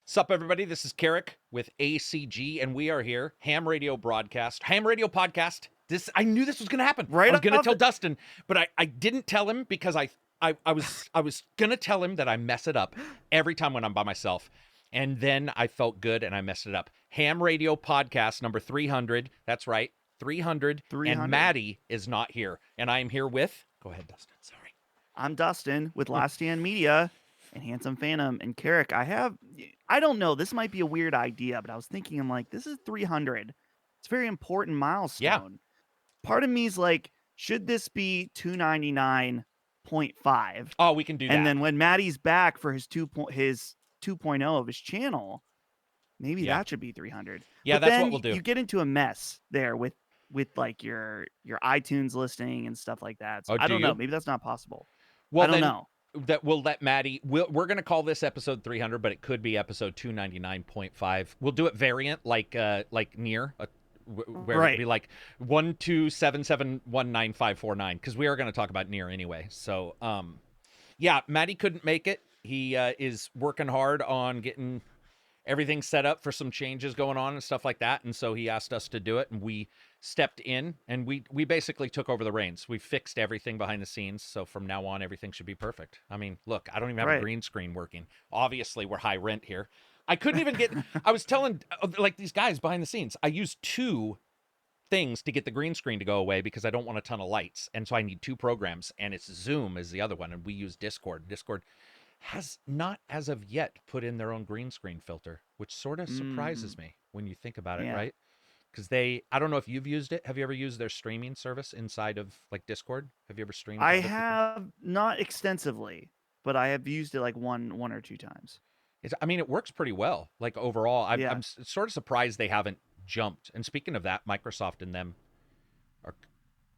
Sup, everybody? This is Karak with ACG, and we are here. Ham Radio Broadcast. Ham Radio Podcast. I knew this was going to happen. Right, I was going to tell Dustin, but I didn't tell him because I was going to tell him that I mess it up every time when I'm by myself. And then I felt good and I messed it up. Ham Radio Podcast number 300. That's right. 300. And Maddie is not here. And I am here with... Go ahead, Dustin. Sorry. I'm Dustin with Last Stand Media and Handsome Phantom and Karak. I don't know, this might be a weird idea, but I was thinking, I'm like, this is 300. It's a very important milestone. Yeah. Part of me is like, should this be 299.5? Oh, we can do that. And then when Maddie's back for his 2.0 of his channel, maybe that should be 300. Yeah, but that's then what we'll do. You get into a mess there with like your iTunes listing and stuff like that. So I don't know. Maybe that's not possible. Well, I don't know. That we'll let Maddie. We're going to call this episode 300, but it could be episode 299.5. We'll do it variant like NieR, where it'd be like 127719549, because we are going to talk about NieR anyway. So, yeah, Maddie couldn't make it. He is working hard on getting everything set up for some changes going on and stuff like that, and so he asked us to do it, and we stepped in, and we basically took over the reins. We fixed everything behind the scenes, so from now on, everything should be perfect. I mean, look, I don't even have a green screen working. Obviously, we're high rent here. I couldn't even get... I was telling, like, these guys behind the scenes, I used 2 things to get the green screen to go away because I don't want a ton of lights, and so I need 2 programs, and it's Zoom is the other one, and we use Discord. Discord has not, as of yet, put in their own green screen filter, which sort of surprises me when you think about it, right? Because I don't know if you've used it. Have you ever used their streaming service inside of like Discord? Have you ever streamed? I have not extensively, but I have used it like one or 2 times. I mean, it works pretty well. Like overall, I'm sort of surprised they haven't jumped. And speaking of that, Microsoft and them are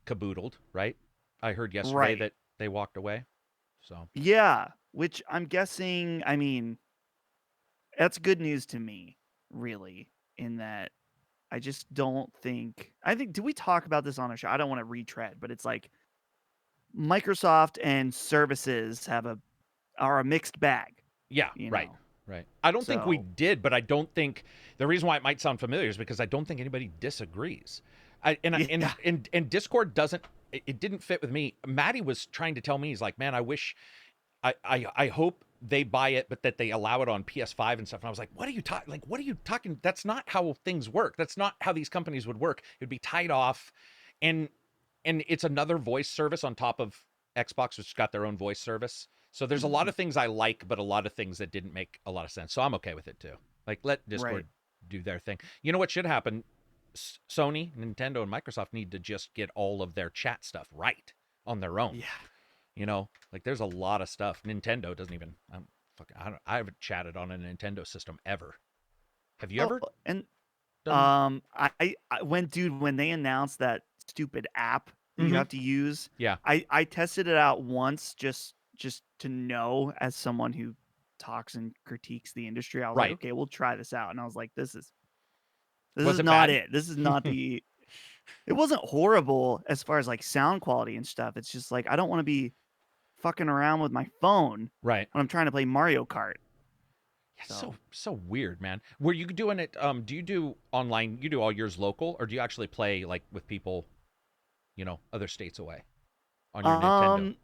caboodled, right? I heard yesterday that they walked away. So yeah, which I'm guessing. I mean, that's good news to me, really, in that. I just don't think... did we talk about this on a show? I don't want to retread, but it's like Microsoft and services are a mixed bag. Yeah, right. I don't think we did, but I don't think... The reason why it might sound familiar is because I don't think anybody disagrees. And Discord doesn't... It didn't fit with me. Maddie was trying to tell me, he's like, man, I wish... I hope they buy it, but that they allow it on PS5 and stuff. And I was like, what are you talking? Like, what are you talking? That's not how things work. That's not how these companies would work. It'd be tied off. And it's another voice service on top of Xbox, which got their own voice service. So there's a lot of things I like, but a lot of things that didn't make a lot of sense. So I'm okay with it too. Like, let Discord do their thing. You know what should happen? Sony, Nintendo, and Microsoft need to just get all of their chat stuff right on their own. Yeah. You know, like there's a lot of stuff. Nintendo doesn't even... I haven't chatted on a Nintendo system ever. Have you ever? And when they announced that stupid app that you have to use, I tested it out once just to know, as someone who talks and critiques the industry. I was like, okay, we'll try this out. And I was like, this is not it. This is not the... It wasn't horrible as far as like sound quality and stuff. It's just like, I don't want to be fucking around with my phone when I'm trying to play Mario Kart. Yeah, so weird, man. Were you doing it? Do you do online? You do all yours local, or do you actually play like with people, other states away on your Nintendo?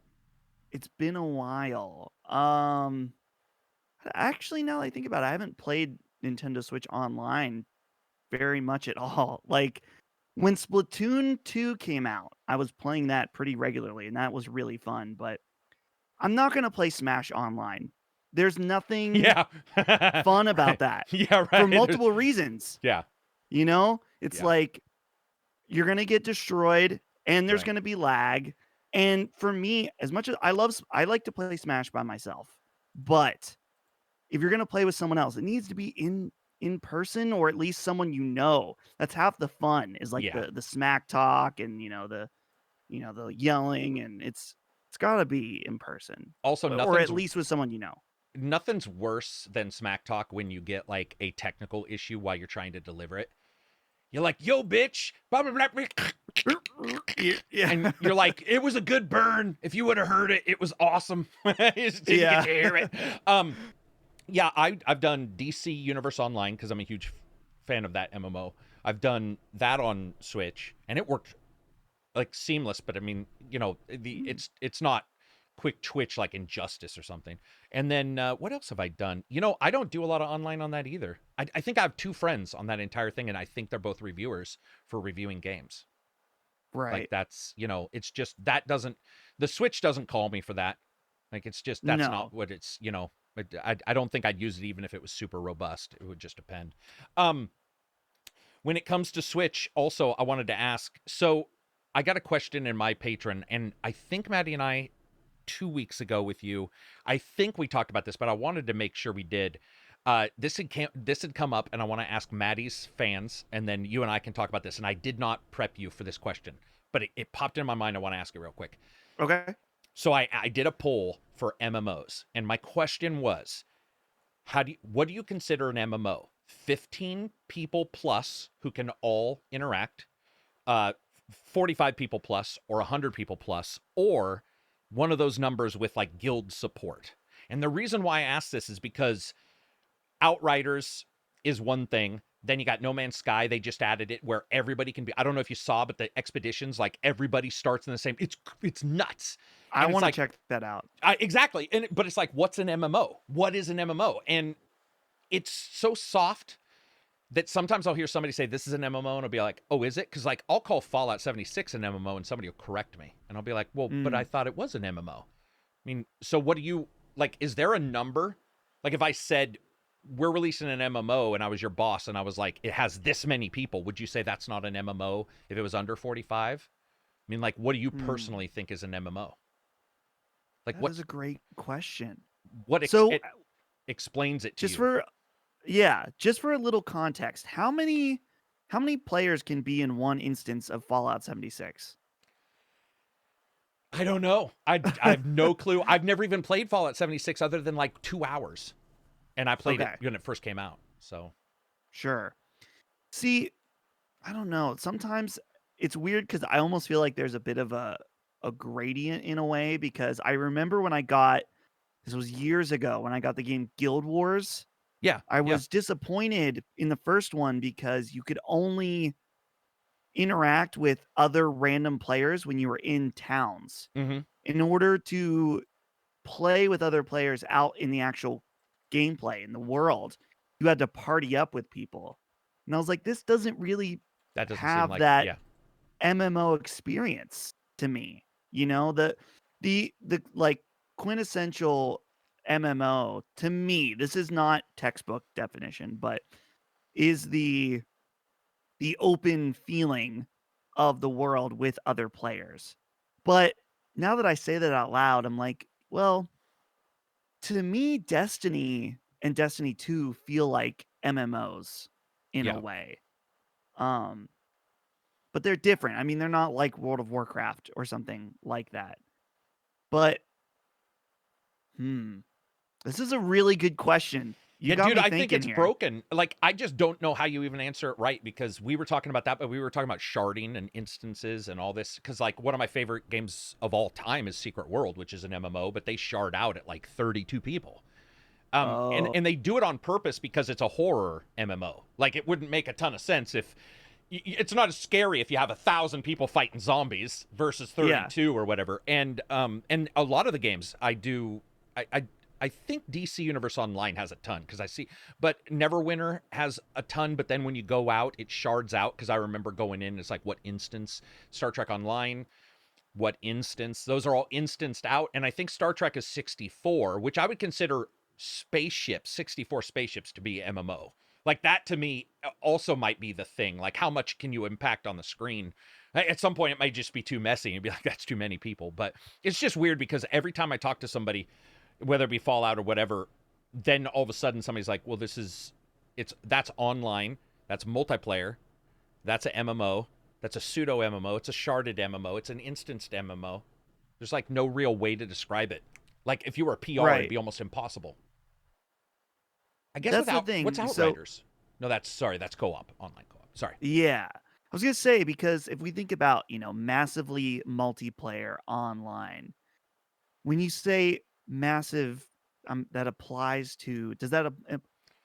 It's been a while. Actually, now that I think about it, I haven't played Nintendo Switch online very much at all. Like when Splatoon 2 came out, I was playing that pretty regularly, and that was really fun. But I'm not going to play Smash online. There's nothing fun about that. For multiple reasons. Yeah. It's like you're going to get destroyed and there's going to be lag. And for me, as much as I like to play Smash by myself, but if you're going to play with someone else, it needs to be in person, or at least someone That's half the fun, is like the smack talk and the yelling, and it's got to be in person. Also, or at least with someone Nothing's worse than smack talk when you get like a technical issue while you're trying to deliver it. You're like, yo, bitch, blah, blah, blah, blah. And you're like, it was a good burn. If you would have heard it, it was awesome. You get to hear it. Yeah, I've done DC Universe Online because I'm a huge fan of that MMO. I've done that on Switch, and it worked like seamless. But I mean, it's not quick twitch like Injustice or something. And then what else have I done? I don't do a lot of online on that either. I think I have 2 friends on that entire thing, and I think they're both reviewers for reviewing games. Right. Like that's it's just the Switch doesn't call me for that. Like it's just that's not what it's. I don't think I'd use it even if it was super robust. It would just depend. When it comes to Switch, also I wanted to ask. So I got a question in my Patreon, and I think Maddie and I 2 weeks ago with you, I think we talked about this, but I wanted to make sure we did. This had come up, and I want to ask Maddie's fans, and then you and I can talk about this. And I did not prep you for this question, but it popped in my mind. I want to ask it real quick. Okay. So I did a poll for MMOs, and my question was, what do you consider an MMO? 15 people plus who can all interact, 45 people plus, or 100 people plus, or one of those numbers with like guild support. And the reason why I asked this is because Outriders is one thing. Then you got No Man's Sky. They just added it where everybody can be. I don't know if you saw, but the expeditions, like everybody starts in the same. It's nuts. I want to check that out. Exactly. But it's like, what's an MMO? What is an MMO? And it's so soft that sometimes I'll hear somebody say this is an MMO, and I'll be like, oh, is it? Because like I'll call Fallout 76 an MMO, and somebody will correct me, and I'll be like, well, but I thought it was an MMO. I mean, so what do you like? Is there a number? Like if I said we're releasing an MMO and I was your boss and I was like, it has this many people, would you say that's not an MMO if it was under 45? I mean, like, what do you personally think is an MMO? Like, that is a great question. What it explains it to you? Just for a little context, how many players can be in one instance of Fallout 76? I don't know. I have no clue. I've never even played Fallout 76 other than like 2 hours. And I played it when it first came out, so. Sure. See, I don't know. Sometimes it's weird because I almost feel like there's a bit of a gradient in a way, because I remember when this was years ago, when I got the game Guild Wars. Yeah. I was disappointed in the first one because you could only interact with other random players when you were in towns. Mm-hmm. In order to play with other players out in the actual gameplay in the world, you had to party up with people, and I was like, this doesn't really have that MMO experience to me. The like quintessential MMO to me, this is not textbook definition, but is the open feeling of the world with other players. But now that I say that out loud, I'm like, well, to me, Destiny and Destiny 2 feel like MMOs in a way. But they're different. I mean, they're not like World of Warcraft or something like that. But this is a really good question. Dude, I think it's broken. Like, I just don't know how you even answer it right, because we were talking about that, but we were talking about sharding and instances and all this. Because, like, one of my favorite games of all time is Secret World, which is an MMO, but they shard out at like 32 people. And they do it on purpose because it's a horror MMO. Like, it wouldn't make a ton of sense if it's not as scary if you have 1,000 people fighting zombies versus 32 or whatever. And a lot of the games I think DC Universe Online has a ton, because I see, but Neverwinter has a ton, but then when you go out, it shards out, because I remember going in, it's like, what instance? Star Trek Online, what instance? Those are all instanced out, and I think Star Trek is 64, which I would consider 64 spaceships to be MMO. Like, that to me also might be the thing. Like, how much can you impact on the screen? At some point, it might just be too messy, and you'd be like, that's too many people. But it's just weird, because every time I talk to somebody, whether it be Fallout or whatever, then all of a sudden somebody's like, well, that's online, that's multiplayer, that's an MMO, that's a pseudo MMO, it's a sharded MMO, it's an instanced MMO. There's like no real way to describe it. Like, if you were a PR, it'd be almost impossible. I guess that's the thing. What's Outriders? No, that's co-op, online co-op. Sorry. Yeah. I was going to say, because if we think about, massively multiplayer online, when you say massive that applies to? Does that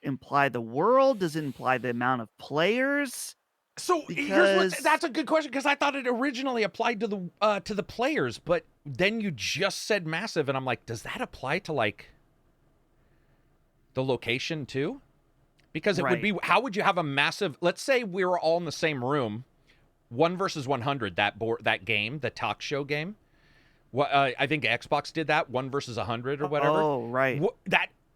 imply the world? Does it imply the amount of players? So that's a good question, because I thought it originally applied to the players, but then you just said massive, and I'm like, does that apply to like the location too? Because it would be, how would you have a massive, let's say we were all in the same room, 1 versus 100, that game, the talk show game. I think Xbox did that, 1 versus 100 or whatever. Oh, right.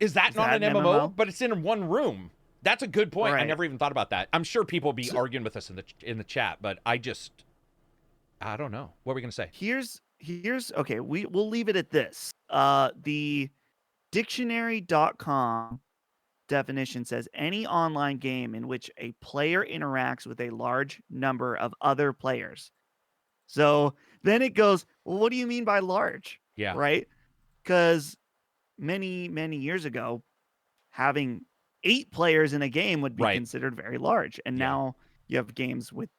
Is that not an MMO? But it's in one room. That's a good point. Right. I never even thought about that. I'm sure people will be arguing with us in the chat, but I don't know. What are we gonna say? Here's okay. We'll leave it at this. The dictionary.com definition says any online game in which a player interacts with a large number of other players. So then it goes, well, what do you mean by large? Yeah. Right? Because many years ago, having 8 players in a game would be considered very large. And now you have games with,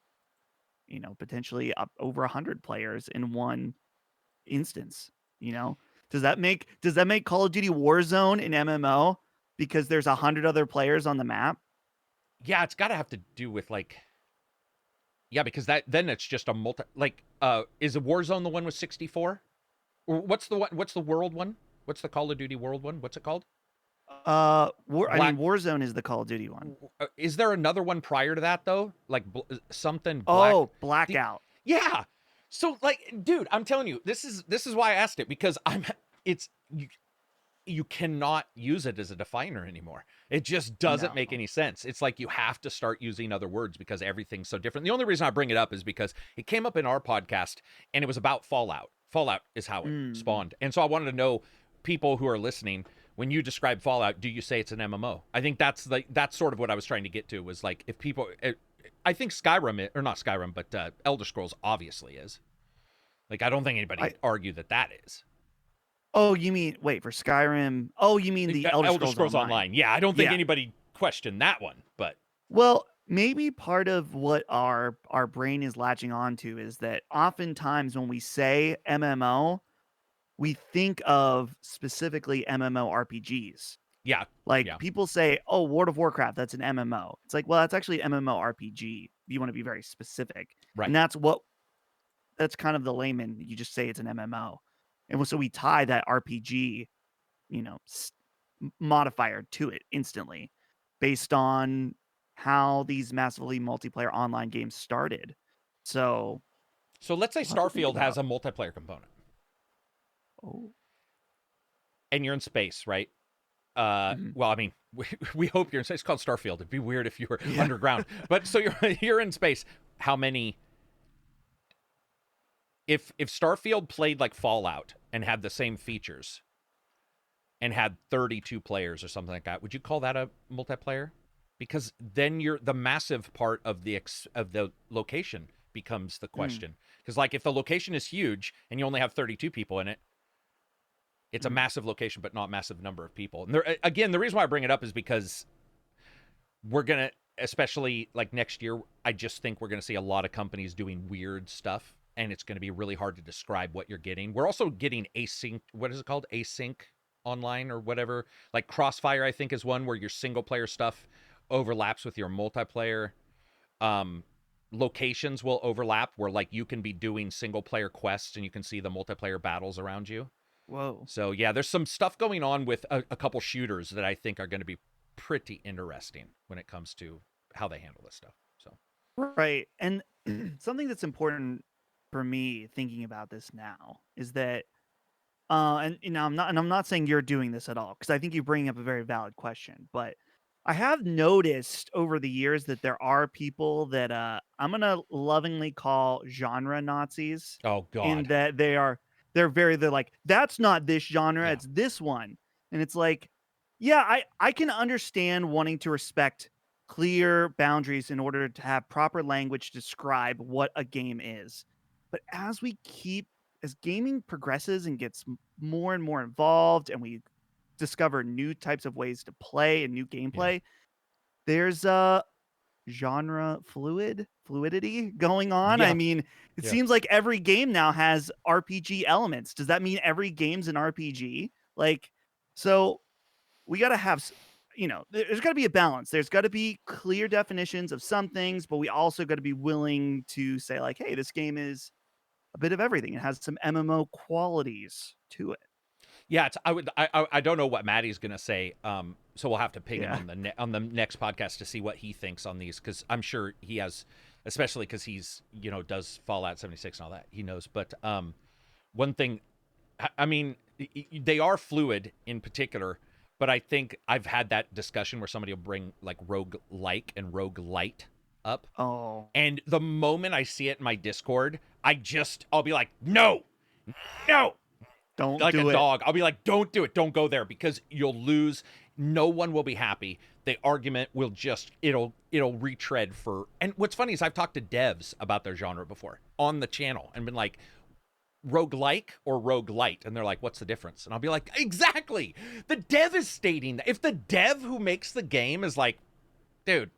potentially up over 100 players in one instance. Does that make Call of Duty Warzone an MMO because there's 100 other players on the map? Yeah, it's got to have to do with because then it's just a multi, is a Warzone the one with 64? Or what's the world one? What's the Call of Duty world one? What's it called? Warzone is the Call of Duty one. Is there another one prior to that though? Like something? Blackout. Yeah. So dude, I'm telling you, this is why I asked it, because you cannot use it as a definer anymore. It just doesn't make any sense. It's like you have to start using other words because everything's so different. The only reason I bring it up is because it came up in our podcast and it was about Fallout. Fallout is how it spawned. And so I wanted to know, people who are listening, when you describe Fallout, do you say it's an MMO? I think that's sort of what I was trying to get to, was like, if people, I think Skyrim, or not Skyrim, but Elder Scrolls obviously is. Like, I don't think anybody would argue that is. Oh, you mean, wait, for Skyrim? Oh, you mean the Elder Scrolls Online. Yeah, I don't think anybody questioned that one, but. Well, maybe part of what our brain is latching on to is that oftentimes when we say MMO, we think of specifically MMORPGs. Yeah. People say, oh, World of Warcraft, that's an MMO. It's like, well, that's actually MMORPG. You want to be very specific. Right. And that's kind of the layman. You just say it's an MMO. And so we tie that RPG, modifier to it instantly based on how these massively multiplayer online games started. So let's say Starfield has a multiplayer component. Oh. And you're in space, right? Well, I mean, we hope you're in space. It's called Starfield. It'd be weird if you were underground. But so you're in space. How many? If Starfield played like Fallout and had the same features and had 32 players or something like that, would you call that a multiplayer? Because then the massive part of the location becomes the question. Because like, if the location is huge and you only have 32 people in it, it's a massive location, but not massive number of people. And again, the reason why I bring it up is because we're going to, especially like next year, I just think we're going to see a lot of companies doing weird stuff, and it's going to be really hard to describe what you're getting. We're also getting async, what is it called? Async online or whatever. Like Crossfire, I think, is one where your single player stuff overlaps with your multiplayer. Locations will overlap where like you can be doing single player quests and you can see the multiplayer battles around you. Whoa. So yeah, there's some stuff going on with a couple shooters that I think are going to be pretty interesting when it comes to how they handle this stuff. So right. And something that's important for me thinking about this now is that and I'm not saying you're doing this at all, because I think you're bringing up a very valid question, but I have noticed over the years that there are people that I'm gonna lovingly call genre Nazis. Oh God. In that they're like, that's not this genre, it's this one. And it's like, yeah, I can understand wanting to respect clear boundaries in order to have proper language to describe what a game is. But as gaming progresses and gets more and more involved, and we discover new types of ways to play and new gameplay, there's genre fluidity going on. I mean, it seems like every game now has RPG elements. Does that mean every game's an RPG? Like, So we got to have, there's got to be a balance. There's got to be clear definitions of some things, but we also got to be willing to say like, hey, this game is a bit of everything. It has some MMO qualities to it. Yeah, I don't know what Maddie's gonna say. So we'll have to ping him on the next podcast to see what he thinks on these, because I'm sure he has, especially because he's does Fallout 76 and all that. He knows, but one thing, I mean, they are fluid in particular, but I think I've had that discussion where somebody will bring like roguelike and roguelite up. Oh. And the moment I see it in my Discord, I'll be like, no. Don't like do a it. dog. I'll be like, don't do it. Don't go there, because you'll lose. No one will be happy. The argument will it'll retread for. And what's funny is I've talked to devs about their genre before on the channel and been like, roguelike or roguelite, and they're like, what's the difference? And I'll be like, exactly. The dev is stating that. If the dev who makes the game is like, dude,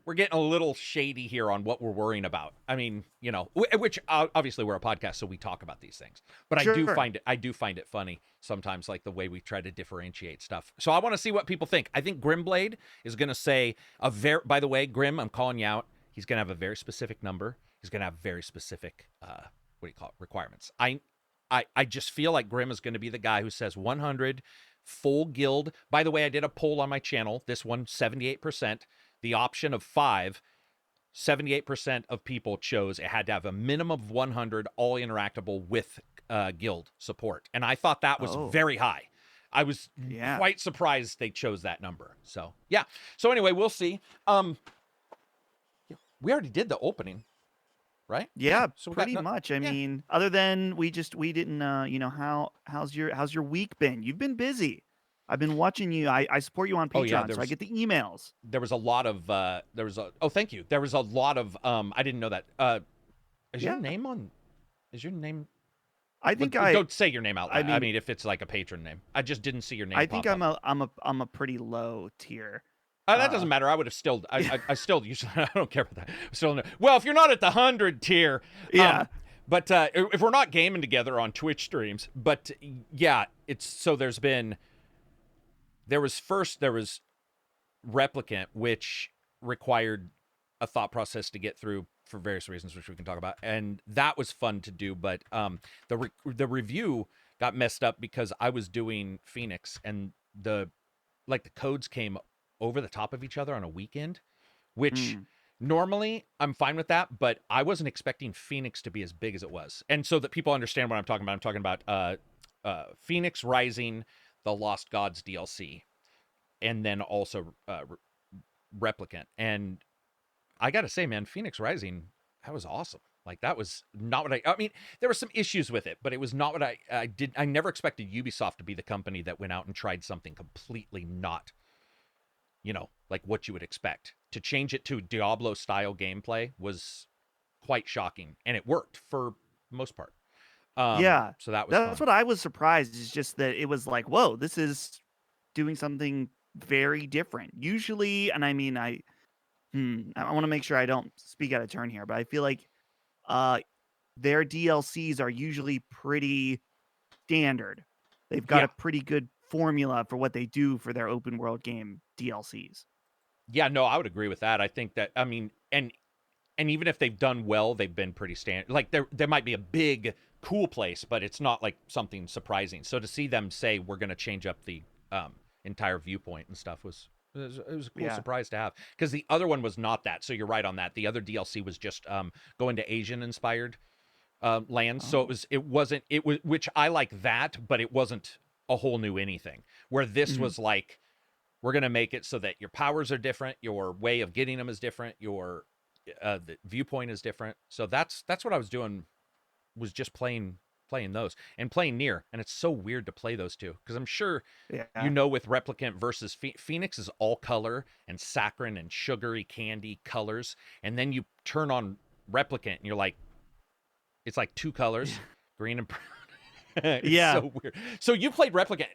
we're getting a little shady here on what we're worrying about. I mean, which obviously we're a podcast, so we talk about these things. But sure. I do find it funny sometimes, like the way we try to differentiate stuff. So I want to see what people think. I think Grimblade is going to say by the way, Grim, I'm calling you out. He's going to have a very specific number. He's going to have very specific, requirements. I just feel like Grim is going to be the guy who says 100 full guild. By the way, I did a poll on my channel. This one, 78%. The option of 5, 78% of people chose it had to have a minimum of 100 all interactable with guild support. And I thought that was very high. I was quite surprised they chose that number. So, yeah. So anyway, we'll see. We already did the opening, right? Yeah, so pretty much. I mean, other than we didn't, how's your week been? You've been busy. I've been watching you. I support you on Patreon, so I get the emails. There was a lot of thank you. There was a lot of I didn't know that. Is your name on? Is your name? I think don't say your name out loud. I mean, if it's like a patron name, I just didn't see your name. I think I'm a pretty low tier. That doesn't matter. I would have still. I still usually. I don't care about that. Still. Well, if you're not at the 100 tier, but if we're not gaming together on Twitch streams, but yeah, it's so there was Replicant, which required a thought process to get through for various reasons, which we can talk about, and that was fun to do. But the review got messed up because I was doing Phoenix, and the codes came over the top of each other on a weekend, which normally I'm fine with that, but I wasn't expecting Phoenix to be as big as it was. And so that people understand what I'm talking about, Phoenix Rising, the Lost Gods DLC, and then also Replicant. And I gotta say, man, Phoenix Rising, that was awesome. Like, that was not what I mean, there were some issues with it, but it was not what I did. I never expected Ubisoft to be the company that went out and tried something completely not, like what you would expect. To change it to Diablo style gameplay was quite shocking, and it worked for the most part. So that's fun. What I was surprised is just that it was like, whoa, this is doing something very different. Usually, and I mean, I want to make sure I don't speak out of turn here, but I feel like their DLCs are usually pretty standard. They've got a pretty good formula for what they do for their open world game DLCs. Yeah, no, I would agree with that. I think that, I mean, and even if they've done well, they've been pretty standard. Like, there might be a big cool place, but it's not like something surprising. So to see them say we're going to change up the entire viewpoint and stuff was a cool surprise to have, because the other one was not that. So you're right on that. The other DLC was just going to Asian inspired lands. So it was which I like that, but it wasn't a whole new anything, where this was like, we're going to make it so that your powers are different, your way of getting them is different, your the viewpoint is different. So that's what I was doing, was just playing those and playing NieR. And it's so weird to play those two, because I'm sure with Replicant versus Phoenix is all color and saccharine and sugary candy colors, and then you turn on Replicant and you're like, it's like two colors, green and brown. It's so weird. So you played Replicant.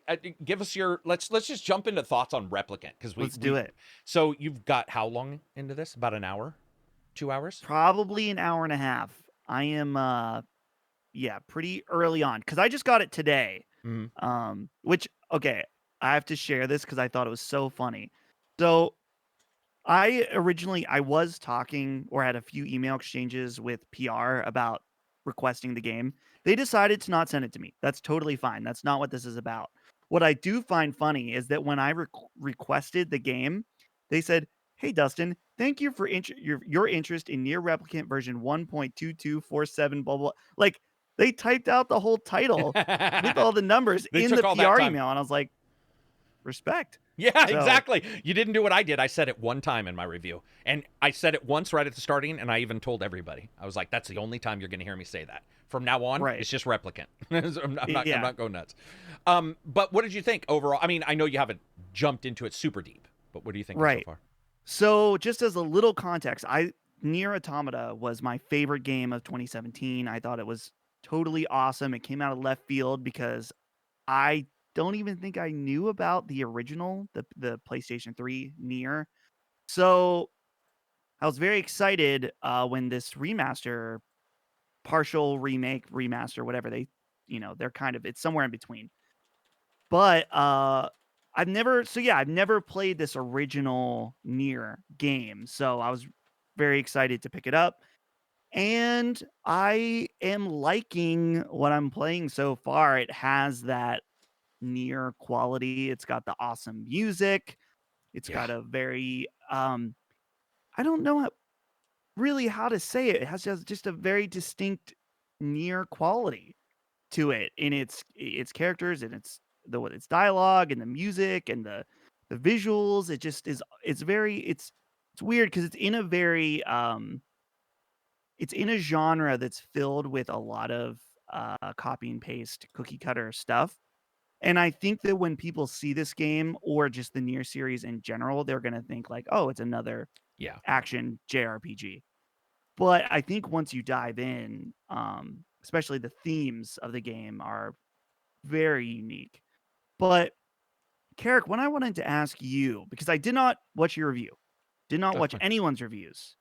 Give us your let's just jump into thoughts on Replicant, because let's do it. So you've got how long into this? About an hour, 2 hours? Probably an hour and a half. I am pretty early on, because I just got it today. Which, okay, I have to share this because I thought it was so funny. So I was talking or had a few email exchanges with PR about requesting the game. They decided to not send it to me. That's totally fine. That's not what this is about. What I do find funny is that when I requested the game, they said, "Hey Dustin, thank you for your interest in NieR Replicant version 1.2247 blah blah." Like they typed out the whole title with all the numbers They in took the all that PR time. email, and I was like, respect. Yeah, exactly. You didn't do what I did. I said it one time in my review. And I said it once right at the starting, and I even told everybody. I was like, that's the only time you're going to hear me say that. From now on, it's just Replicant. I'm not going nuts. But what did you think overall? I mean, I know you haven't jumped into it super deep, but what do you think so far? So just as a little context, NieR Automata was my favorite game of 2017. I thought it was totally awesome. It came out of left field because I don't even think I knew about the original, the PlayStation 3 NieR. So I was very excited when this remaster, partial remake, remaster, whatever they're kind of, it's somewhere in between. But I've never played this original NieR game. So I was very excited to pick it up. And I am liking what I'm playing so far. It has that NieR quality. It's got the awesome music. It's got a very I don't know really how to say it. It has just a very distinct NieR quality to it in its characters and its dialogue and the music and the visuals. It just is it's weird because it's in a genre that's filled with a lot of copy and paste cookie cutter stuff. And I think that when people see this game or just the NieR series in general, they're going to think like, oh, it's another action JRPG. But I think once you dive in, especially the themes of the game are very unique. But Karak, when I wanted to ask you, because I did not watch your review, did not watch anyone's reviews,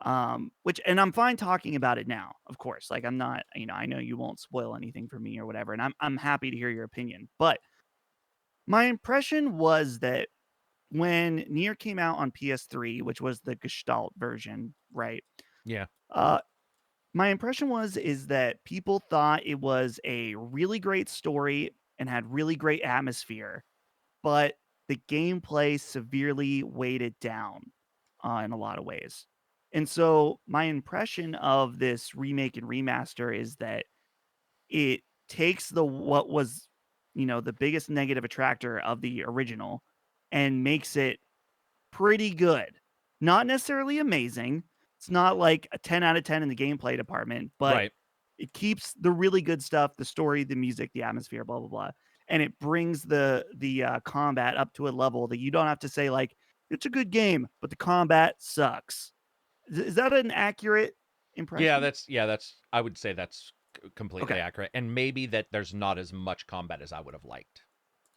and I'm fine talking about it now, of course. Like I'm not, I know you won't spoil anything for me or whatever, and I'm happy to hear your opinion. But my impression was that when NieR came out on PS3, which was the Gestalt version, right? Yeah. My impression is that people thought it was a really great story and had really great atmosphere, but the gameplay severely weighed it down in a lot of ways. And so my impression of this remake and remaster is that it takes what was, the biggest negative attractor of the original and makes it pretty good. Not necessarily amazing. It's not like a 10 out of 10 in the gameplay department, but it keeps the really good stuff, the story, the music, the atmosphere, blah, blah, blah. And it brings the combat up to a level that you don't have to say like, it's a good game, but the combat sucks. Is that an accurate impression? That's I would say that's completely accurate. And maybe that there's not as much combat as I would have liked.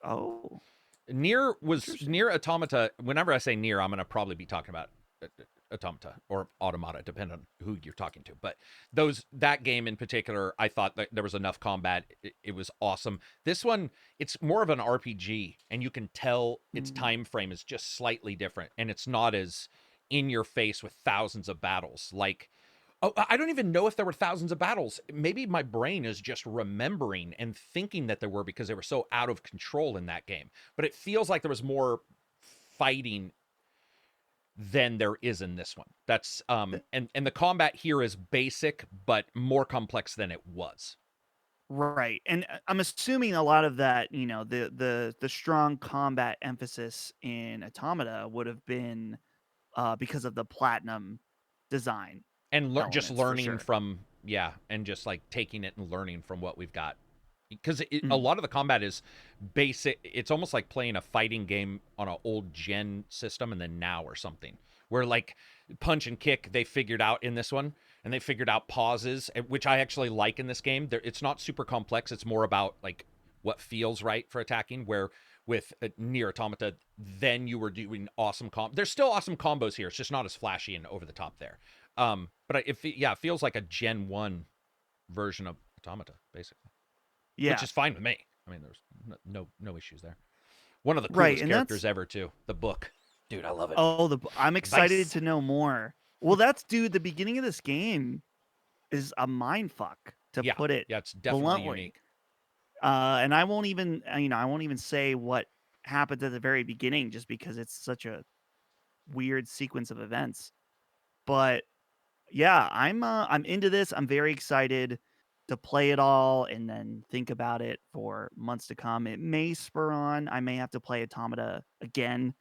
Oh. NieR Automata. Whenever I say NieR, I'm going to probably be talking about Automata or Automata, depending on who you're talking to. But that game in particular, I thought that there was enough combat. It was awesome. This one, it's more of an RPG, and you can tell its time frame is just slightly different, and it's not as in your face with thousands of battles. Like, I don't even know if there were thousands of battles. Maybe my brain is just remembering and thinking that there were because they were so out of control in that game. But it feels like there was more fighting than there is in this one. That's and the combat here is basic but more complex than it was. Right. And I'm assuming a lot of that, the strong combat emphasis in Automata would have been because of the platinum design and just learning from and just like taking it and learning from what we've got. Because a lot of the combat is basic. It's almost like playing a fighting game on an old gen system and then now or something. Where like punch and kick, they figured out in this one. And they figured out pauses, which I actually like in this game. It's not super complex. It's more about like what feels right for attacking. Where with NieR Automata, then you were doing awesome There's still awesome combos here. It's just not as flashy and over the top there. But it feels like a Gen 1 version of Automata, basically. Yeah. Which is fine with me. I mean, there's no issues there. One of the coolest characters ever, too. The book. Dude, I love it. Oh, I'm excited to know more. Well, the beginning of this game is a mind fuck, to put it it's definitely bluntly. unique. And I won't even say what happens at the very beginning, just because it's such a weird sequence of events. But yeah, I'm into this. I'm very excited to play it all and then think about it for months to come. It may spur on. I may have to play Automata again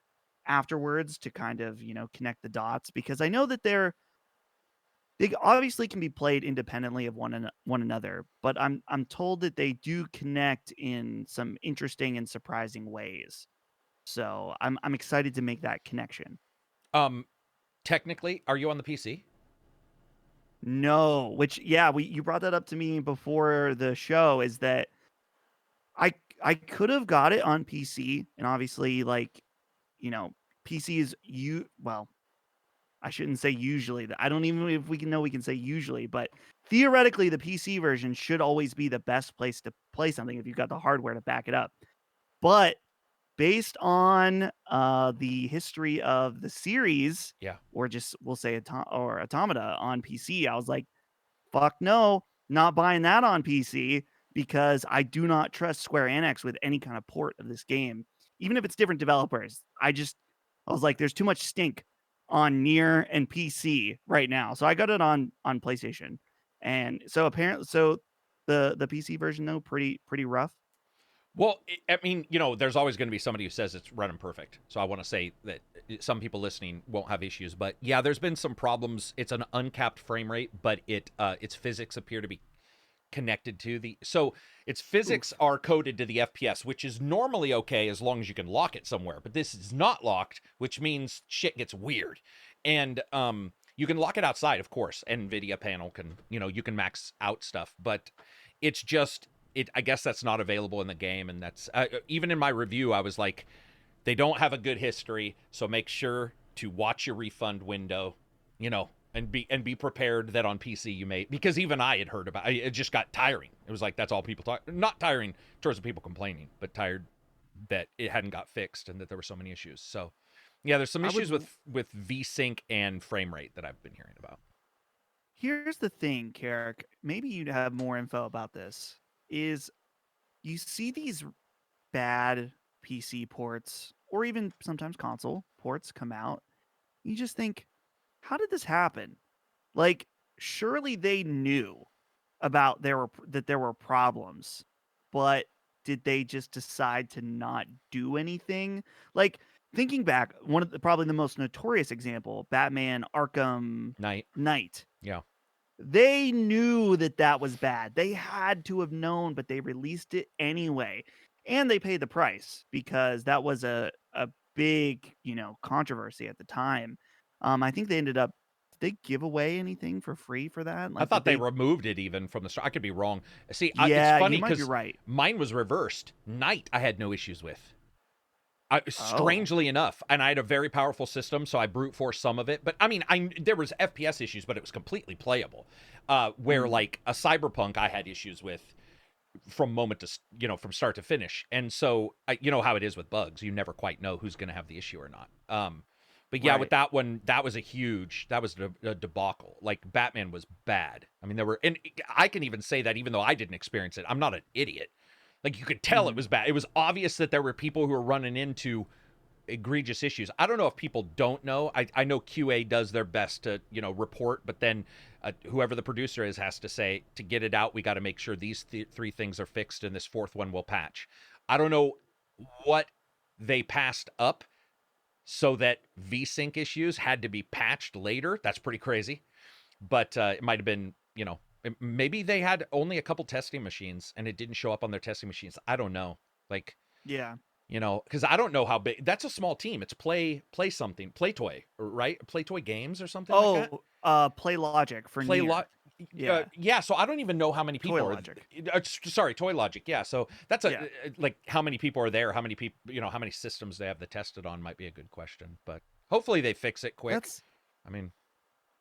afterwards to kind of, connect the dots, because I know that they obviously can be played independently of one another, but I'm told that they do connect in some interesting and surprising ways. So I'm excited to make that connection. Technically, are you on the PC? No, which you brought that up to me before the show, is that I could have got it on PC, and obviously, like, PC is I shouldn't say usually. I don't even if we can say usually, but theoretically the PC version should always be the best place to play something if you've got the hardware to back it up. But based on the history of the series, or just we'll say Automata on PC, I was like, fuck no, not buying that on PC, because I do not trust Square Enix with any kind of port of this game, even if it's different developers. I was like, there's too much stink on NieR and PC right now, so I got it on PlayStation, and so apparently, the PC version, though, pretty rough. Well, I mean, there's always going to be somebody who says it's running perfect. So I want to say that some people listening won't have issues. But yeah, there's been some problems. It's an uncapped frame rate, but its physics appear to be connected to so its physics are coded to the FPS, which is normally okay as long as you can lock it somewhere. But this is not locked, which means shit gets weird. And you can lock it outside, of course. NVIDIA panel can, you can max out stuff, but it's just... I guess that's not available in the game, and that's even in my review, I was like, they don't have a good history, so make sure to watch your refund window, and be prepared that on PC you may, because even I had heard about it. It just got tiring. It was like, that's all people talk, not tiring towards the people complaining, but tired that it hadn't got fixed and that there were so many issues. So yeah, there's some issues with VSync and frame rate that I've been hearing about. Here's the thing, Karak, maybe you'd have more info about this. Is you see these bad PC ports, or even sometimes console ports, come out, you just think, how did this happen? Like, surely they knew about that there were problems, but did they just decide to not do anything? Like, thinking back, one of probably the most notorious example, Batman Arkham Knight. Yeah. They knew that was bad. They had to have known, but they released it anyway. And they paid the price, because that was a big, controversy at the time. I think they ended up... Did they give away anything for free for that? Like, I thought they removed it even from the start. I could be wrong. See, yeah, it's funny because you're right. Mine was reversed. Knight, I had no issues with. Strangely enough, and I had a very powerful system, so I brute forced some of it. But I mean, there was FPS issues, but it was completely playable. Where like a Cyberpunk, I had issues with from moment to from start to finish. And so you know how it is with bugs; you never quite know who's going to have the issue or not. But yeah, with that one, that was a debacle. Like, Batman was bad. I mean, and I can even say that even though I didn't experience it, I'm not an idiot. Like, you could tell it was bad. It was obvious that there were people who were running into egregious issues. I don't know if people don't know. I know QA does their best to, report, but then whoever the producer is has to say, to get it out, we got to make sure these three things are fixed and this fourth one will patch. I don't know what they passed up so that VSync issues had to be patched later. That's pretty crazy. But it might have been, maybe they had only a couple testing machines and it didn't show up on their testing machines. I don't know. Like, yeah, because I don't know how big. That's a small team. It's Play Toy, right? Play Toy Games or something like that. Play Logic for NieR. Yeah. So I don't even know how many people Toy Logic. Sorry, Toy Logic. Yeah. So that's like, how many people are there? How many people? How many systems they have that tested on might be a good question. But hopefully they fix it quick. I mean,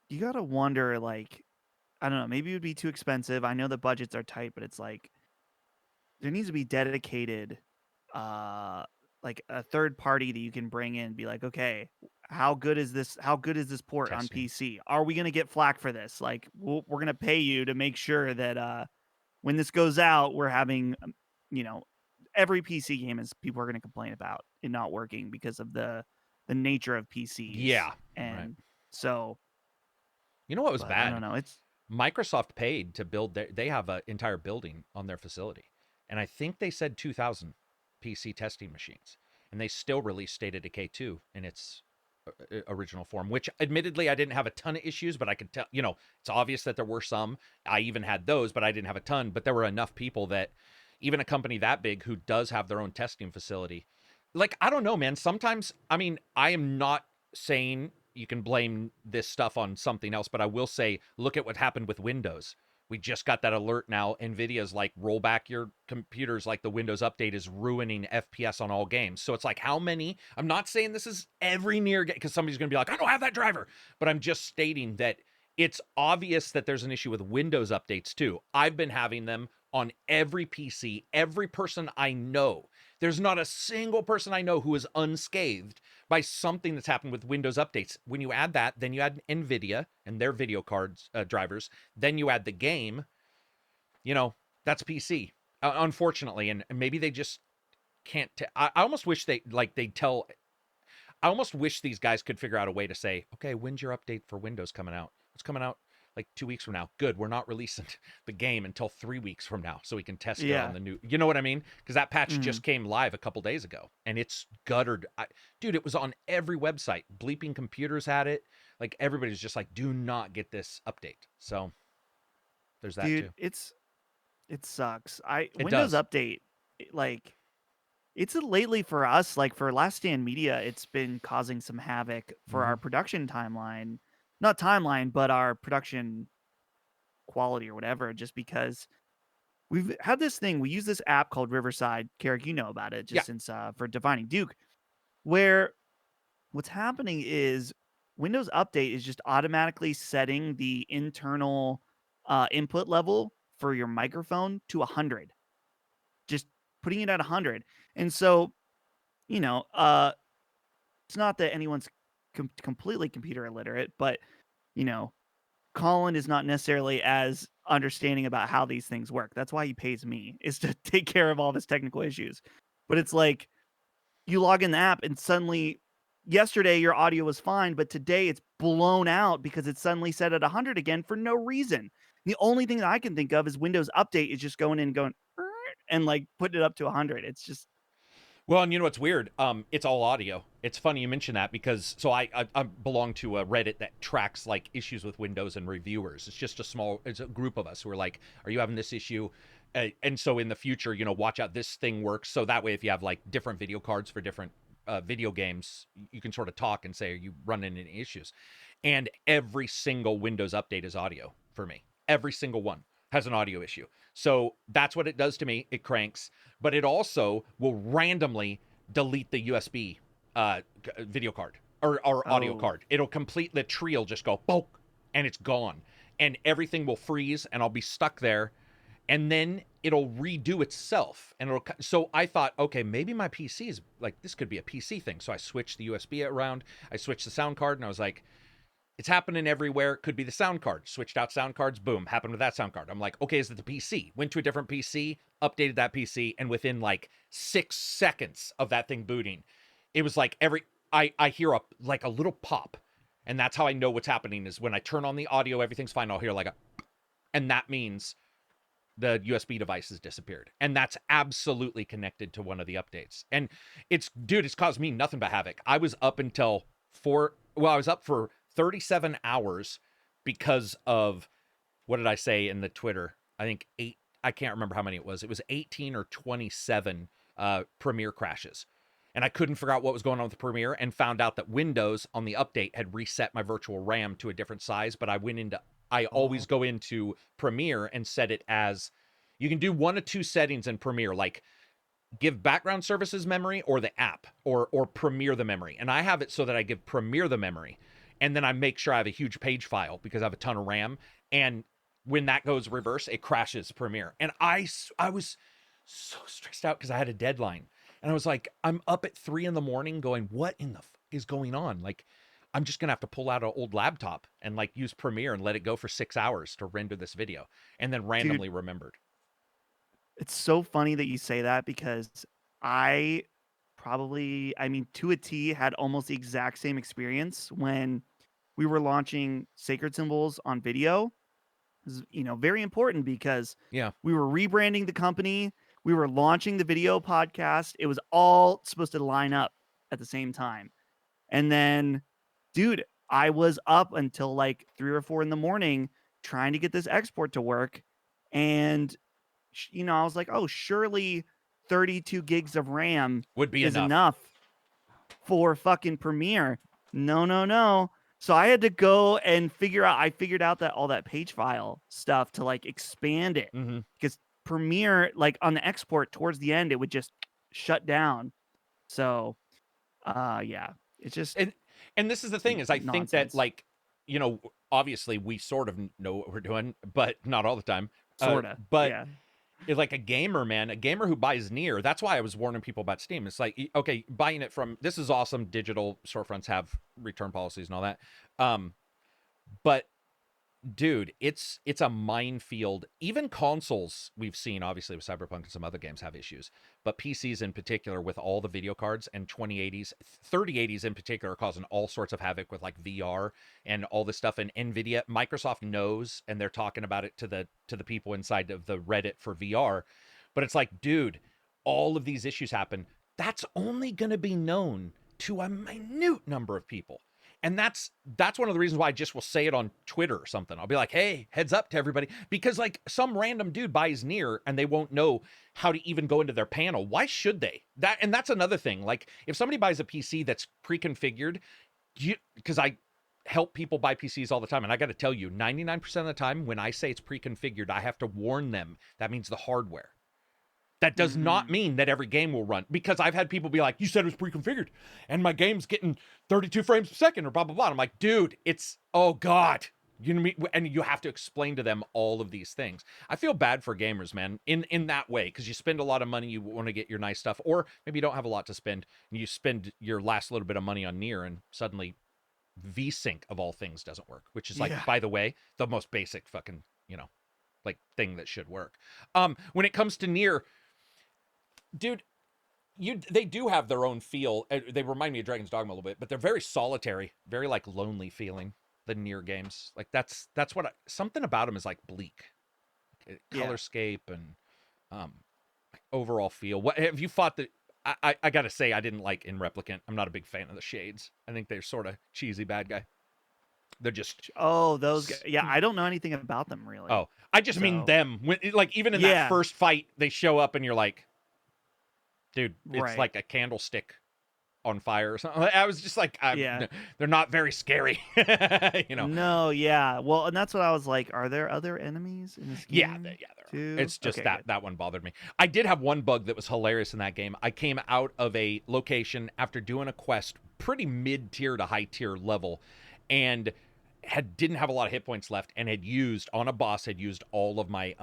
you gotta wonder, like, I don't know, maybe it would be too expensive. I know the budgets are tight, but it's like, there needs to be dedicated like a third party that you can bring in and be like, okay, how good is this port on PC? Are we going to get flack for this? Like, we're going to pay you to make sure that when this goes out, we're having, every PC game is people are going to complain about it not working because of the nature of PCs. Yeah. And so, you know what was bad? I don't know. It's Microsoft paid to build they have an entire building on their facility. And I think they said 2,000 PC testing machines. And they still released State of Decay 2 in its original form, which admittedly I didn't have a ton of issues, but I could tell, it's obvious that there were some. I even had those, but I didn't have a ton. But there were enough people that even a company that big who does have their own testing facility, like, I don't know, man. Sometimes, I mean, I am not saying you can blame this stuff on something else, but I will say, look at what happened with Windows. We just got that alert now. NVIDIA's like, roll back your computers, like the Windows update is ruining FPS on all games. So it's like, how many? I'm not saying this is every NieR game, because somebody's going to be like, I don't have that driver. But I'm just stating that it's obvious that there's an issue with Windows updates too. I've been having them on every PC, every person I know. There's not a single person I know who is unscathed by something that's happened with Windows updates. When you add that, then you add NVIDIA and their video cards drivers, then you add the game, that's PC, unfortunately. And maybe they just can't. I almost wish I almost wish these guys could figure out a way to say, okay, when's your update for Windows coming out? It's coming out like 2 weeks from now. Good. We're not releasing the game until 3 weeks from now, so we can test it on the new. You know what I mean? Because that patch just came live a couple days ago, and it's guttered. Dude, it was on every website. Bleeping Computers had it. Like, everybody's just like, do not get this update. So there's that too. It sucks. Windows Update, like, it's lately for us, like for Last Stand Media, it's been causing some havoc for our production timeline. Not timeline, but our production quality or whatever, just because we've had this thing. We use this app called Riverside. Karak, you know about it, just since for Defining Duke, where what's happening is Windows Update is just automatically setting the internal input level for your microphone to 100. Just putting it at 100. And so, it's not that anyone's completely computer illiterate, but Colin is not necessarily as understanding about how these things work. That's why he pays me, is to take care of all this technical issues. But it's like, you log in the app and suddenly, yesterday your audio was fine, but today it's blown out because it's suddenly set at 100 again for no reason. The only thing that I can think of is Windows Update is just going in and going and like putting it up to 100. It's just. Well, and you know what's weird? It's all audio. It's funny you mention that, because I belong to a Reddit that tracks like issues with Windows and reviewers. It's a group of us who are like, are you having this issue? And so in the future, watch out, this thing works. So that way, if you have like different video cards for different video games, you can sort of talk and say, are you running into issues? And every single Windows update is audio for me. Every single one has an audio issue. So that's what it does to me. It cranks, but it also will randomly delete the USB video card or audio card. It'll complete, the tree will just go boom, and it's gone. And everything will freeze, and I'll be stuck there. And then it'll redo itself. And so I thought, okay, maybe my PC is like, this could be a PC thing. So I switched the USB around. I switched the sound card, and I was like, it's happening everywhere. Could be the sound card. Switched out sound cards. Boom. Happened with that sound card. I'm like, okay, is it the PC? Went to a different PC, updated that PC, and within like 6 seconds of that thing booting, it was like I hear a little pop. And that's how I know what's happening, is when I turn on the audio, everything's fine. I'll hear like and that means the USB device has disappeared. And that's absolutely connected to one of the updates. And it's caused me nothing but havoc. I was up until I was up for 37 hours because of, what did I say in the Twitter? I think 8, I can't remember how many it was. It was 18 or 27 Premiere crashes. And I couldn't figure out what was going on with the Premiere, and found out that Windows on the update had reset my virtual RAM to a different size. But I always go into Premiere and set it as, you can do one of two settings in Premiere, like give background services memory or the app, or Premiere the memory. And I have it so that I give Premiere the memory. And then I make sure I have a huge page file because I have a ton of RAM. And when that goes reverse, it crashes Premiere. And I was so stressed out because I had a deadline. And I was like, I'm up at 3 a.m. going, what in the is going on? Like, I'm just gonna have to pull out an old laptop and like use Premiere and let it go for 6 hours to render this video, and then randomly remembered. It's so funny that you say that, because I mean, to a T, had almost the exact same experience when we were launching Sacred Symbols on video. It was, very important because we were rebranding the company. We were launching the video podcast. It was all supposed to line up at the same time. And then, dude, I was up until like 3 or 4 in the morning trying to get this export to work. And, I was like, oh, surely 32 gigs of RAM would be enough for fucking Premiere. No. So I had to go and I figured out that all that page file stuff to like expand it, because Premiere, like on the export towards the end, it would just shut down. So, yeah, it's just, and this is the thing is I think that, like, obviously we sort of know what we're doing, but not all the time. Sort of. But yeah. It's like a gamer who buys NieR. That's why I was warning people about Steam. It's like, okay, buying it from, this is awesome. Digital storefronts have return policies and all that. But dude, it's a minefield. Even consoles we've seen, obviously with Cyberpunk and some other games, have issues, but PCs in particular, with all the video cards and 2080s, 3080s in particular, are causing all sorts of havoc with like VR and all this stuff. And Nvidia, Microsoft knows, and they're talking about it to the people inside of the Reddit for VR. But it's like, dude, all of these issues happen. That's only going to be known to a minute number of people. And that's one of the reasons why I just will say it on Twitter or something. I'll be like, hey, heads up to everybody. Because like some random dude buys NieR and they won't know how to even go into their panel. Why should they? And that's another thing. Like if somebody buys a PC that's pre-configured, because I help people buy PCs all the time. And I got to tell you, 99% of the time when I say it's pre-configured, I have to warn them. That means the hardware. That does not mean that every game will run, because I've had people be like, you said it was pre-configured and my game's getting 32 frames per second or blah, blah, blah. I'm like, dude, oh God. You know what I mean? And you have to explain to them all of these things. I feel bad for gamers, man, in that way, because you spend a lot of money, you want to get your nice stuff, or maybe you don't have a lot to spend, and you spend your last little bit of money on NieR, and suddenly VSync of all things doesn't work, which is like, by the way, the most basic fucking, like thing that should work. When it comes to NieR, dude, they do have their own feel. They remind me of Dragon's Dogma a little bit, but they're very solitary, very like lonely feeling, the NieR games. Like that's what something about them is like bleak, colorscape and overall feel. What have you fought that? I gotta say, I didn't like in Replicant. I'm not a big fan of the shades. I think they're sort of cheesy bad guy. They're just those guys. Yeah, I don't know anything about them really. Oh, I just mean them. When, like even in that first fight, they show up and you're like, dude, it's like a candlestick on fire or something. I was just like, they're not very scary, No, yeah. Well, and that's what I was like. Are there other enemies in this game? Yeah, there are. It's just that one bothered me. I did have one bug that was hilarious in that game. I came out of a location after doing a quest, pretty mid-tier to high-tier level, and didn't have a lot of hit points left, and had used all of my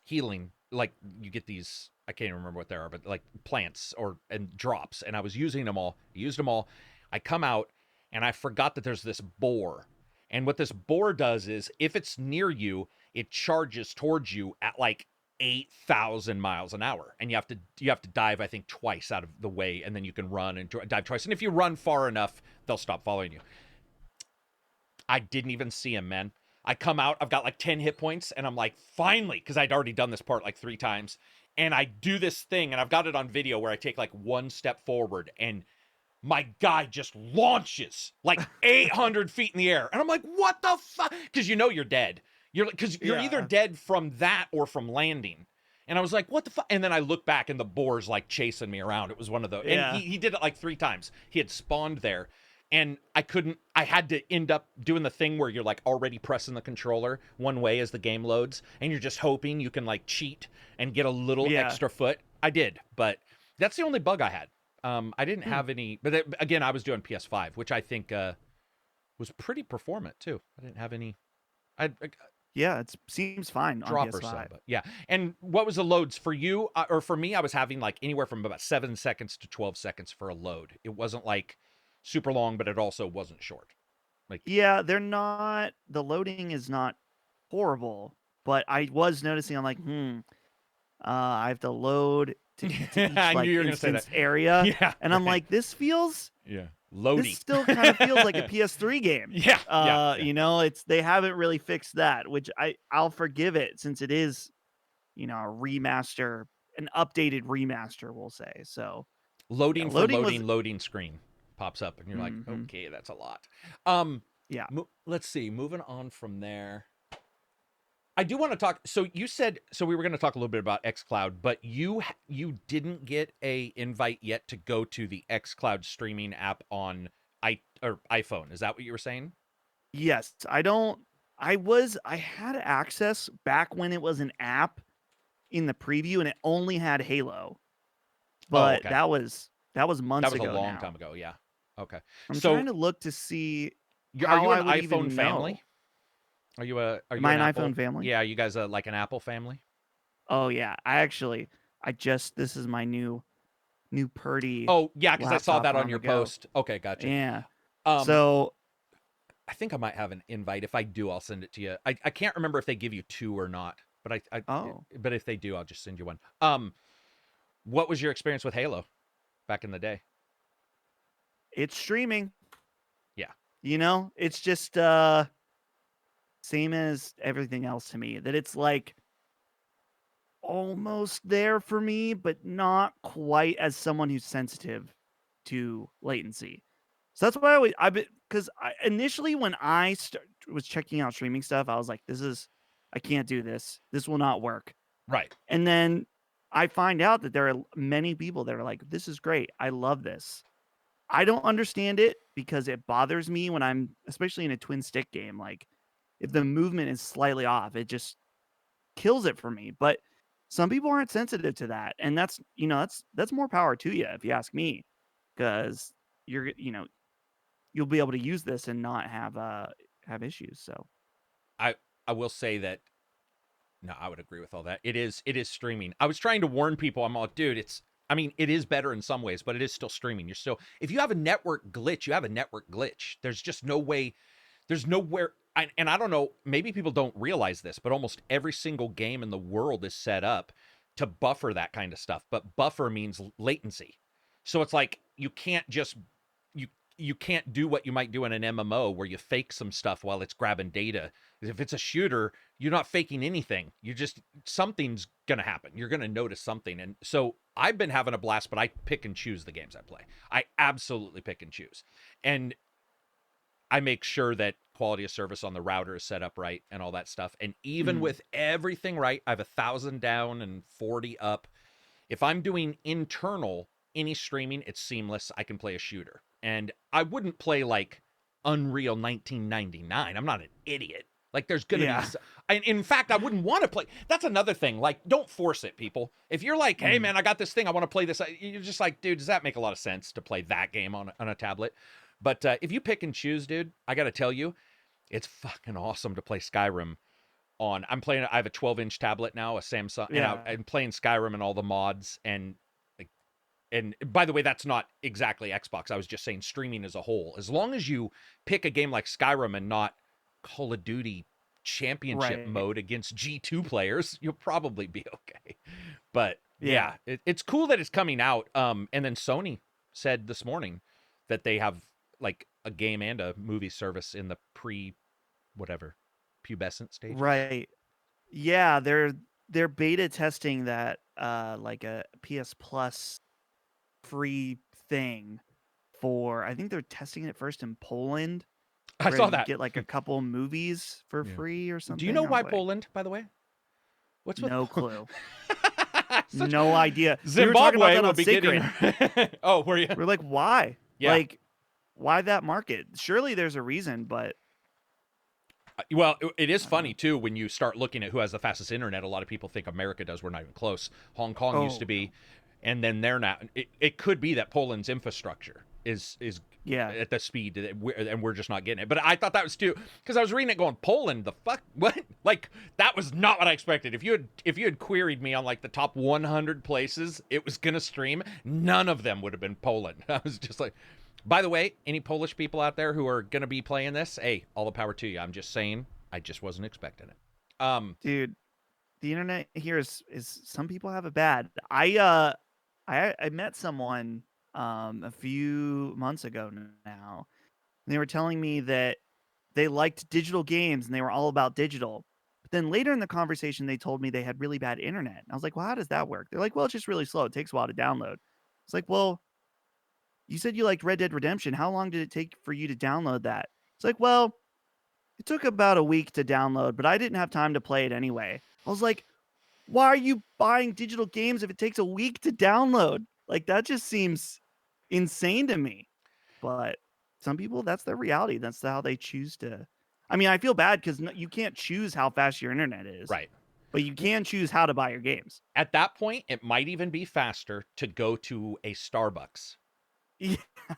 healing. Like you get these, I can't even remember what they are, but like plants and drops, and I was using them all. I used them all. I come out and I forgot that there's this boar, and what this boar does is if it's near you, it charges towards you at like 8,000 miles an hour, and you have to dive, I think, twice out of the way, and then you can run and dive twice. And if you run far enough, they'll stop following you. I didn't even see him, man. I come out, I've got like 10 hit points, and I'm like, finally, because I'd already done this part like 3 times, and I do this thing, and I've got it on video where I take like one step forward, and my guy just launches like 800 feet in the air, and I'm like, what the fuck? Because you're dead. You're either dead from that or from landing. And I was like, what the fuck? And then I look back, and the boar's like chasing me around. It was one of those. And he did it like 3 times. He had spawned there. And I had to end up doing the thing where you're like already pressing the controller one way as the game loads, and you're just hoping you can like cheat and get a little extra foot. I did, but that's the only bug I had. I didn't have any, but again, I was doing PS5, which I think was pretty performant too. I didn't have any. Yeah, it seems fine on drop PS5. or so, but yeah. And what was the loads for you or for me? I was having like anywhere from about 7 seconds to 12 seconds for a load. It wasn't like super long, but it also wasn't short. Like, yeah, they're not. The loading is not horrible, but I was noticing. I'm like, I have to load to each I knew like you were gonna say instance that. area, Yeah, and I'm like, this feels. yeah, This loady. still kind of feels like a PS3 game. Yeah. You know, they haven't really fixed that, which I'll forgive it since it is, you know, a remaster, an updated remaster, we'll say. So yeah, Loading for loading was loading screen pops up, and you're like, mhm, okay, that's a lot. yeah. Let's see. Moving on from there. I do want to talk. So you said we were going to talk a little bit about xCloud, but you didn't get a invite yet to go to the xCloud streaming app on iPhone. Is that what you were saying? Yes, I had access back when it was an app in the preview and it only had Halo. Oh, But okay. that was months That was ago a long now. time ago. Yeah. Okay. I'm So trying to look to see are how you I an would iPhone even family? know. Are you an Am I an Apple? iPhone family? Yeah, you guys like an Apple family? Oh yeah, this is my new Purdy Oh, yeah, because I saw laptop that on on your the go. post. Okay, gotcha. Yeah. Um, So I think I might have an invite. If I do, I'll send it to you. I can't remember if they give you two or not, but oh, but if they do, I'll just send you one. What was your experience with Halo back in the day? it's streaming. Yeah. You know, it's just same as everything else to me. That it's like almost there for me, but not quite as someone who's sensitive to latency. So that's why I've been because initially when I was checking out streaming stuff, I was like, I can't do this. This will not work. Right. And then I find out that there are many people that are like, this is great. I love this. I don't understand it because it bothers me when I'm, especially in a twin stick game, like if the movement is slightly off, it just kills it for me. But some people aren't sensitive to that, and that's more power to you if you ask me, because you'll be able to use this and not have issues. So I will say that no, I would agree with all that. It is streaming. I was trying to warn people. I'm like, dude, it is better in some ways, but it is still streaming. You're still, if you have a network glitch, you have a network glitch. There's just no way, there's nowhere. And I don't know, maybe people don't realize this, but almost every single game in the world is set up to buffer that kind of stuff. But buffer means latency. So it's like you can't just you can't do what you might do in an MMO where you fake some stuff while it's grabbing data. If it's a shooter, you're not faking anything. Something's going to happen. You're going to notice something. And so I've been having a blast, but I pick and choose the games I play. I absolutely pick and choose. And I make sure that quality of service on the router is set up right and all that stuff. And even with everything right, I have 1,000 down and 40 up. If I'm doing internal, any streaming, it's seamless. I can play a shooter. And I wouldn't play like Unreal 1999. I'm not an idiot. Like there's going to be, in fact, I wouldn't want to play. That's another thing. Like, don't force it, people. If you're like, hey man, I got this thing, I want to play this. You're just like, dude, does that make a lot of sense to play that game on a tablet? But if you pick and choose, dude, I got to tell you, it's fucking awesome to play Skyrim on. I have a 12-inch tablet now, a Samsung, and I'm playing Skyrim and all the mods. And by the way, that's not exactly Xbox. I was just saying streaming as a whole. As long as you pick a game like Skyrim and not Call of Duty Championship mode against G2 players, you'll probably be okay. But yeah, it's cool that it's coming out. And then Sony said this morning that they have like a game and a movie service in the pubescent stage. Right. Yeah, they're beta testing that like a PS Plus free thing for, I think they're testing it first in Poland. I saw that. Get like a couple movies for free or something. Do you know why Poland, by the way? No clue. No idea. Zimbabwe will be getting. Oh, were you? We're like, why? Yeah. Like, why that market? Surely there's a reason, but. Well, it is funny too when you start looking at who has the fastest internet. A lot of people think America does. We're not even close. Hong Kong used to be, and then they're not. It could be that Poland's infrastructure. is Yeah. at the speed that we're just not getting it. But I thought that was too, because I was reading it going, Poland, the fuck, what? Like, that was not what I expected. If you had queried me on like the top 100 places it was gonna stream, none of them would have been Poland. I was just like, by the way, any Polish people out there who are gonna be playing this, hey, all the power to you. I'm just saying, I just wasn't expecting it. Dude, the internet here is some people have it bad. I met someone a few months ago now. And they were telling me that they liked digital games and they were all about digital. But then later in the conversation, they told me they had really bad internet. And I was like, well, how does that work? They're like, well, it's just really slow. It takes a while to download. It's like, well, you said you liked Red Dead Redemption. How long did it take for you to download that? It's like, well, it took about a week to download, but I didn't have time to play it anyway. I was like, why are you buying digital games if it takes a week to download? Like, that just seems insane to me. But some people, that's their reality. That's how they choose to. I mean, I feel bad because you can't choose how fast your internet is. Right. But you can choose how to buy your games. At that point, it might even be faster to go to a Starbucks. Yeah.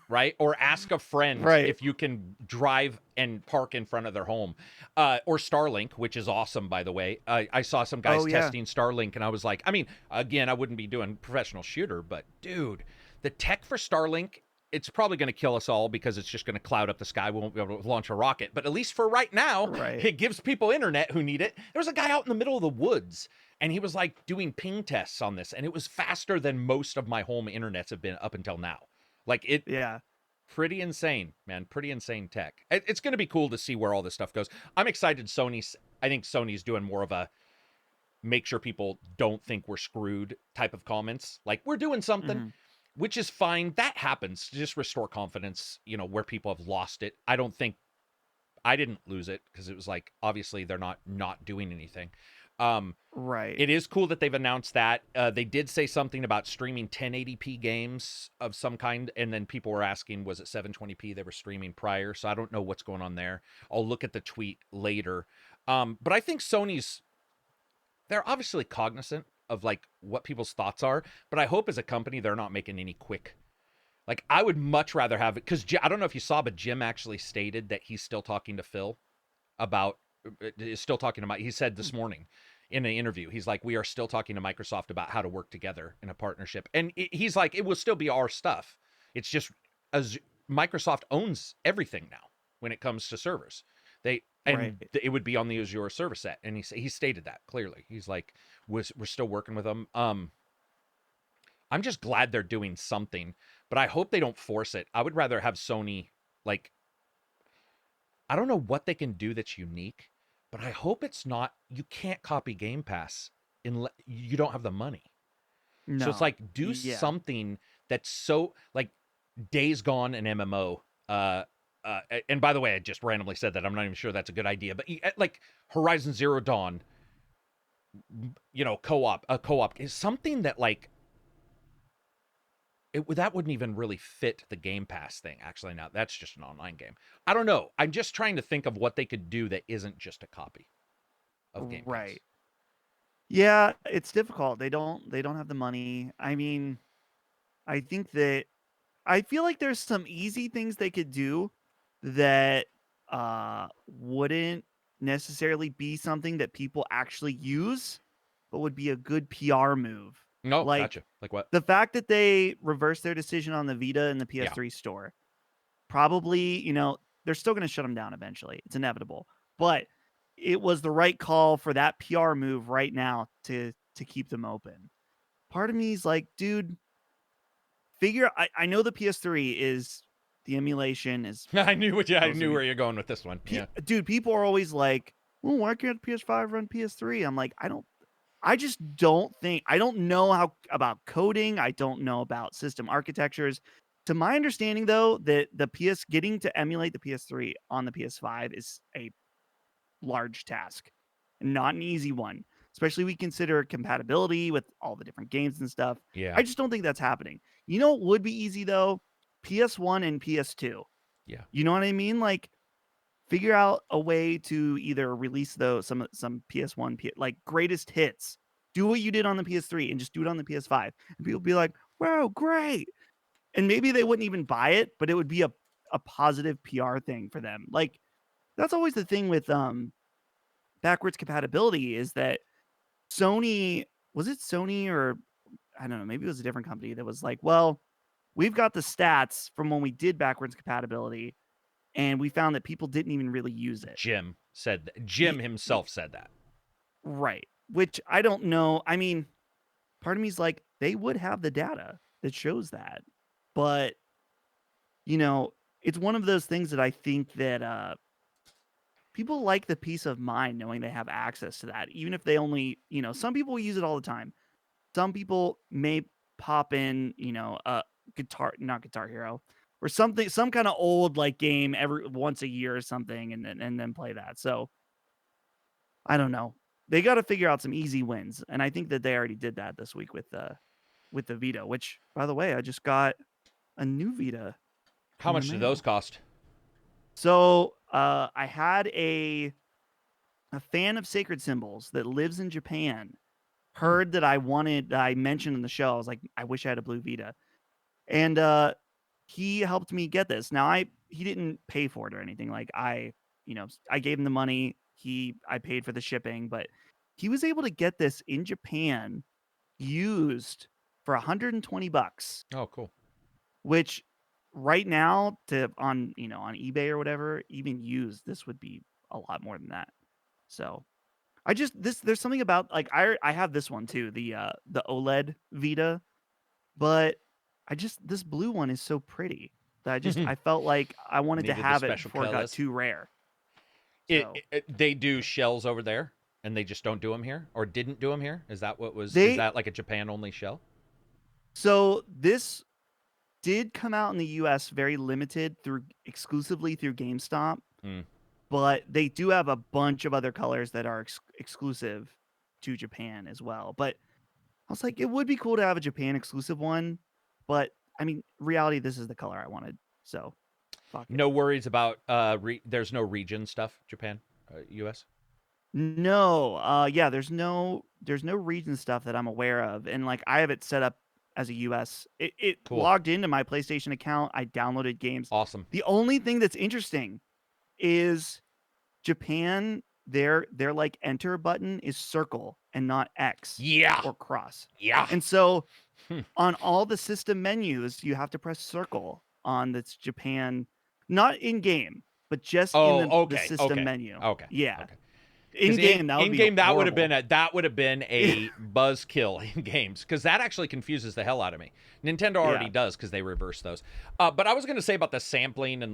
Right? Or ask a friend if you can drive and park in front of their home. Or Starlink, which is awesome, by the way. I saw some guys testing Starlink, and I was like, I mean, again, I wouldn't be doing professional shooter, but dude, the tech for Starlink, it's probably going to kill us all because it's just going to cloud up the sky. We won't be able to launch a rocket. But at least for right now, it gives people internet who need it. There was a guy out in the middle of the woods, and he was like doing ping tests on this, and it was faster than most of my home internets have been up until now. Like it, pretty insane, man. Pretty insane tech. It's going to be cool to see where all this stuff goes. I'm excited. I think Sony's doing more of a make sure people don't think we're screwed type of comments. Like, we're doing something, which is fine. That happens. Just restore confidence, where people have lost it. I didn't lose it because it was like, obviously they're not doing anything. It is cool that they've announced that. They did say something about streaming 1080p games of some kind, and then people were asking, was it 720p they were streaming prior? So I don't know what's going on there. I'll look at the tweet later. But I think they're obviously cognizant of like what people's thoughts are, but I hope as a company they're not making any quick. Like, I would much rather have it, because I don't know if you saw, but Jim actually stated that he's still talking to Phil about, he said this morning in an interview, he's like, we are still talking to Microsoft about how to work together in a partnership. And he's like, it will still be our stuff. It's just, as Microsoft owns everything now when it comes to servers. It would be on the Azure server set. And he stated that clearly. He's like, we're still working with them. I'm just glad they're doing something, but I hope they don't force it. I would rather have Sony, like, I don't know what they can do that's unique, but I hope it's not, you can't copy Game Pass unless you don't have the money. No. So it's like, do something that's so, like, Days Gone and MMO. And by the way, I just randomly said that. I'm not even sure that's a good idea, but like Horizon Zero Dawn, co-op is something that, like, that wouldn't even really fit the Game Pass thing. Actually, now that's just an online game. I don't know. I'm just trying to think of what they could do that isn't just a copy of Game Pass. Yeah, it's difficult. They don't have the money. I mean, I feel like there's some easy things they could do that wouldn't necessarily be something that people actually use, but would be a good PR move. No, gotcha. Like what? The fact that they reversed their decision on the Vita and the PS3 store, probably, they're still going to shut them down eventually. It's inevitable. But it was the right call for that PR move right now to keep them open. Part of me is like, dude, I know the PS3 is, the emulation is. I knew where you're going with this one. Dude, people are always like, well, why can't PS5 run PS3? I'm like, I just don't know about coding. I don't know about system architectures. To my understanding, though, that getting to emulate the PS3 on the PS5 is a large task, not an easy one, especially we consider compatibility with all the different games and stuff. Yeah. I just don't think that's happening. You know what would be easy, though? PS1 and PS2. Yeah. You know what I mean? Like, figure out a way to either release some PS1 like greatest hits. Do what you did on the PS3 and just do it on the PS5, and people be like, "Wow, great!" and maybe they wouldn't even buy it, but it would be a positive PR thing for them. Like, that's always the thing with backwards compatibility, is that Sony, was it Sony, or I don't know, maybe it was a different company that was like, well, we've got the stats from when we did backwards compatibility, and we found that people didn't even really use it. Jim himself said that. Right. Which I don't know. I mean, part of me is like, they would have the data that shows that. But, it's one of those things that I think that people like the peace of mind knowing they have access to that, even if they only, some people use it all the time. Some people may pop in, a not Guitar Hero, or something, some kind of old like game every once a year or something, and then play that. So I don't know. They got to figure out some easy wins, and I think that they already did that this week with the Vita. Which, by the way, I just got a new Vita. How much do those cost? So I had a fan of Sacred Symbols that lives in Japan heard that I mentioned in the show. I was like, I wish I had a blue Vita, and he helped me get this. Now he didn't pay for it or anything. Like I gave him the money. I paid for the shipping, but he was able to get this in Japan used for $120. Oh, cool. Which right now on eBay or whatever, even used, this would be a lot more than that. So there's something about, like, I have this one too, the OLED Vita, but this blue one is so pretty that I felt like I wanted to have it before it got too rare. So. They do shells over there, and they just don't do them here, or didn't do them here. Is that what was? Is that like a Japan only shell? So this did come out in the U.S. very limited exclusively through GameStop, but they do have a bunch of other colors that are exclusive to Japan as well. But I was like, it would be cool to have a Japan exclusive one, but I mean, reality, this is the color I wanted, so. No worries about there's no region stuff, Japan, US? No. Yeah, there's no region stuff that I'm aware of. And like, I have it set up as a US. It cool. Logged into my PlayStation account. I downloaded games. Awesome. The only thing that's interesting is Japan, their like enter button is circle and not X. Yeah. Or cross. Yeah. And so on all the system menus, you have to press circle on this Japan. Not in game, but just in the system menu. Okay. Yeah. Okay. In game, that would have been a buzzkill in games, because that actually confuses the hell out of me. Nintendo already does, because they reverse those. But I was going to say about the sampling and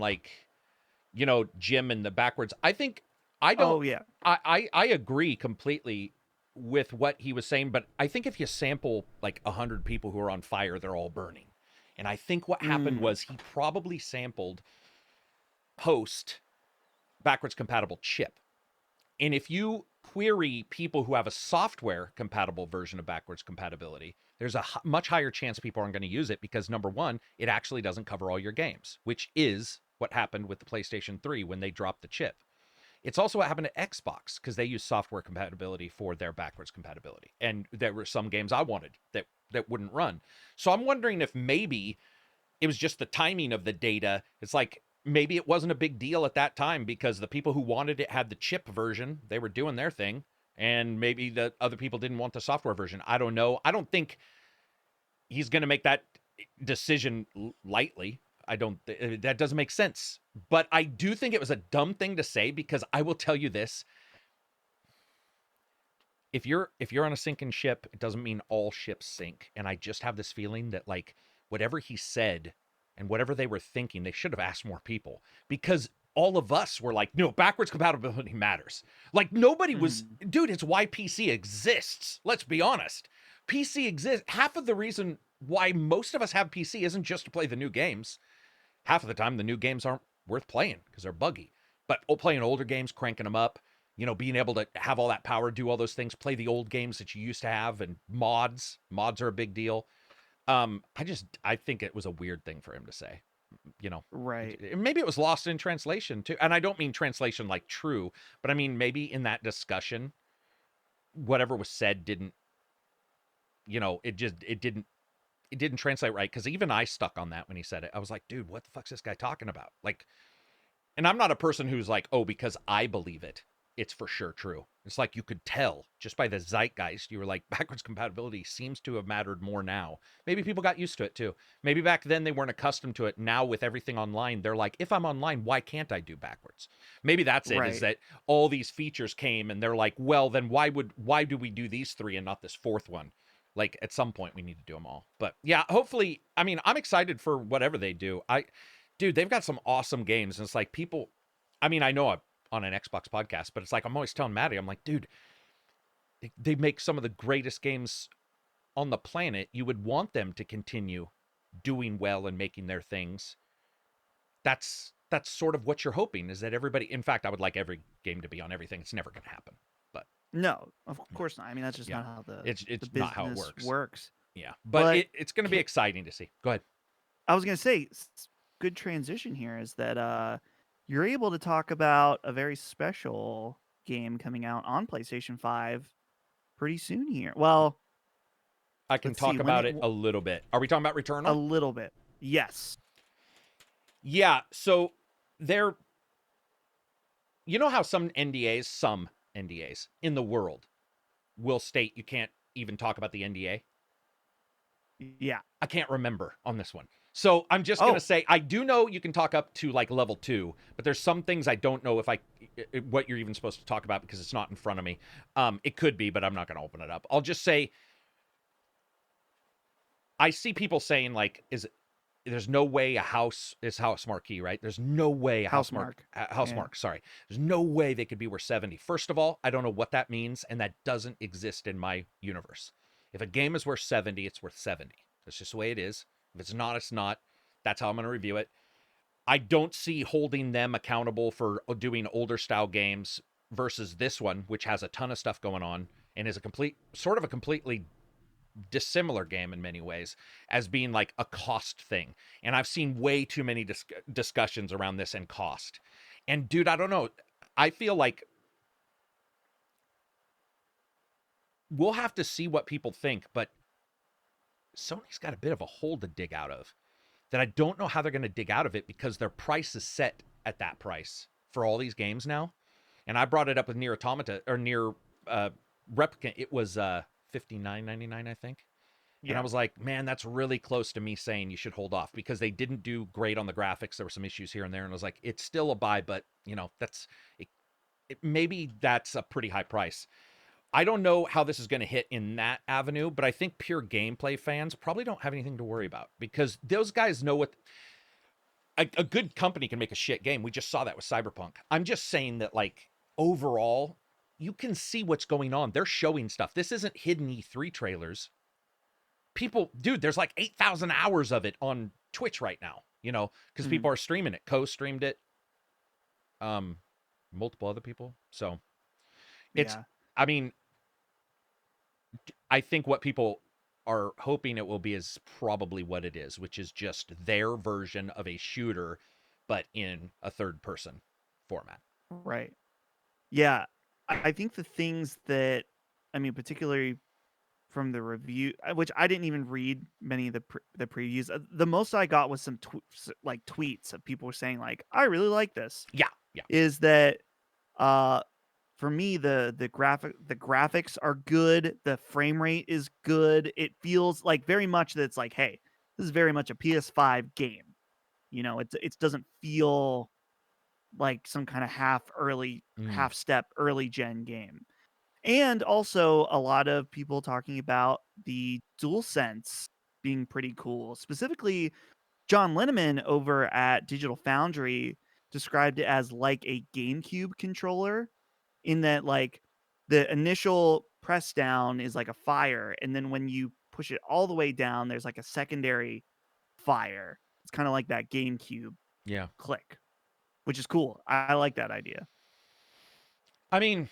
Jim and the backwards. I agree completely with what he was saying, but I think if you sample like 100 people who are on fire, they're all burning. And I think what happened was he probably sampled post backwards compatible chip. And if you query people who have a software compatible version of backwards compatibility, there's a much higher chance people aren't going to use it, because number one, it actually doesn't cover all your games, which is what happened with the PlayStation 3 when they dropped the chip. It's also what happened to Xbox, because they use software compatibility for their backwards compatibility. And there were some games I wanted that wouldn't run. So I'm wondering if maybe it was just the timing of the data. It's like, maybe it wasn't a big deal at that time because the people who wanted it had the chip version. They were doing their thing. And maybe the other people didn't want the software version. I don't know. I don't think he's going to make that decision lightly. That doesn't make sense. But I do think it was a dumb thing to say, because I will tell you this. If you're on a sinking ship, it doesn't mean all ships sink. And I just have this feeling that, like, whatever he said and whatever they were thinking, they should have asked more people, because all of us were like, no, backwards compatibility matters. Like, nobody was, dude, it's why PC exists. Let's be honest. PC exists. Half of the reason why most of us have PC isn't just to play the new games. Half of the time, the new games aren't worth playing because they're buggy. But playing older games, cranking them up, being able to have all that power, do all those things, play the old games that you used to have, and mods are a big deal. I think it was a weird thing for him to say, right. Maybe it was lost in translation too. And I don't mean translation like true, but I mean, maybe in that discussion, whatever was said didn't, it didn't it didn't translate right, because even I stuck on that when he said it. I was like, dude, what the fuck's this guy talking about? Like, and I'm not a person who's like, oh, because I believe it, it's for sure true. It's like you could tell just by the zeitgeist. You were like, backwards compatibility seems to have mattered more now. Maybe people got used to it too. Maybe back then they weren't accustomed to it. Now with everything online, they're like, if I'm online, why can't I do backwards? Maybe that's it, is that all these features came and they're like, well, then why do we do these three and not this fourth one? Like, at some point we need to do them all. But yeah, hopefully, I mean, I'm excited for whatever they do. Dude, they've got some awesome games. And it's like people, I mean, I know I'm on an Xbox podcast, but it's like, I'm always telling Maddie, I'm like, dude, they make some of the greatest games on the planet. You would want them to continue doing well and making their things. That's sort of what you're hoping, is that everybody, in fact, I would like every game to be on everything. It's never going to happen. But no, of course not. I mean, that's just not how it's the not how it works. Yeah, but it's going to be exciting to see. Go ahead. I was going to say, good transition here is that you're able to talk about a very special game coming out on PlayStation 5 pretty soon here. Well, I can talk about it a little bit. Are we talking about Returnal? A little bit. Yes. Yeah, so you know how some NDAs in the world will state you can't even talk about the NDA? Yeah. I can't remember on this one. So I'm just going to say, I do know you can talk up to like level 2, but there's some things I don't know what you're even supposed to talk about because it's not in front of me. It could be, but I'm not going to open it up. I'll just say, I see people saying like, there's no way a house is house marquee, right? There's no way a house mark. Sorry. There's no way they could be worth 70. First of all, I don't know what that means, and that doesn't exist in my universe. If a game is worth 70, it's worth 70. That's just the way it is. If it's not, it's not. That's how I'm going to review it. I don't see holding them accountable for doing older style games versus this one, which has a ton of stuff going on and is a completely dissimilar game in many ways, as being like a cost thing. And I've seen way too many discussions around this and cost. And dude, I don't know. I feel like we'll have to see what people think, but Sony's got a bit of a hole to dig out of that I don't know how they're going to dig out of it, because their price is set at that price for all these games now. And I brought it up with NieR Automata or NieR Replicant. It was $59.99, I think. Yeah. And I was like, man, that's really close to me saying you should hold off, because they didn't do great on the graphics. There were some issues here and there. And I was like, it's still a buy, but you know, maybe that's a pretty high price. I don't know how this is going to hit in that avenue, but I think pure gameplay fans probably don't have anything to worry about, because those guys know what a good company can make a shit game. We just saw that with Cyberpunk. I'm just saying that, like, overall, you can see what's going on. They're showing stuff. This isn't hidden E3 trailers. People, dude, there's like 8,000 hours of it on Twitch right now, you know, because people are streaming it. Co-streamed it. Multiple other people. So it's, I mean, I think what people are hoping it will be is probably what it is, which is just their version of a shooter, but in a third-person format. Right. Yeah. I think the things that, I mean, particularly from the review, which I didn't even read many of the previews. The most I got was some tweets of people saying like, I really like this. Yeah. Is that, for me, the graphics are good. The frame rate is good. It feels like very much that it's like, hey, this is very much a PS5 game. You know, it doesn't feel like some kind of half step early gen game. And also a lot of people talking about the DualSense being pretty cool. Specifically, John Linneman over at Digital Foundry described it as like a GameCube controller, in that like the initial press down is like a fire, and then when you push it all the way down, there's like a secondary fire. It's kind of like that GameCube click, which is cool. I like that idea. I mean,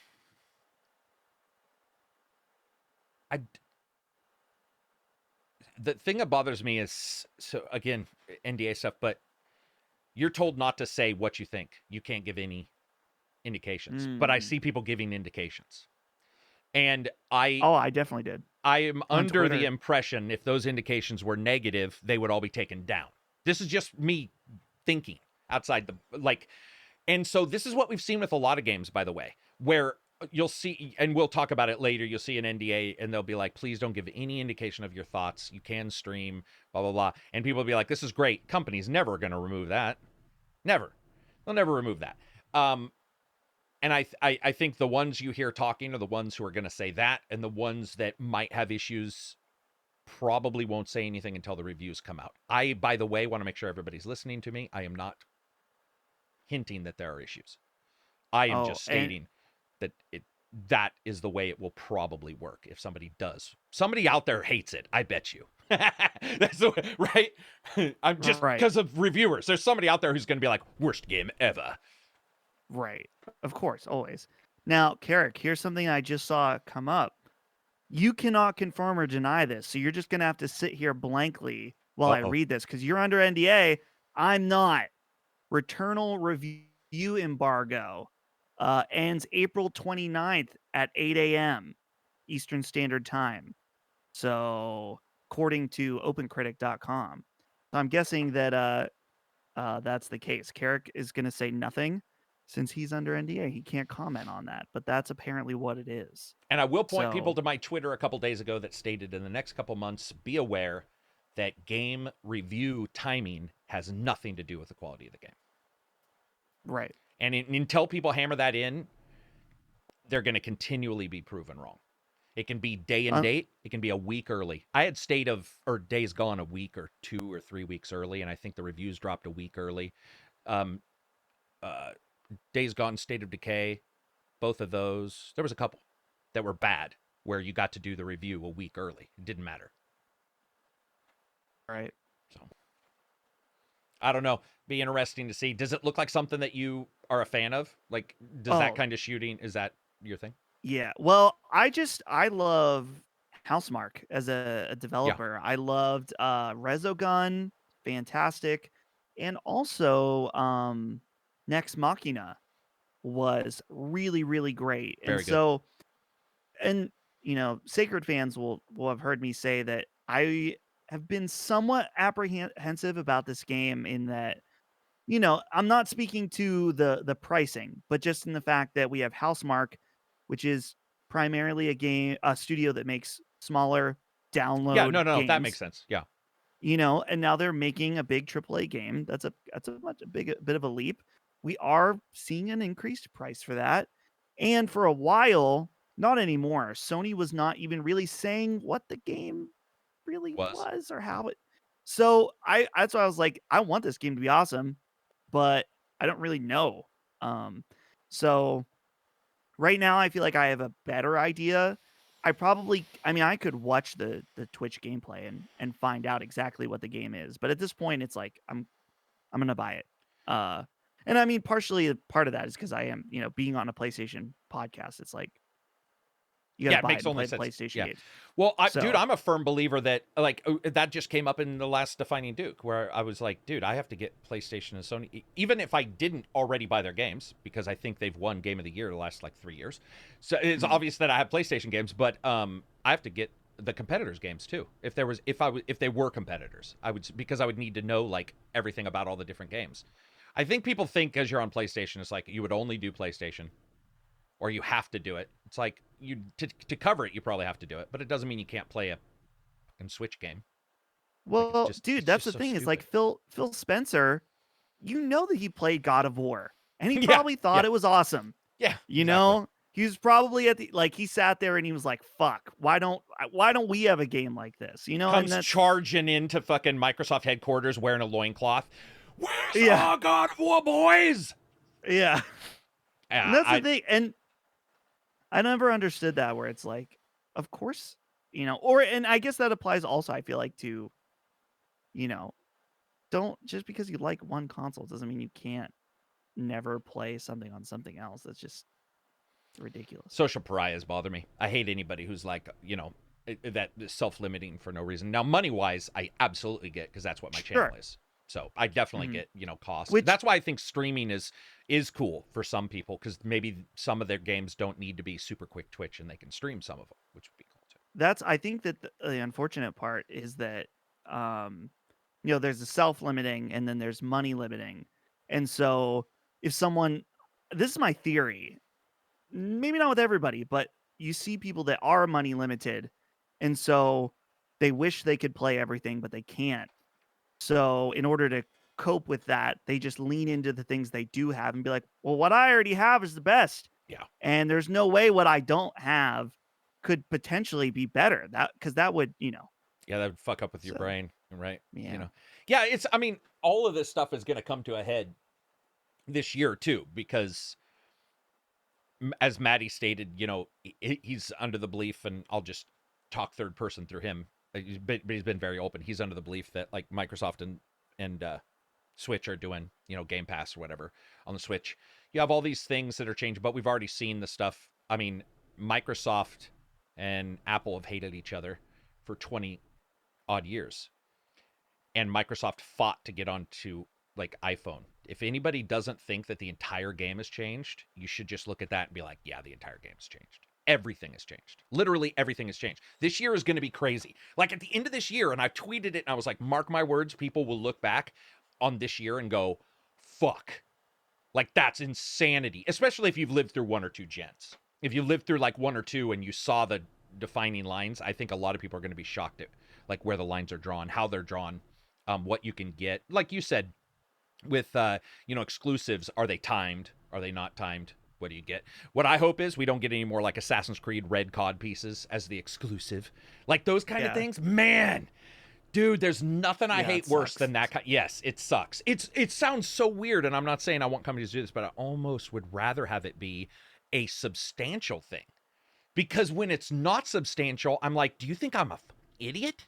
the thing that bothers me is, so again, NDA stuff, but you're told not to say what you think. You can't give any indications, but I see people giving indications. And I definitely did. I am under Twitter. the impression if those indications were negative, they would all be taken down. This is just me thinking outside the, like, and so this is what we've seen with a lot of games, by the way, where you'll see, and we'll talk about it later, you'll see an NDA and they'll be like, please don't give any indication of your thoughts. You can stream, blah, blah, blah. And people will be like, this is great. Company's never going to remove that. Never. They'll never remove that. And I think the ones you hear talking are the ones who are going to say that, and the ones that might have issues probably won't say anything until the reviews come out. I, by the way, want to make sure everybody's listening to me. I am not hinting that there are issues. I am just stating that that is the way it will probably work if somebody does. Somebody out there hates it, I bet you. That's the way, right? I'm just because of reviewers. There's somebody out there who's going to be like, worst game ever. Right. Of course, always. Now, Karak, here's something I just saw come up. You cannot confirm or deny this, so you're just going to have to sit here blankly while I read this, because you're under NDA. I'm not. Returnal review embargo ends April 29th at 8 a.m. Eastern Standard Time. So, according to opencritic.com. So I'm guessing that that's the case. Karak is going to say nothing since he's under NDA. He can't comment on that, but that's apparently what it is. And I will point people to my Twitter a couple days ago that stated in the next couple months, be aware that game review timing has nothing to do with the quality of the game. Right. And until people hammer that in, they're going to continually be proven wrong. It can be day and date. It can be a week early. I had Days Gone a week or 2 or 3 weeks early, and I think the reviews dropped a week early. Days Gone, State of Decay, both of those. There was a couple that were bad where you got to do the review a week early. It didn't matter. Right. So, I don't know. Be interesting to see. Does it look like something that you are a fan of? Like, does that kind of shooting, is that your thing? Yeah. Well, I love Housemarque as a developer. Yeah. I loved Resogun, fantastic. And also Nex Machina was really, really great. Very and so good. And you know, Sacred fans will have heard me say that I have been somewhat apprehensive about this game in that, you know, I'm not speaking to the pricing, but just in the fact that we have Housemarque, which is primarily a studio that makes smaller download games. That makes sense. Yeah. You know, and now they're making a big AAA game. That's a bit of a leap. We are seeing an increased price for that. And for a while, not anymore. Sony was not even really saying what the game really was or how it. So that's why I was like, I want this game to be awesome, but I don't really know. So right now I feel like I have a better idea. I could watch the Twitch gameplay and find out exactly what the game is. But at this point, it's like I'm gonna buy it. And I mean, partially part of that is because I am, you know, being on a PlayStation podcast. It's like you gotta buy it and play the PlayStation games. Well, dude, I'm a firm believer that like that just came up in the last Defining Duke, where I was like, dude, I have to get PlayStation and Sony, even if I didn't already buy their games, because I think they've won Game of the Year the last like 3 years. So it's obvious that I have PlayStation games, but I have to get the competitors' games too. If they were competitors, because I would need to know like everything about all the different games. I think people think because you're on PlayStation, it's like you would only do PlayStation, or you have to do it. It's like to cover it, you probably have to do it, but it doesn't mean you can't play a fucking Switch game. Well, like dude, that's the thing. Is like Phil Spencer, you know that he played God of War, and he probably thought it was awesome. Yeah, you know, he was probably he sat there and he was like, "Fuck, why don't we have a game like this?" You know, comes charging into fucking Microsoft headquarters wearing a loincloth. Where's our God of War, boys? Yeah. And that's the thing. And I never understood that, where it's like, of course, you know, and I guess that applies also, I feel like, to, you know, don't just because you like one console doesn't mean you can't never play something on something else. That's just ridiculous. Social pariahs bother me. I hate anybody who's like, you know, that self-limiting for no reason. Now, money-wise, I absolutely get, because that's what my channel is. So I definitely get, you know, cost. That's why I think streaming is cool for some people, because maybe some of their games don't need to be super quick twitch and they can stream some of them, which would be cool too. I think that the unfortunate part is that there's a self-limiting and then there's money limiting. And so if someone, this is my theory, maybe not with everybody, but you see people that are money limited, and so they wish they could play everything, but they can't. So in order to cope with that, they just lean into the things they do have and be like, well, what I already have is the best. Yeah. And there's no way what I don't have could potentially be better. Because that would, Yeah, that would fuck up with your brain, right? Yeah. Yeah, I mean, all of this stuff is going to come to a head this year too, because as Matty stated, he's under the belief, and I'll just talk third person through him, but he's been very open. He's under the belief that like Microsoft and Switch are doing, Game Pass or whatever on the Switch. You have all these things that are changing, but we've already seen the stuff. I mean, Microsoft and Apple have hated each other for 20 odd years, and Microsoft fought to get onto like iPhone. If anybody doesn't think that the entire game has changed, you should just look at that and be like, yeah, the entire game has changed. Everything has changed. Literally everything has changed. This year is going to be crazy. Like at the end of this year, and I tweeted it and I was like, mark my words, people will look back on this year and go, fuck. Like that's insanity, especially if you've lived through one or two gens. If you lived through like one or two and you saw the defining lines, I think a lot of people are going to be shocked at like where the lines are drawn, how they're drawn, what you can get. Like you said, with exclusives, are they timed? Are they not timed? What do you get? What I hope is we don't get any more like Assassin's Creed Red COD pieces as the exclusive. Like those kind of things. Man, dude, there's nothing I hate worse than that. Yes, it sucks. It sounds so weird, and I'm not saying I want companies to do this, but I almost would rather have it be a substantial thing. Because when it's not substantial, I'm like, do you think I'm an idiot?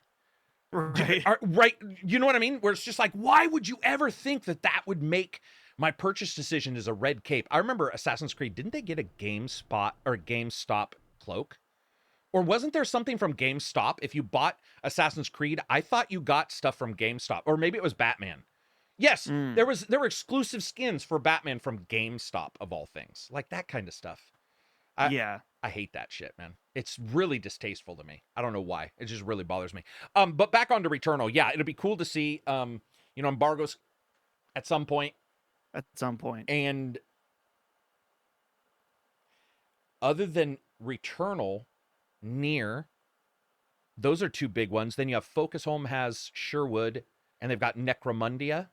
Right. Right. You know what I mean? Where it's just like, why would you ever think that would make my purchase decision as a red cape? I remember Assassin's Creed, didn't they get a GameStop cloak? Or wasn't there something from GameStop? If you bought Assassin's Creed, I thought you got stuff from GameStop. Or maybe it was Batman. Yes, there were exclusive skins for Batman from GameStop, of all things. Like that kind of stuff. I hate that shit, man. It's really distasteful to me. I don't know why. It just really bothers me. But back on to Returnal. Yeah, it'll be cool to see, embargoes at some point. And other than Returnal, NieR, those are two big ones. Then you have Focus Home has Sherwood, and they've got Necromundia,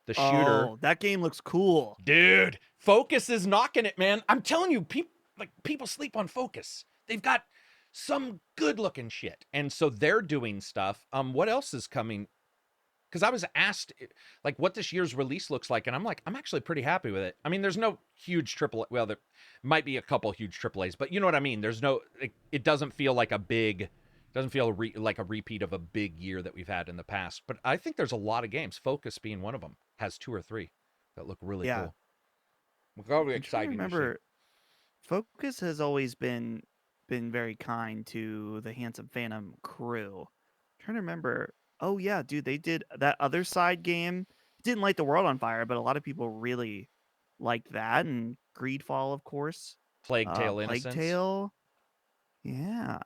the shooter. Oh, that game looks cool. Dude, Focus is knocking it, man. I'm telling you, people sleep on Focus. They've got some good looking shit. And so they're doing stuff. What else is coming? Because I was asked like what this year's release looks like, and I'm like, I'm actually pretty happy with it. I mean, there's no huge triple. Well, there might be a couple huge AAAs, but you know what I mean. There's no. It doesn't feel like a big. Doesn't feel like a repeat of a big year that we've had in the past. But I think there's a lot of games. Focus being one of them has 2 or 3 that look really cool. Very exciting. Remember, Focus has always been very kind to the Handsome Phantom crew. I'm trying to remember. Oh yeah, dude, they did that other side game. It didn't light the world on fire, but a lot of people really liked that. And Greedfall, of course. Plague Tale Innocence. Plague Tale. Yeah.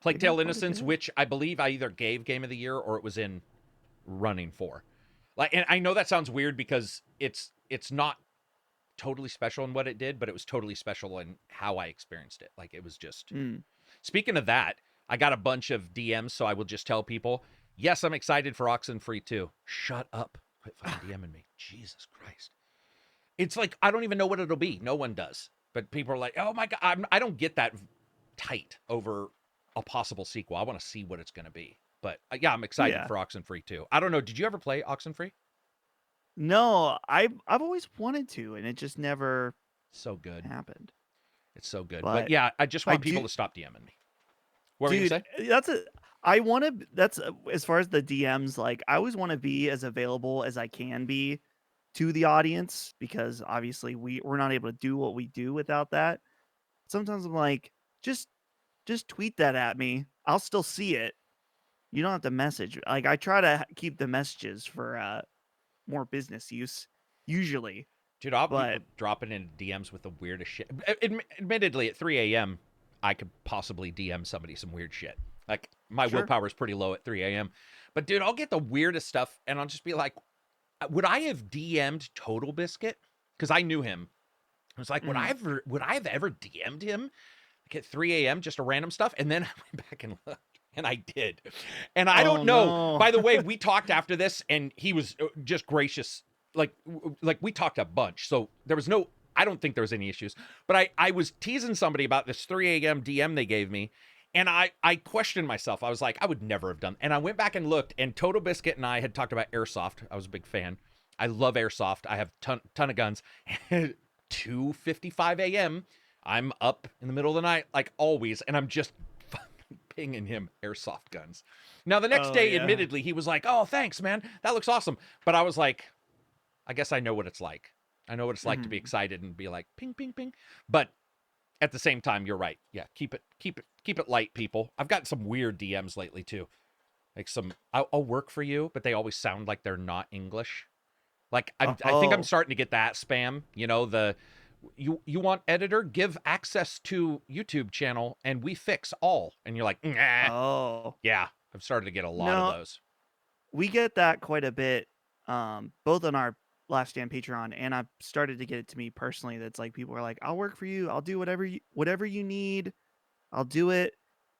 Plague Tale Innocence, which I believe I either gave Game of the Year or it was in running for. Like, and I know that sounds weird because it's not totally special in what it did, but it was totally special in how I experienced it. Like, it was just... Speaking of that, I got a bunch of DMs, so I will just tell people, yes, I'm excited for Oxenfree 2. Shut up. Quit fucking DMing me. Jesus Christ. It's like, I don't even know what it'll be. No one does. But people are like, oh my God. I don't get that tight over a possible sequel. I want to see what it's going to be. But yeah, I'm excited for Oxenfree 2. I don't know. Did you ever play Oxenfree? No, I've always wanted to, and it just never happened. It's so good. But yeah, I just want people to stop DMing me. What were you going to say? That's as far as the DMs, like I always want to be as available as I can be to the audience, because obviously we're not able to do what we do without that. Sometimes I'm like, just tweet that at me. I'll still see it. You don't have to message. Like, I try to keep the messages for more business use usually. Dude, I'll be dropping in DMs with the weirdest shit. Admittedly, at 3 a.m., I could possibly DM somebody some weird shit. Like, my Sure. willpower is pretty low at 3 a.m. But, dude, I'll get the weirdest stuff, and I'll just be like, would I have DM'd Total Biscuit? Because I knew him. I was like, would I have ever DM'd him like at 3 a.m. just a random stuff? And then I went back and looked, and I did. And I don't know. No. By the way, we talked after this, and he was just gracious. Like we talked a bunch, so there was no. I don't think there was any issues. But I was teasing somebody about this 3 a.m. DM they gave me, and I questioned myself. I was like, I would never have done. And I went back and looked, and Total Biscuit and I had talked about airsoft. I was a big fan. I love airsoft. I have ton of guns. 2:55 a.m. I'm up in the middle of the night, like always, and I'm just fucking pinging him airsoft guns. Now, the next day, admittedly, he was like, "Oh, thanks, man. That looks awesome." But I was like, I guess I know what it's like. I know what it's like to be excited and be like, ping, ping, ping. But at the same time, you're right. Yeah, keep it light, people. I've gotten some weird DMs lately too. Like I'll work for you, but they always sound like they're not English. Like I think I'm starting to get that spam. You know, you want editor, give access to YouTube channel, and we fix all. And you're like, nah. Oh, yeah. I've started to get a lot of those. We get that quite a bit, both on our Last Stand Patreon, and I've started to get it to me personally. That's like people are like, "I'll work for you. I'll do whatever you need. I'll do it."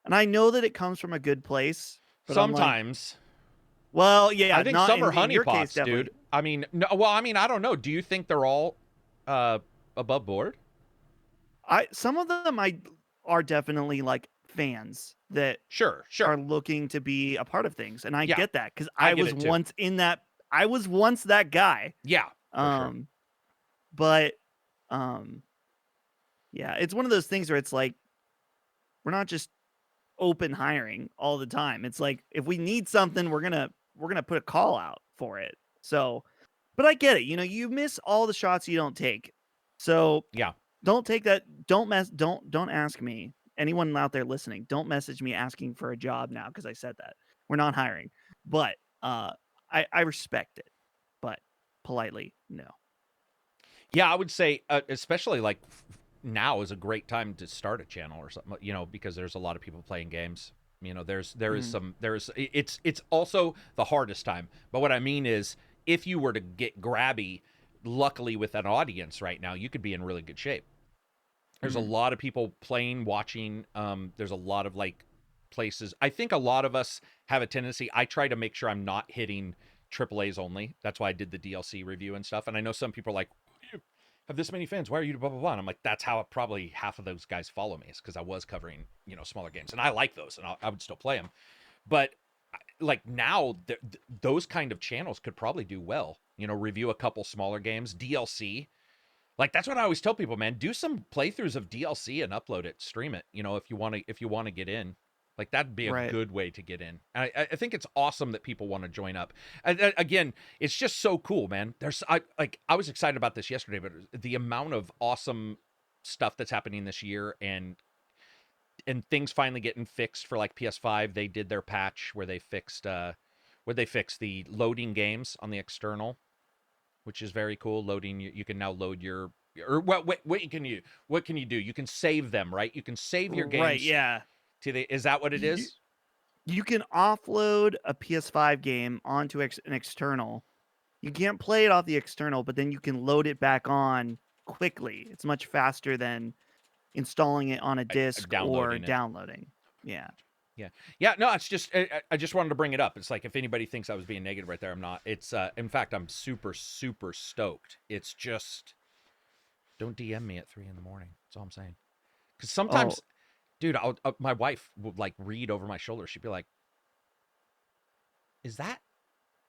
And I know that it comes from a good place. But sometimes. Well, yeah, I think some are honeypots, dude. I mean, no. Well, I mean, I don't know. Do you think they're all above board? Some of them are definitely like fans that sure are looking to be a part of things, and I get that because I was once in that. I was once that guy. Yeah. Sure. But yeah, it's one of those things where it's like we're not just open hiring all the time. It's like if we need something, we're gonna put a call out for it. So, but I get it. You know, you miss all the shots you don't take. So yeah, don't take that. Don't ask me. Anyone out there listening, don't message me asking for a job now because I said that. We're not hiring. But I respect it, but politely, no. Yeah, I would say, especially like now is a great time to start a channel or something, you know, because there's a lot of people playing games. You know, it's also the hardest time. But what I mean is, if you were to get grabby, luckily with an audience right now, you could be in really good shape. There's a lot of people playing, watching. There's a lot of like places. I think a lot of us have a tendency. I try to make sure I'm not hitting AAAs only. That's why I did the DLC review and stuff. And I know some people are like, you have this many fans, why are you blah blah blah? And I'm like, that's how probably half of those guys follow me, is because I was covering, you know, smaller games, and I like those, and I would still play them. But like now, those kind of channels could probably do well. You know, review a couple smaller games, DLC. Like that's what I always tell people, man. Do some playthroughs of DLC and upload it, stream it. You know, if you want to get in. Like, that'd be a good way to get in. And I think it's awesome that people want to join up. Again, it's just so cool, man. I was excited about this yesterday, but the amount of awesome stuff that's happening this year and things finally getting fixed for like PS5. They did their patch where they fixed the loading games on the external, which is very cool. Loading, you can now load your or what can you do? You can save them, right? You can save your games. Right, yeah. Is that what it is? You can offload a PS5 game onto an external. You can't play it off the external, but then you can load it back on quickly. It's much faster than installing it on a disc or downloading. Yeah. No, it's just I just wanted to bring it up. It's like if anybody thinks I was being negative right there, I'm not. It's in fact, I'm super stoked. It's just don't DM me at 3 a.m. That's all I'm saying. Because sometimes. Dude, my wife would like read over my shoulder. She'd be like, "Is that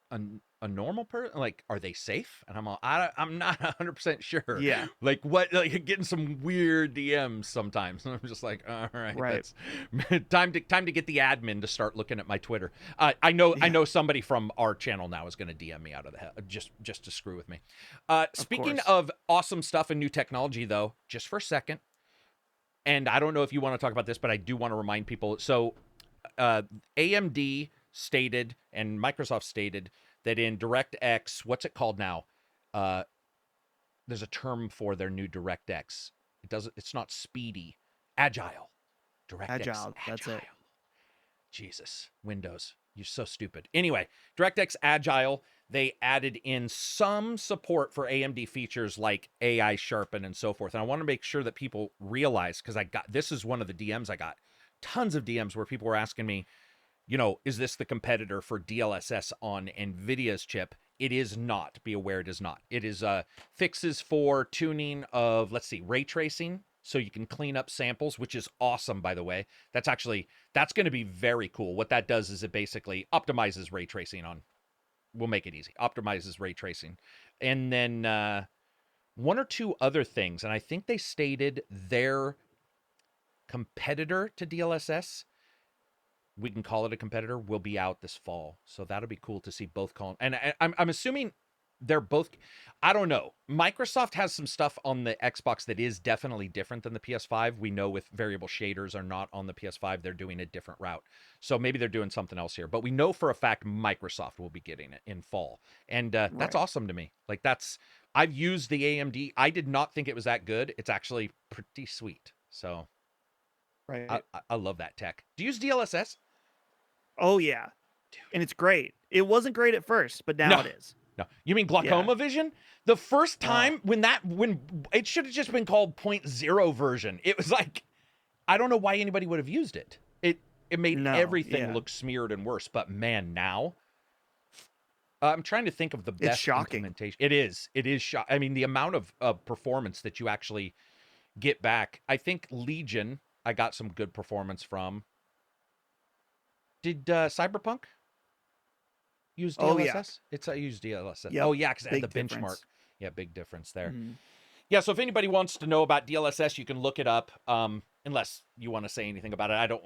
a normal person? Like, are they safe?" And I'm not 100% sure. Yeah. Like what? Like getting some weird DMs sometimes. And I'm just like, all right. That's time to get the admin to start looking at my Twitter. I know somebody from our channel now is going to DM me out of the hell just to screw with me. Speaking of awesome stuff and new technology, though, just for a second. And I don't know if you want to talk about this, but I do want to remind people. So AMD stated and Microsoft stated that in DirectX, what's it called now? There's a term for their new DirectX. It's not speedy, agile. DirectX Agile. That's it. Jesus, Windows, you're so stupid. Anyway, DirectX Agile, they added in some support for AMD features like AI sharpen and so forth. And I want to make sure that people realize, because this is one of the DMs I got, tons of DMs where people were asking me, is this the competitor for DLSS on NVIDIA's chip? It is not. Be aware it is not. It is fixes for tuning of, ray tracing, so you can clean up samples, which is awesome, by the way. That's going to be very cool. What that does is it basically optimizes ray tracing we'll make it easy, optimizes ray tracing. And then one or two other things, and I think they stated their competitor to DLSS, we can call it a competitor, will be out this fall. So that'll be cool to see both and I'm assuming they're both, I don't know. Microsoft has some stuff on the Xbox that is definitely different than the PS5. We know with variable shaders are not on the PS5. They're doing a different route. So maybe they're doing something else here. But we know for a fact Microsoft will be getting it in fall. And that's awesome to me. I've used the AMD. I did not think it was that good. It's actually pretty sweet. So I love that tech. Do you use DLSS? Oh, yeah. Dude. And it's great. It wasn't great at first, but now it is. No, you mean glaucoma vision? The first time when it should have just been called 0.0 version. It was like, I don't know why anybody would have used it. It made everything look smeared and worse. But man, now I'm trying to think of the best implementation. It is shocking. I mean, the amount of performance that you actually get back. I think Legion, I got some good performance from. Did Cyberpunk use DLSS? I used DLSS. Yep. Oh, yeah, because it had the benchmark. Yeah, big difference there. Mm-hmm. Yeah, so if anybody wants to know about DLSS, you can look it up, unless you want to say anything about it.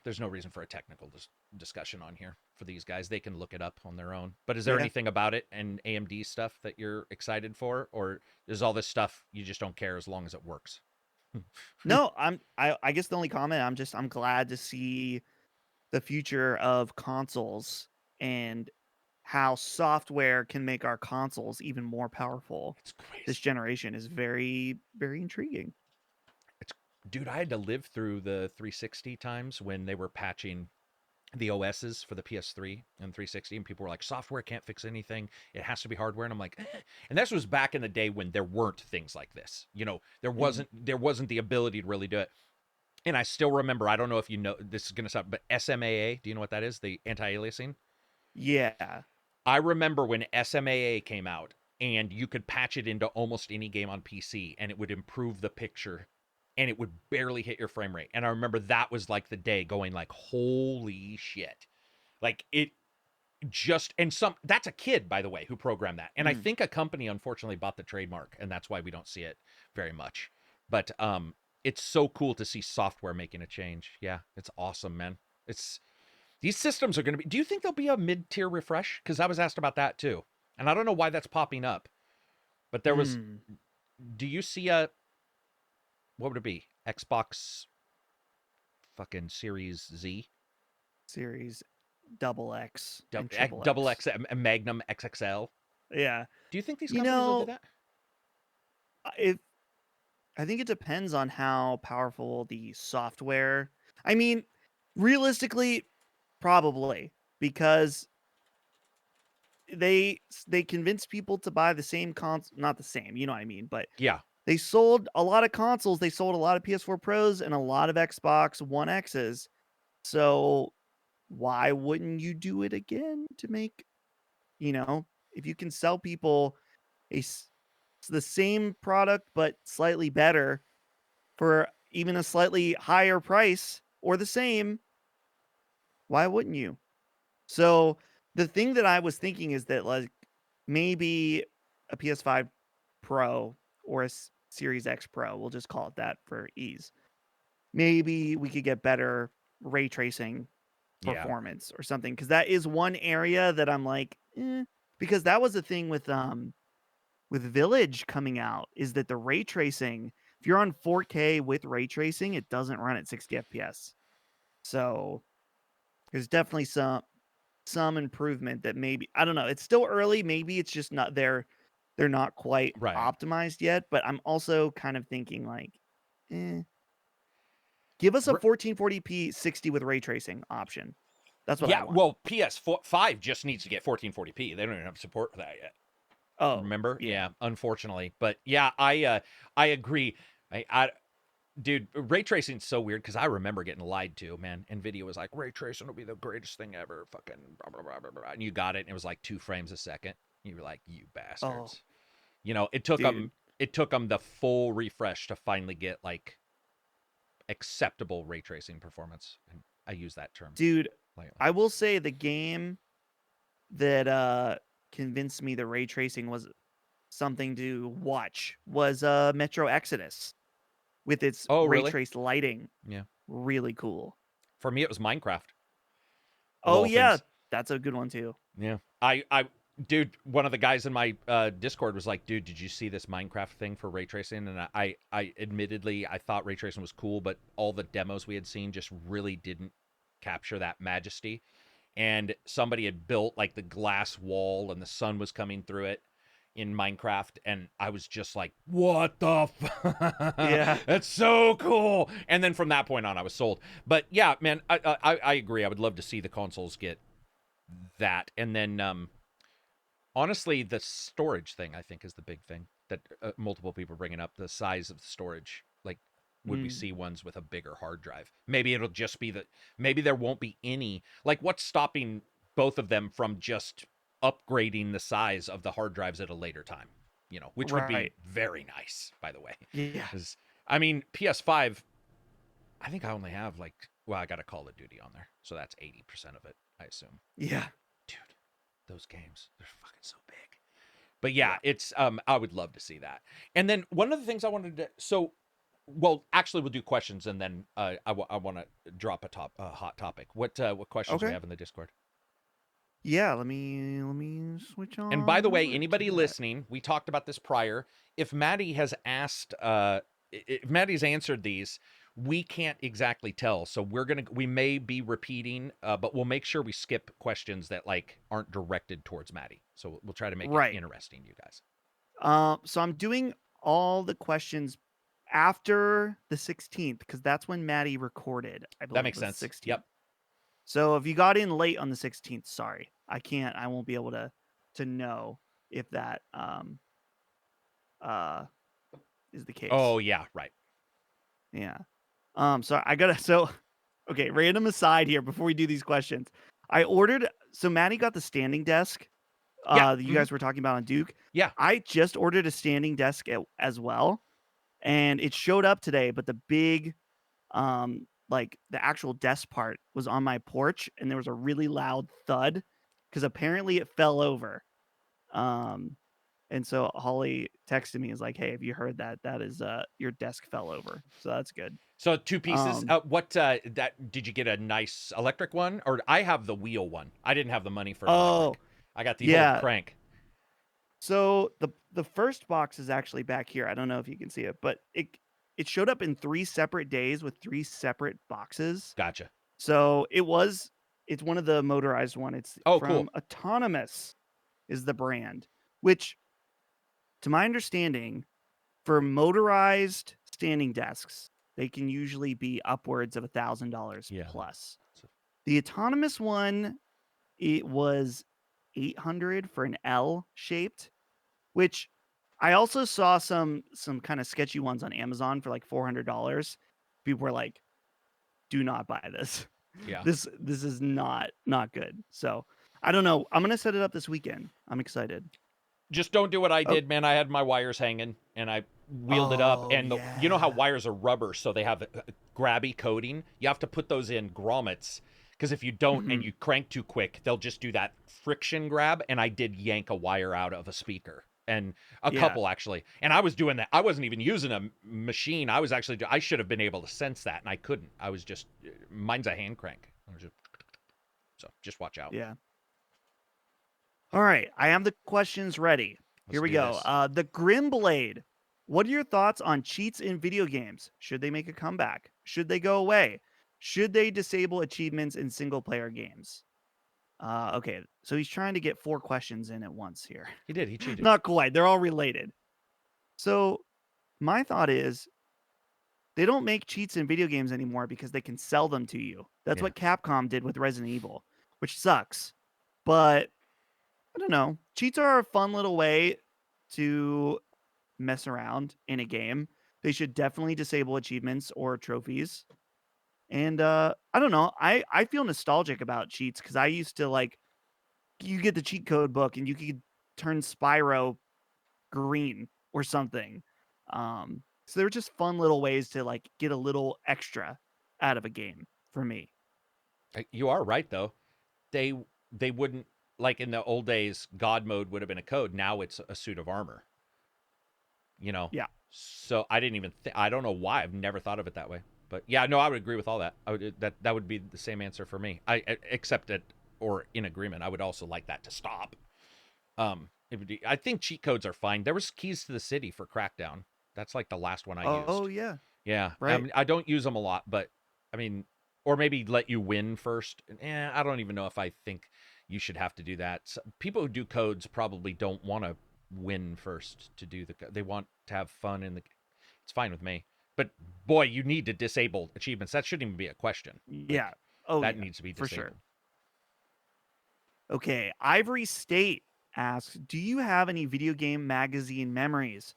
There's no reason for a technical discussion on here for these guys. They can look it up on their own. But is there anything about it and AMD stuff that you're excited for? Or is all this stuff you just don't care as long as it works? No, I guess the only comment, I'm glad to see the future of consoles and how software can make our consoles even more powerful. It's crazy. This generation is very, very intriguing. Dude, I had to live through the 360 times when they were patching the OSs for the PS3 and 360, and people were like, software can't fix anything. It has to be hardware. And I'm like, eh. And this was back in the day when there weren't things like this. There wasn't the ability to really do it. And I still remember, I don't know if you know, this is going to sound, but SMAA, do you know what that is? The anti-aliasing? Yeah. I remember when SMAA came out and you could patch it into almost any game on PC and it would improve the picture and it would barely hit your frame rate. And I remember that was like the day going like, holy shit. Like it just, that's a kid, by the way, who programmed that. And I think a company unfortunately bought the trademark and that's why we don't see it very much. But, it's so cool to see software making a change. Yeah, it's awesome, man. These systems are going to be... Do you think there'll be a mid-tier refresh? Because I was asked about that, too. And I don't know why that's popping up. But there was... Do you see a... What would it be? Xbox fucking Series Z? Series XX. Double X, Magnum XXL? Yeah. Do you think these companies will do that? I think it depends on how powerful the software. I mean, realistically, probably, because they convinced people to buy the same console, not the same, you know what I mean, but yeah, they sold a lot of consoles. They sold a lot of PS4 Pros and a lot of Xbox One X's. So why wouldn't you do it again to make, if you can sell people the same product but slightly better for even a slightly higher price or the same, why wouldn't you? So the thing that I was thinking is that like maybe a PS5 Pro or a Series X Pro, we'll just call it that for ease, maybe we could get better ray tracing performance or something, because that is one area that I'm like, because that was the thing with Village coming out, is that the ray tracing, if you're on 4K with ray tracing, it doesn't run at 60 FPS. So there's definitely some improvement that maybe, I don't know, it's still early, maybe it's just not they're not quite optimized yet, but I'm also kind of thinking like, Give us a 1440p 60 with ray tracing option. That's what I want. Well, PS5 just needs to get 1440p. They don't even have support for that yet. Oh, remember? Yeah, unfortunately. But yeah, I agree. Dude, ray tracing is so weird because I remember getting lied to, man. NVIDIA was like, ray tracing will be the greatest thing ever. Fucking blah, blah, blah, blah, blah. And you got it, and it was like 2 frames a second. You were like, you bastards. It took them the full refresh to finally get like acceptable ray tracing performance. And I use that term. Dude, lately. I will say the game that convinced me the ray tracing was something to watch was Metro Exodus. With its ray traced lighting. Yeah. Really cool. For me, it was Minecraft. Oh, yeah. Things. That's a good one, too. Yeah. Dude, one of the guys in my Discord was like, dude, did you see this Minecraft thing for ray tracing? And I admittedly, I thought ray tracing was cool, but all the demos we had seen just really didn't capture that majesty. And somebody had built like the glass wall and the sun was coming through it in Minecraft, and I was just like, what the yeah, that's so cool. And then from that point on, I was sold. But yeah, man, I agree. I would love to see the consoles get that. And then honestly, the storage thing I think is the big thing that multiple people are bringing up. The size of the storage, like, would we see ones with a bigger hard drive? Maybe it'll just be maybe there won't be any. Like, what's stopping both of them from just upgrading the size of the hard drives at a later time, which would be very nice, by the way. Yeah. I mean, PS5, I think I only have I got a Call of Duty on there. So that's 80% of it, I assume. Yeah. Dude, those games, they're fucking so big. But yeah, it's, I would love to see that. And then one of the things I wanted to, actually we'll do questions and then I want to drop a hot topic. What questions do we have in the Discord? Yeah, let me switch on. And by the way, anybody listening, we talked about this prior. If Matty has asked, if Matty's answered these, we can't exactly tell. So we may be repeating, but we'll make sure we skip questions that aren't directed towards Matty. So we'll try to make it interesting, you guys. So I'm doing all the questions after the 16th because that's when Matty recorded. I believe that makes sense. 16th. Yep. So if you got in late on the 16th, sorry, I won't be able to know if that is the case. Oh yeah, right. Yeah. Okay, random aside here before we do these questions. So Matty got the standing desk that you guys were talking about on Duke. Yeah. I just ordered a standing desk as well. And it showed up today, but the big the actual desk part was on my porch and there was a really loud thud because apparently it fell over. And so Holly texted me, is like, hey, have you heard that? That is your desk fell over. So that's good. So 2 pieces. What did you get a nice electric one? Or I have the wheel one. I didn't have the money for electric. I got the old crank. So the first box is actually back here. I don't know if you can see it, but it showed up in 3 separate days with 3 separate boxes. Gotcha. So it's one of the motorized one. It's from cool. Autonomous is the brand, which to my understanding for motorized standing desks, they can usually be upwards of $1,000 plus. The Autonomous one, it was $800 for an L shaped, which I also saw some kind of sketchy ones on Amazon for like $400. People were like, do not buy this. Yeah. This is not good. So I don't know. I'm going to set it up this weekend. I'm excited. Just don't do what I did, man. I had my wires hanging and I wheeled it up. And you know how wires are rubber, so they have a grabby coating? You have to put those in grommets because if you don't and you crank too quick, they'll just do that friction grab. And I did yank a wire out of a speaker. And a couple actually. And I was doing that. I wasn't even using a machine. I should have been able to sense that and I couldn't. I was just, mine's a hand crank. So just watch out. Yeah. All right. I have the questions ready. Here we go. The Grim Blade. What are your thoughts on cheats in video games? Should they make a comeback? Should they go away? Should they disable achievements in single player games? Okay, so he's trying to get 4 questions in at once here. He did. He cheated. Not quite. They're all related. So my thought is they don't make cheats in video games anymore because they can sell them to you. That's what Capcom did with Resident Evil, which sucks. But I don't know. Cheats are a fun little way to mess around in a game. They should definitely disable achievements or trophies. And I don't know. I feel nostalgic about cheats because I used to like you get the cheat code book and you could turn Spyro green or something. So they're just fun little ways to like get a little extra out of a game for me. You are right though. They wouldn't, like in the old days, God mode would have been a code. Now it's a suit of armor. Yeah. So I didn't even I don't know why I've never thought of it that way. But yeah, no, I would agree with all that. I would that would be the same answer for me. I accept it or in agreement. I would also like that to stop. I think cheat codes are fine. There was Keys to the City for Crackdown. That's like the last one I used. Oh yeah. Yeah. Right. I mean, I don't use them a lot, but I mean, or maybe let you win first. I don't even know if I think you should have to do that. So people who do codes probably don't want to win first to do they want to have fun in the. It's fine with me. But boy, you need to disable achievements. That shouldn't even be a question. Yeah. That needs to be disabled. For sure. Okay, Ivory State asks, do you have any video game magazine memories?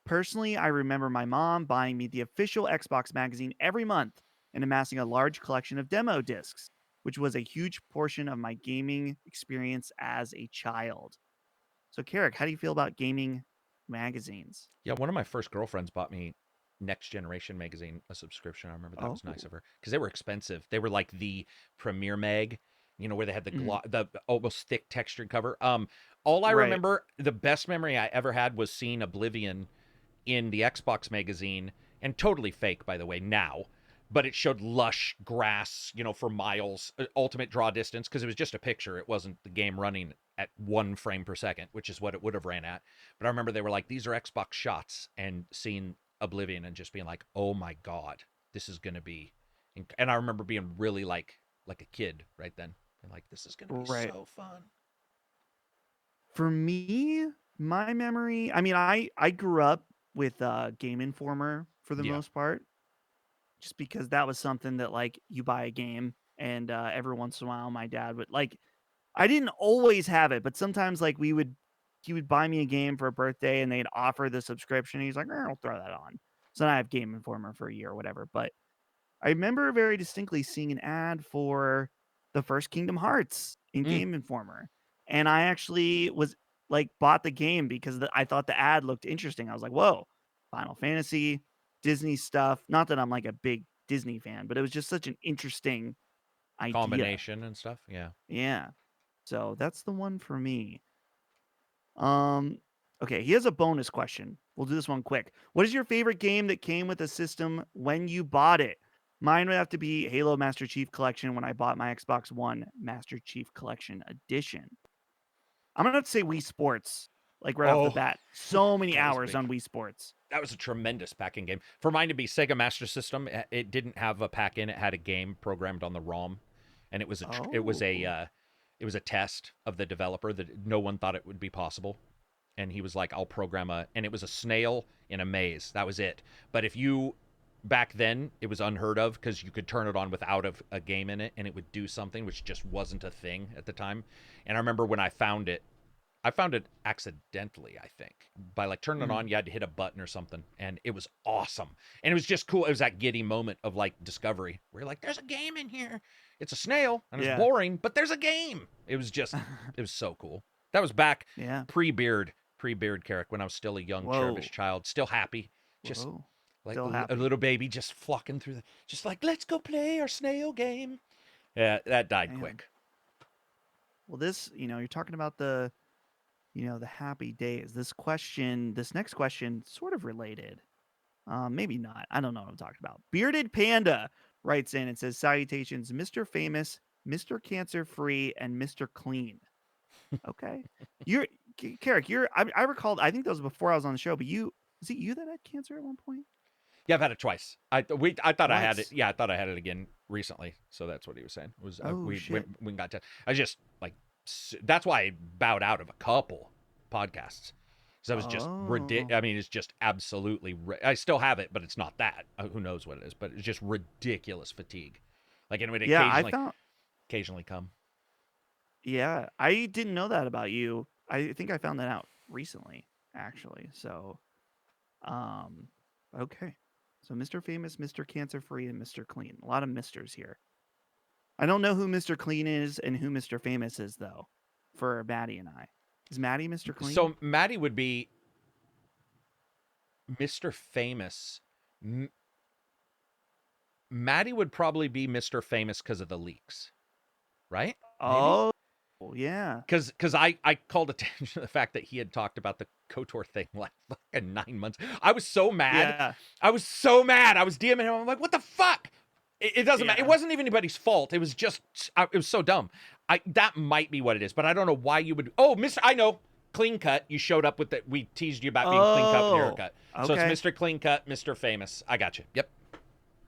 Personally, I remember my mom buying me the official Xbox magazine every month and amassing a large collection of demo discs, which was a huge portion of my gaming experience as a child. So, Karak, how do you feel about gaming magazines? Yeah, one of my first girlfriends bought me Next Generation magazine, a subscription. I remember that was nice of her because they were expensive. They were like the premier mag, where they had the almost thick textured cover. All I remember, the best memory I ever had was seeing Oblivion in the Xbox magazine, and totally fake, by the way, now, but it showed lush grass, for miles, ultimate draw distance, because it was just a picture. It wasn't the game running at 1 frame per second, which is what it would have ran at. But I remember they were like, these are Xbox shots, and seeing Oblivion and just being like, oh my God, this is going to be, and I remember being really like a kid right then, and like, this is going to be so fun. For me, my memory, I mean, I grew up with Game Informer for the most part, just because that was something that like you buy a game and every once in a while my dad would like, I didn't always have it, but sometimes like he would buy me a game for a birthday and they'd offer the subscription. He's like, I'll throw that on. So then I have Game Informer for a year or whatever. But I remember very distinctly seeing an ad for the first Kingdom Hearts in Game Informer. And I actually was like bought the game because I thought the ad looked interesting. I was like, whoa, Final Fantasy, Disney stuff. Not that I'm like a big Disney fan, but it was just such an interesting idea. Combination and stuff. Yeah. Yeah. So that's the one for me. Okay, here's a bonus question. We'll do this one quick. What is your favorite game that came with a system when you bought it? Mine would have to be Halo Master Chief Collection when I bought my Xbox One Master Chief Collection Edition. I'm going to have to say Wii Sports, like right off the bat. So many hours on Wii Sports. That was a tremendous pack-in game. For mine to be Sega Master System, it didn't have a pack-in. It had a game programmed on the ROM, and it was a test of the developer that no one thought it would be possible. And he was like, I'll program and it was a snail in a maze. That was it. But if you, back then, it was unheard of because you could turn it on without a game in it and it would do something, which just wasn't a thing at the time. And I remember when I found it accidentally, I think. By like turning it on, you had to hit a button or something. And it was awesome. And it was just cool. It was that giddy moment of like discovery where you're like, there's a game in here. It's a snail and it's boring, but there's a game. It was just, it was so cool. That was back pre-beard Karak, when I was still a young, cherished child, still happy. Just like a little baby just flocking through just like, let's go play our snail game. Yeah, that died quick. Well, this, you're talking about the happy days. This next question, sort of related. Maybe not. I don't know what I'm talking about. Bearded Panda writes in and says, salutations, Mr. Famous, Mr. Cancer Free, and Mr. Clean. Okay. Karak, I recalled, I think that was before I was on the show, but is it you that had cancer at one point? Yeah, I've had it twice. I thought I had it. Yeah, I thought I had it again recently. So that's what he was saying. We got to. I just like, that's why I bowed out of a couple podcasts, So it was just ridiculous. I mean, it's just absolutely. I still have it, but it's not that. Who knows what it is? But it's just ridiculous fatigue. Like, it would occasionally come. Yeah, I didn't know that about you. I think I found that out recently, actually. So, okay. So Mr. Famous, Mr. Cancer Free, and Mr. Clean. A lot of misters here. I don't know who Mr. Clean is and who Mr. Famous is, though, for Maddie and I. Is Maddie Mr. Clean? So Maddie would be Mr. Famous. Maddie would probably be Mr. Famous because of the leaks, right? Oh, yeah. Because I called attention to the fact that he had talked about the KOTOR thing like 9 months. I was so mad. Yeah. I was so mad. I was DMing him. I'm like, what the fuck? It doesn't matter. It wasn't even anybody's fault. It was just, it was so dumb. That might be what it is, but I don't know why you would. Oh, I know. Clean Cut. You showed up with it. We teased you about being clean cut with your haircut. Okay. So it's Mr. Clean Cut, Mr. Famous. I got you. Yep.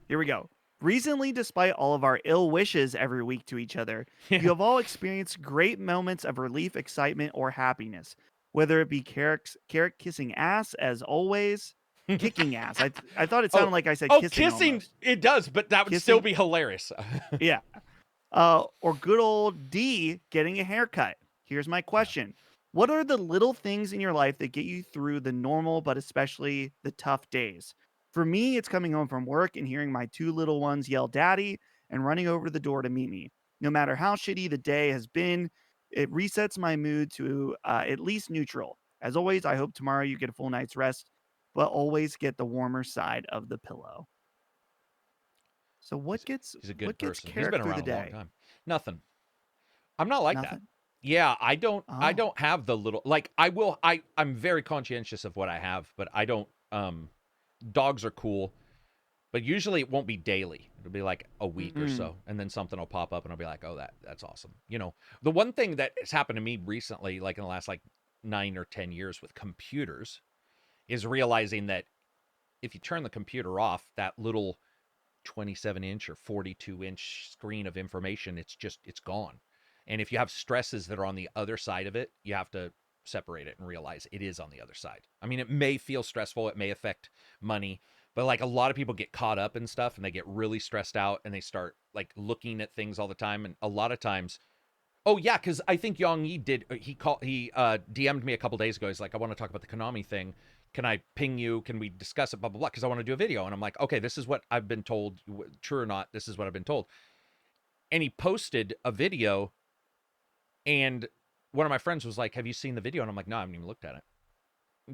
Here we go. Recently, despite all of our ill wishes every week to each other, you have all experienced great moments of relief, excitement, or happiness. Whether it be Karak kissing ass, as always, kicking ass. I thought it sounded like I said kissing. Oh, kissing, almost. It does, but that would still be hilarious. Yeah. Or good old D getting a haircut. Here's my question. What are the little things in your life that get you through the normal, but especially the tough days? For me, it's coming home from work and hearing my 2 little ones yell daddy and running over the door to meet me. No matter how shitty the day has been, it resets my mood to at least neutral. As always, I hope tomorrow you get a full night's rest, but always get the warmer side of the pillow. So he's a good person. He's been around a long time. Nothing. I'm not like that. Yeah, I don't have the little, like, I'm very conscientious of what I have, but I don't, dogs are cool, but usually it won't be daily. It'll be like a week or so, and then something will pop up and I'll be like, oh, that's awesome. You know, the one thing that has happened to me recently, like in the last 9 or 10 years with computers, is realizing that if you turn the computer off, that little 27-inch or 42-inch screen of information, it's gone. And if you have stresses that are on the other side of it, you have to separate it and realize it is on the other side. I mean, it may feel stressful. It may affect money. But like a lot of people get caught up in stuff and they get really stressed out and they start like looking at things all the time. And a lot of times, oh yeah, because I think Yang-Yi did, he DM'd me a couple days ago. He's like, I want to talk about the Konami thing. Can I ping you? Can we discuss it? Blah, blah, blah. Because I want to do a video. And I'm like, okay, this is what I've been told. True or not, this is what I've been told. And he posted a video. And one of my friends was like, have you seen the video? And I'm like, no, I haven't even looked at it.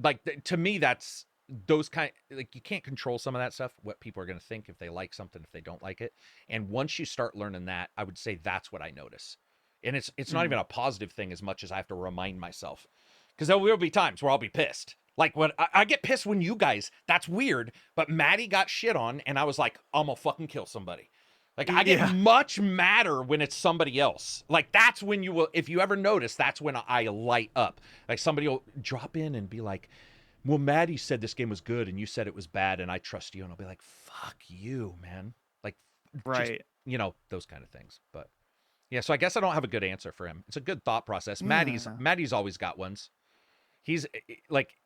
Like, to me, that's those kind, like, you can't control some of that stuff, what people are going to think if they like something, if they don't like it. And once you start learning that, I would say that's what I notice. And it's not even a positive thing as much as I have to remind myself. Because there will be times where I'll be pissed. Like, when I get pissed when you guys, that's weird, but Maddie got shit on, and I was like, I'm gonna fucking kill somebody. Like, I get much madder when it's somebody else. Like, that's when you will, if you ever notice, that's when I light up. Like, somebody will drop in and be like, well, Maddie said this game was good, and you said it was bad, and I trust you. And I'll be like, fuck you, man. Like, right. Just, those kind of things. But, yeah, so I guess I don't have a good answer for him. It's a good thought process. Yeah. Maddie's always got ones. He's, like,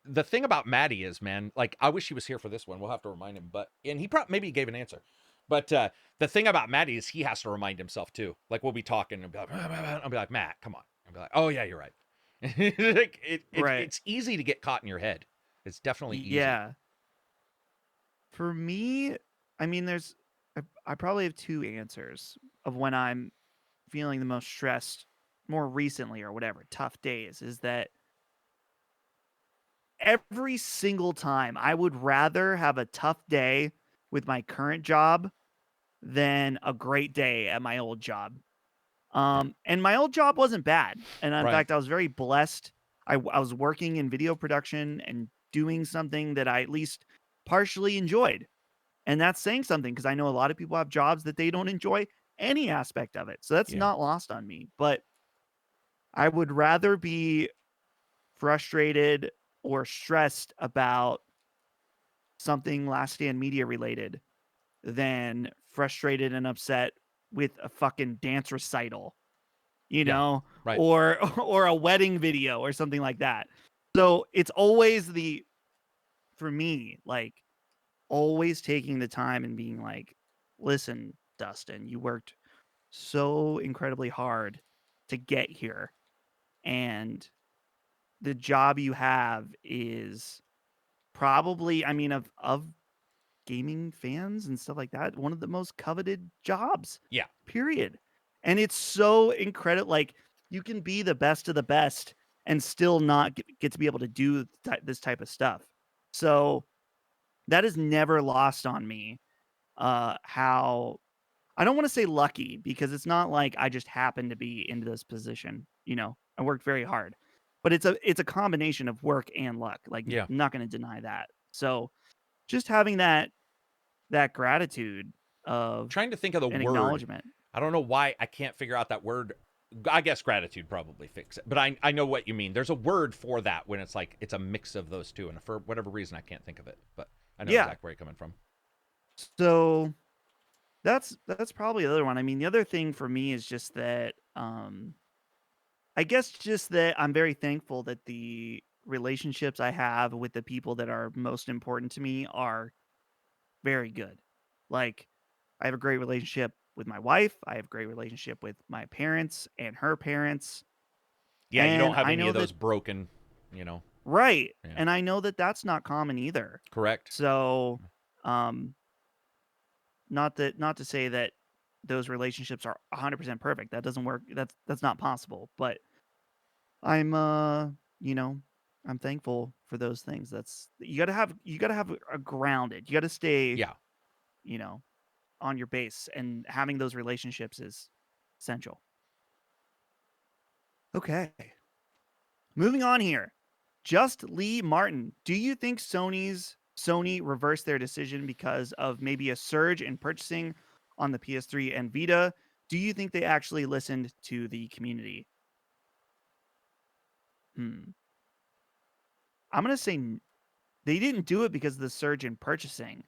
the thing about Maddie is, man, like, I wish he was here for this one. We'll have to remind him. And he maybe he gave an answer. But the thing about Maddie is he has to remind himself too. Like, we'll be talking and be like, I'll be like, Matt, come on. I'll be like, oh yeah, you're right. It's easy to get caught in your head. It's definitely easy. Yeah. For me, I mean, I probably have 2 answers of when I'm feeling the most stressed more recently or whatever, tough days, is that every single time I would rather have a tough day with my current job than a great day at my old job. And my old job wasn't bad. And in fact, I was very blessed. I was working in video production and doing something that I at least partially enjoyed. And that's saying something, because I know a lot of people have jobs that they don't enjoy any aspect of it. So that's not lost on me. But I would rather be frustrated or stressed about something Last Stand Media related than frustrated and upset with a fucking dance recital, or a wedding video or something like that. So it's always for me, like, always taking the time and being like, listen, Dustin, you worked so incredibly hard to get here. And the job you have is probably, I mean, of gaming fans and stuff like that, one of the most coveted jobs. Yeah. Period. And it's so incredible. Like, you can be the best of the best and still not get to be able to do this type of stuff. So that is never lost on me. How I don't want to say lucky, because it's not like I just happened to be into this position. I worked very hard, but it's a combination of work and luck. Like, Yeah. I'm not going to deny that. So just having that gratitude of trying to think of the an word. acknowledgement. I don't know why I can't figure out that word. I guess gratitude probably fix it, but I know what you mean. There's a word for that when it's like it's a mix of those two, and for whatever reason I can't think of it, but I know exactly where you're coming from. So that's probably the other one. I mean, the other thing for me is just that I guess just that I'm very thankful that the relationships I have with the people that are most important to me are very good. Like, I have a great relationship with my wife. I have a great relationship with my parents and her parents. Yeah, you don't have any of those broken, Right. Yeah. And I know that that's not common either. Correct. So, not to say that those relationships are 100% perfect. That doesn't work. That's not possible. But I'm I'm thankful for those things. You got to have a grounded. You got to stay on your base, and having those relationships is essential. Okay. Moving on here. Just Lee Martin. Do you think Sony reversed their decision because of maybe a surge in purchasing on the PS3 and Vita? Do you think they actually listened to the community? I'm going to say they didn't do it because of the surge in purchasing.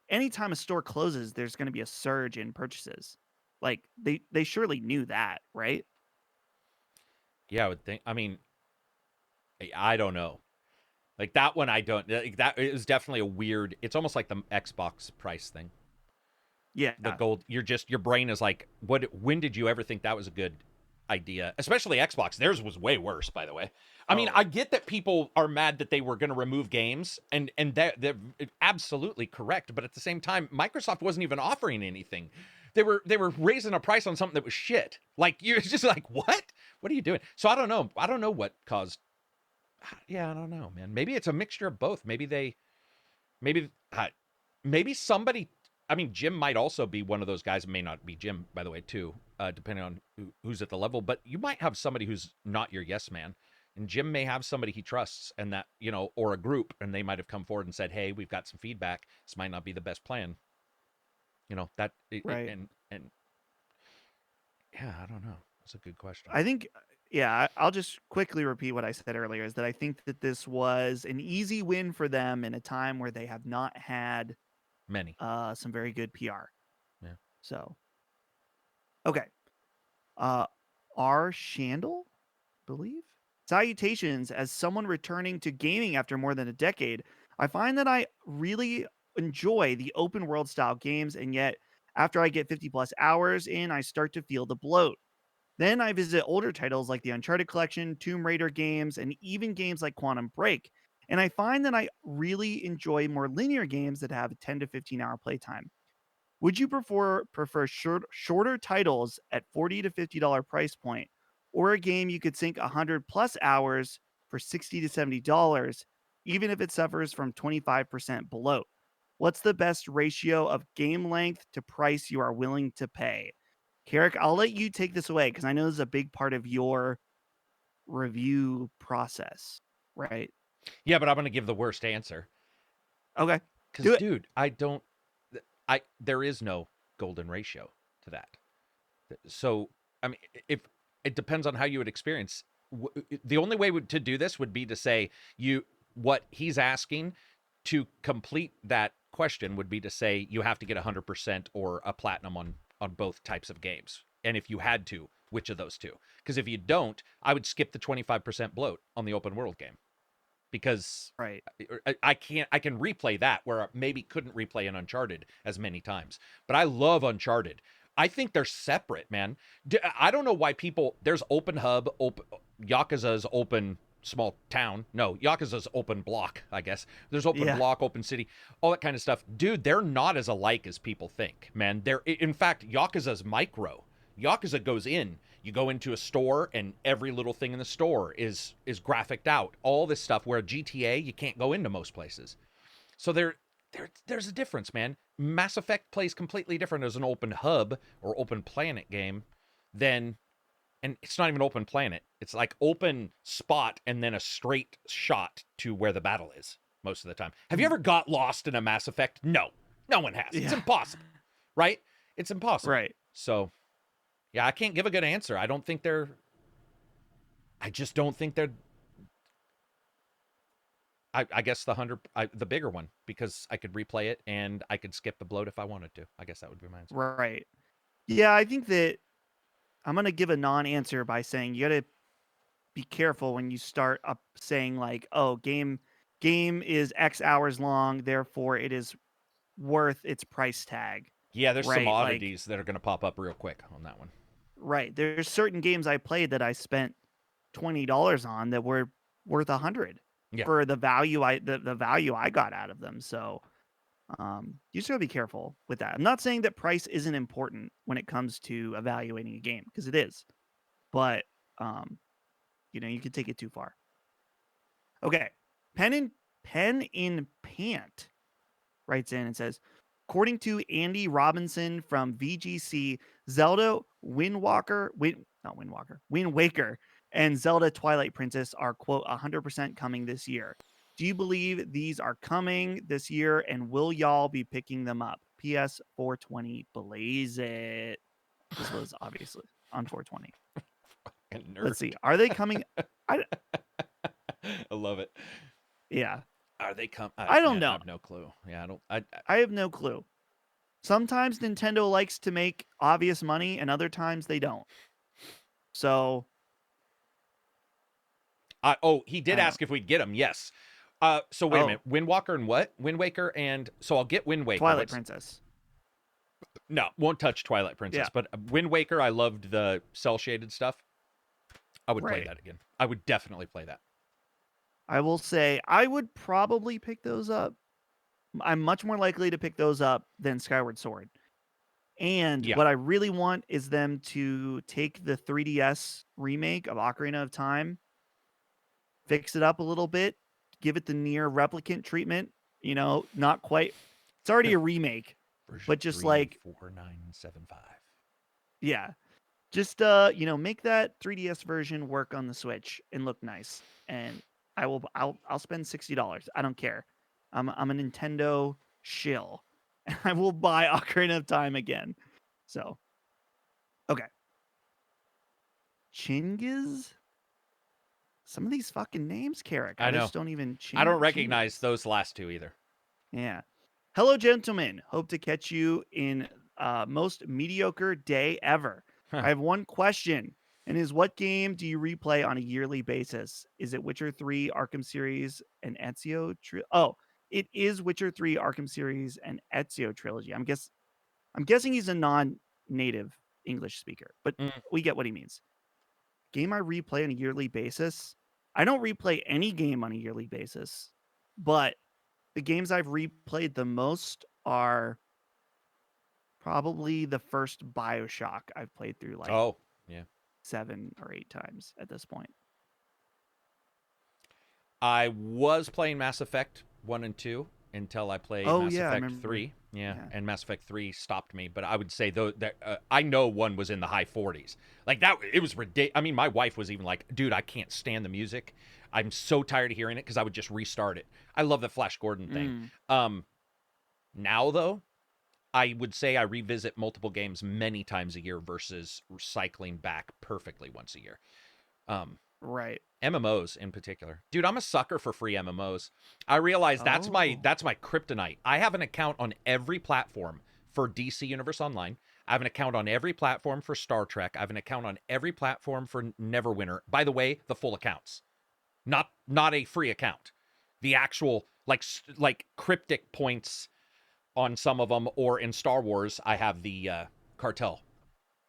Anytime a store closes, there's going to be a surge in purchases. Like, they surely knew that, right? Yeah, I would think. I mean, I don't know. Like that one, I don't. That it was definitely a weird. It's almost like the Xbox price thing. Yeah, the gold. Your brain is like, what? When did you ever think that was a good idea? Especially Xbox. Theirs was way worse, by the way. I mean, I get that people are mad that they were going to remove games, and they're absolutely correct. But at the same time, Microsoft wasn't even offering anything. They were raising a price on something that was shit. Like, you're just like, what? What are you doing? So I don't know. I don't know what caused. Yeah, I don't know, man. Maybe it's a mixture of both. Maybe somebody. I mean, Jim might also be one of those guys. It may not be Jim, by the way, too, depending on who's at the level. But you might have somebody who's not your yes man. And Jim may have somebody he trusts, and that, or a group, and they might have come forward and said, hey, we've got some feedback. This might not be the best plan. Right. And yeah, I don't know. That's a good question. I think, yeah, I'll just quickly repeat what I said earlier, is that I think that this was an easy win for them in a time where they have not had some very good PR. Yeah. So, okay. R. Shandel, believe? Salutations. As someone returning to gaming after more than a decade, I find that I really enjoy the open world style games, and yet after I get 50 plus hours in, I start to feel the bloat. Then I visit older titles like the Uncharted collection, Tomb Raider games, and even games like Quantum Break. And I find that I really enjoy more linear games that have a 10 to 15 hour playtime. Would you prefer shorter titles at $40 to $50 price point, or a game you could sink 100 plus hours for $60 to $70, even if it suffers from 25% bloat? What's the best ratio of game length to price you are willing to pay? Karak, I'll let you take this away, because I know this is a big part of your review process, right? Yeah, but I'm going to give the worst answer. Okay. Because, dude, there is no golden ratio to that. So, I mean, if it depends on how you would experience. The only way to do this would be to say what he's asking to complete that question would be to say you have to get 100% or a platinum on both types of games. And if you had to, which of those two. Because if you don't, I would skip the 25% bloat on the open world game. Because I can replay that where I maybe couldn't replay an Uncharted as many times. But I love Uncharted. I think they're separate, man. I don't know why there's Open Hub, Yakuza's Open Small Town. No, Yakuza's Open Block, I guess. There's Open Block, Open City, all that kind of stuff. Dude, they're not as alike as people think, man. In fact, Yakuza's micro. Yakuza goes in. You go into a store, and every little thing in the store is graphicked out. All this stuff, where GTA, you can't go into most places. So there's a difference, man. Mass Effect plays completely different as an open hub or open planet game than, and it's not even open planet. It's like open spot and then a straight shot to where the battle is most of the time. Have you ever got lost in a Mass Effect? No. No one has. It's impossible. Right? It's impossible. Right. So, yeah, I can't give a good answer. I just don't think they're, I guess the bigger one, because I could replay it and I could skip the bloat if I wanted to. I guess that would be my answer. Right. Yeah, I think that I'm going to give a non-answer by saying you got to be careful when you start up saying like, oh, game is X hours long, therefore it is worth its price tag. Yeah, there's some oddities that are going to pop up real quick on that one. Right. There's certain games I played that I spent $20 on that were worth $100 for the value the value I got out of them. So you just gotta be careful with that. I'm not saying that price isn't important when it comes to evaluating a game, because it is, but you can take it too far. Okay, pen in pant writes in and says, according to Andy Robinson from VGC, Zelda Wind Waker and Zelda Twilight Princess are, quote, 100% coming this year. Do you believe these are coming this year, and will y'all be picking them up? PS 420 blaze it. This was obviously on 420. Let's see. Are they coming? I love it. Yeah. Are they coming? I don't know. I have no clue. Yeah, I have no clue. Sometimes Nintendo likes to make obvious money, and other times they don't. So. He did ask if we'd get them. Yes. So wait a minute. Wind Waker and what? Wind Waker and so I'll get Wind Waker. Twilight Princess. No, won't touch Twilight Princess. Yeah. But Wind Waker, I loved the cell shaded stuff. I would play that again. I would definitely play that. I will say I would probably pick those up. I'm much more likely to pick those up than Skyward Sword. And what I really want is them to take the 3DS remake of Ocarina of Time, fix it up a little bit, give it the NieR Replicant treatment. Not quite. It's already a remake, but just like 4975. Yeah, just make that 3DS version work on the Switch and look nice. And I'll spend $60. I don't care. I'm a Nintendo shill. And I will buy Ocarina of Time again. So, okay. Chingiz? Some of these fucking names, Karak. I know. Just don't even. I don't recognize those last two either. Yeah. Hello, gentlemen. Hope to catch you in most mediocre day ever. I have one question, and is what game do you replay on a yearly basis? Is it Witcher 3, Arkham series, and Ezio? It is Witcher 3, Arkham series, and Ezio trilogy. I'm guessing he's a non-native English speaker, but we get what he means. Game I replay on a yearly basis. I don't replay any game on a yearly basis, but the games I've replayed the most are probably the first BioShock I've played through 7 or 8 times at this point. I was playing Mass Effect 1 and 2 until I played Mass Effect 3. Yeah, and Mass Effect 3 stopped me. But I would say I know 1 was in the high 40s. Like that, it was ridiculous. I mean, my wife was even like, "Dude, I can't stand the music. I'm so tired of hearing it," because I would just restart it. I love the Flash Gordon thing. Now though, I would say I revisit multiple games many times a year versus cycling back perfectly once a year. Right. MMOs in particular. Dude, I'm a sucker for free MMOs. I realize that's my kryptonite. I have an account on every platform for DC Universe Online. I have an account on every platform for Star Trek. I have an account on every platform for Neverwinter. By the way, the full accounts, not a free account. The actual like cryptic points on some of them, or in Star Wars, I have the cartel.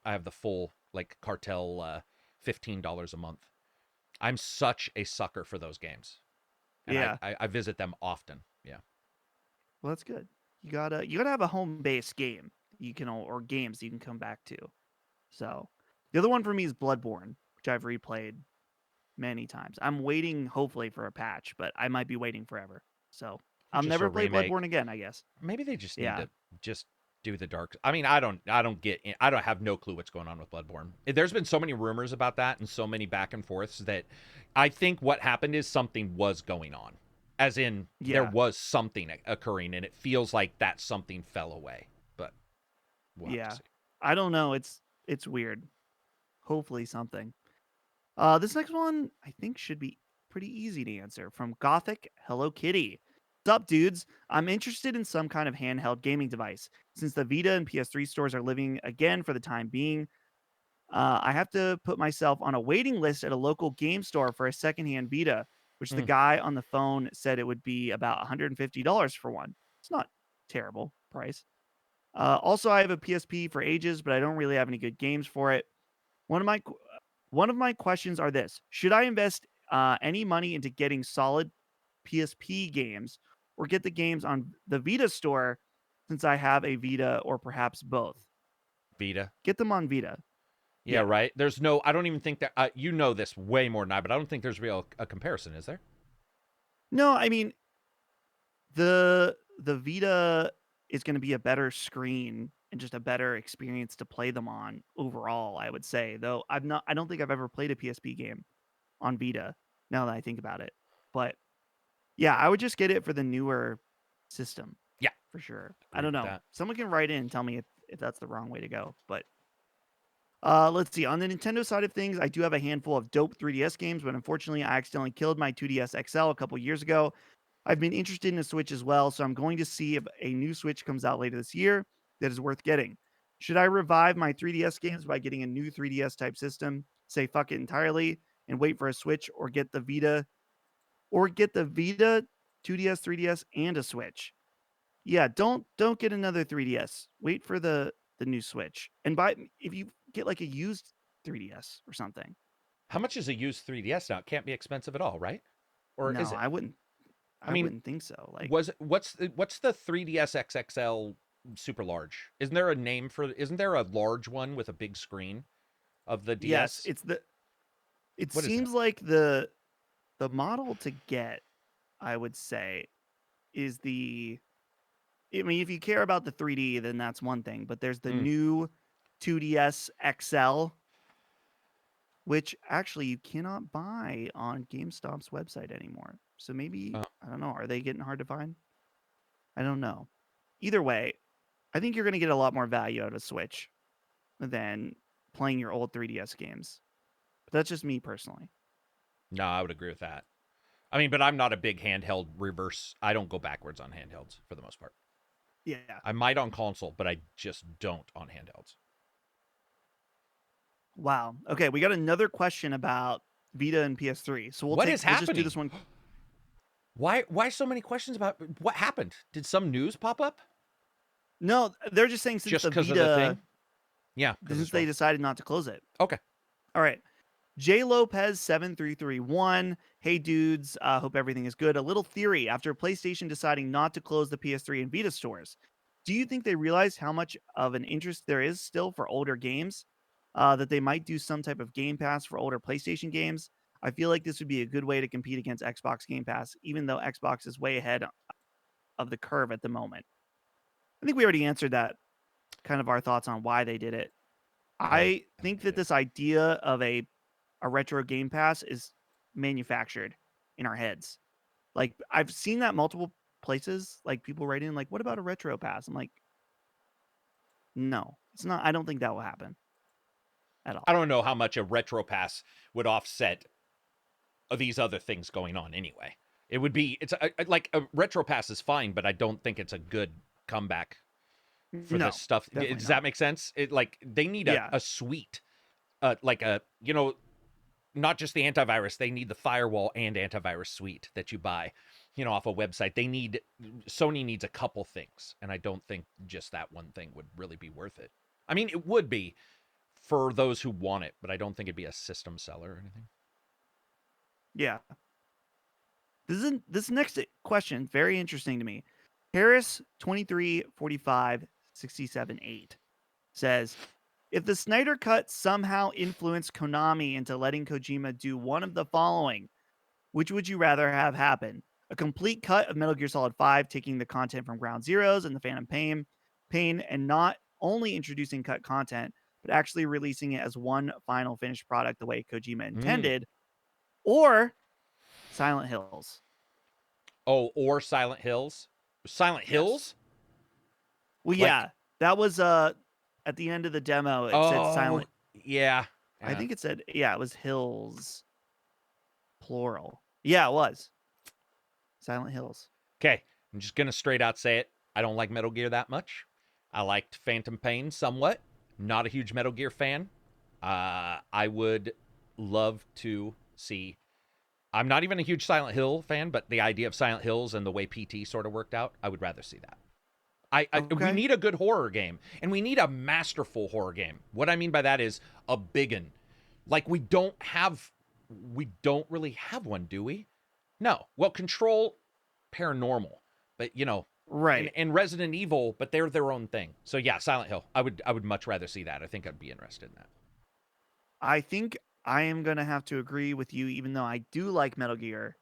I have the full like cartel $15 a month. I'm such a sucker for those games. And yeah. I visit them often. Yeah. Well, that's good. You gotta have a home based game you can or games you can come back to. So the other one for me is Bloodborne, which I've replayed many times. I'm waiting hopefully for a patch, but I might be waiting forever. So I'll never play Bloodborne again, I guess. Maybe they just need to just do the dark. I mean, I don't have no clue what's going on with Bloodborne. There's been so many rumors about that and so many back and forths that I think what happened is something was going on. As in, there was something occurring, and it feels like that something fell away. But we'll have to see. I don't know. It's weird. Hopefully something. This next one I think should be pretty easy to answer. From Gothic Hello Kitty. What's up, dudes? I'm interested in some kind of handheld gaming device. Since the Vita and PS3 stores are living again for the time being, I have to put myself on a waiting list at a local game store for a secondhand Vita, which the guy on the phone said it would be about $150 for one. It's not terrible price. Also, I have a PSP for ages, but I don't really have any good games for it. One of my questions are this: should I invest any money into getting solid PSP games, or get the games on the Vita store since I have a Vita, or perhaps both? Vita. Get them on Vita. Yeah, right. There's no. I don't even think that you know this way more than I, but I don't think there's a comparison. Is there? No, I mean the Vita is going to be a better screen and just a better experience to play them on overall, I would say. Though I don't think I've ever played a PSP game on Vita now that I think about it. But yeah, I would just get it for the newer system. Yeah, for sure. I don't know. Someone can write in and tell me if that's the wrong way to go. But let's see. On the Nintendo side of things, I do have a handful of dope 3DS games, but unfortunately, I accidentally killed my 2DS XL a couple years ago. I've been interested in a Switch as well, so I'm going to see if a new Switch comes out later this year that is worth getting. Should I revive my 3DS games by getting a new 3DS type system, say fuck it entirely, and wait for a Switch, or get the Vita, 2DS, 3DS, and a Switch? Yeah, don't get another 3DS. Wait for the new Switch, and if you get like a used 3DS or something. How much is a used 3DS now? It can't be expensive at all, right? Or no, is it? I wouldn't. I wouldn't think so. Like, what's the 3DS XXL super large? Isn't there a name for? Isn't there a large one with a big screen of the DS? Yes, it's the. It seems like the model to get, I would say, is the. I mean, if you care about the 3D, then that's one thing. But there's the new 2DS XL, which actually you cannot buy on GameStop's website anymore. So maybe, I don't know, are they getting hard to find? I don't know. Either way, I think you're going to get a lot more value out of Switch than playing your old 3DS games. But that's just me personally. No, I would agree with that. I mean, but I'm not a big handheld reverse. I don't go backwards on handhelds for the most part. Yeah. I might on console, but I just don't on handhelds. Wow. Okay, we got another question about Vita and PS3. So we'll is happening? Just do this one. Why so many questions about what happened? Did some news pop up? No, they're just saying since just the Vita, of the thing? Yeah, since they decided not to close it. Okay. All right. J Lopez 7331. Hey dudes, hope everything is good. A little theory: after PlayStation deciding not to close the PS3 and Vita stores, do you think they realized how much of an interest there is still for older games? That they might do some type of Game Pass for older PlayStation games? I feel like this would be a good way to compete against Xbox Game Pass, even though Xbox is way ahead of the curve at the moment. I think we already answered that, kind of our thoughts on why they did it. I think that this idea of a retro Game Pass is manufactured in our heads. Like, I've seen that multiple places, like people write in like, what about a retro pass? I'm like, no, it's not. I don't think that will happen at all. I don't know how much a retro pass would offset these other things going on anyway. It would be, like a retro pass is fine, but I don't think it's a good comeback for this stuff. Does that make sense? They need a suite, like not just the antivirus. They need the firewall and antivirus suite that you buy, off a website. Sony needs a couple things, and I don't think just that one thing would really be worth it. I mean, it would be for those who want it, but I don't think it'd be a system seller or anything. Yeah. This next question, very interesting to me. Harris 234567-8 says, if the Snyder Cut somehow influenced Konami into letting Kojima do one of the following, which would you rather have happen? A complete cut of Metal Gear Solid 5, taking the content from Ground Zeroes and the Phantom Pain, and not only introducing cut content, but actually releasing it as one final finished product the way Kojima intended, or Silent Hills. Oh, or Silent Hills? Silent Hills? Well, yeah. That was at the end of the demo. It said Silent. Yeah. I think it said, it was Hills. Plural. Yeah, it was. Silent Hills. Okay. I'm just going to straight out say it. I don't like Metal Gear that much. I liked Phantom Pain somewhat. Not a huge Metal Gear fan. I would love to see. I'm not even a huge Silent Hill fan, but the idea of Silent Hills and the way PT sort of worked out, I would rather see that. We need a good horror game, and we need a masterful horror game. What I mean by that is a big one. Like, we don't really have one, do we? No. Well, Control, Paranormal, but right. And Resident Evil, but they're their own thing. So yeah, Silent Hill. I would much rather see that. I think I'd be interested in that. I think I am going to have to agree with you, even though I do like Metal Gear,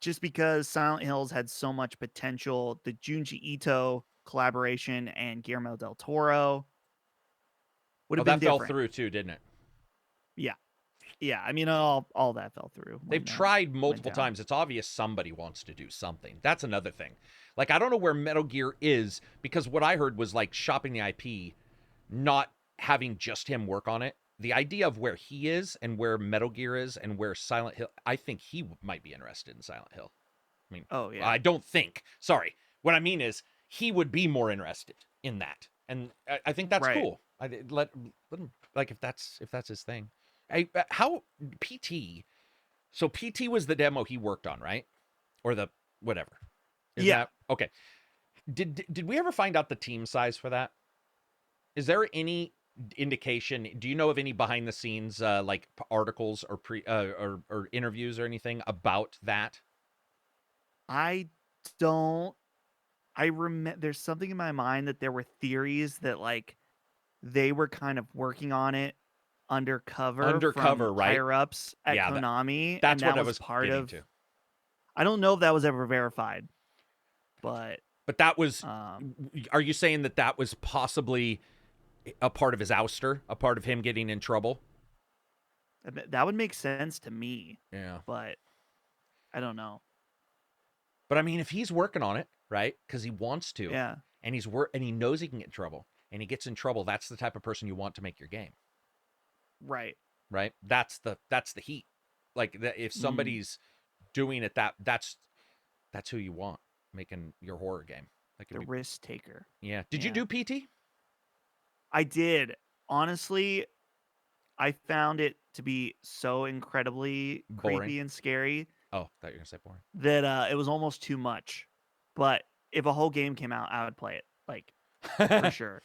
just because Silent Hills had so much potential. The Junji Ito collaboration and Guillermo del Toro would have been different. That fell through too, didn't it? Yeah. Yeah, I mean, all that fell through. They've tried multiple times. It's obvious somebody wants to do something. That's another thing. Like, I don't know where Metal Gear is, because what I heard was, like, shopping the IP, not having just him work on it. The idea of where he is and where Metal Gear is and where Silent Hill, I think he might be interested in Silent Hill. I mean, I don't think. Sorry. What I mean is, he would be more interested in that. And I think that's cool. Let him, like, if that's his thing. How PT? So PT was the demo he worked on, right? Or the whatever. Okay. Did we ever find out the team size for that? Is there any indication? Do you know of any behind the scenes like articles or or interviews or anything about that? I don't. I remember there's something in my mind that there were theories that like they were kind of working on it undercover, right? Higher ups at Konami. That's what I was part of. I don't know if that was ever verified, but that was. Are you saying that was possibly a part of his ouster, a part of him getting in trouble? That would make sense to me. Yeah, but I don't know. But I mean, if he's working on it, right? Because he wants to. Yeah. And and he knows he can get in trouble, and he gets in trouble. That's the type of person you want to make your game. Right. Right. That's the heat. Like, if somebody's doing it, that's who you want making your horror game. Like, the risk taker. Yeah. Did you do PT? I did. Honestly, I found it to be so incredibly creepy and scary. Oh, I thought you were gonna say boring. That it was almost too much. But if a whole game came out, I would play it. Like, for sure.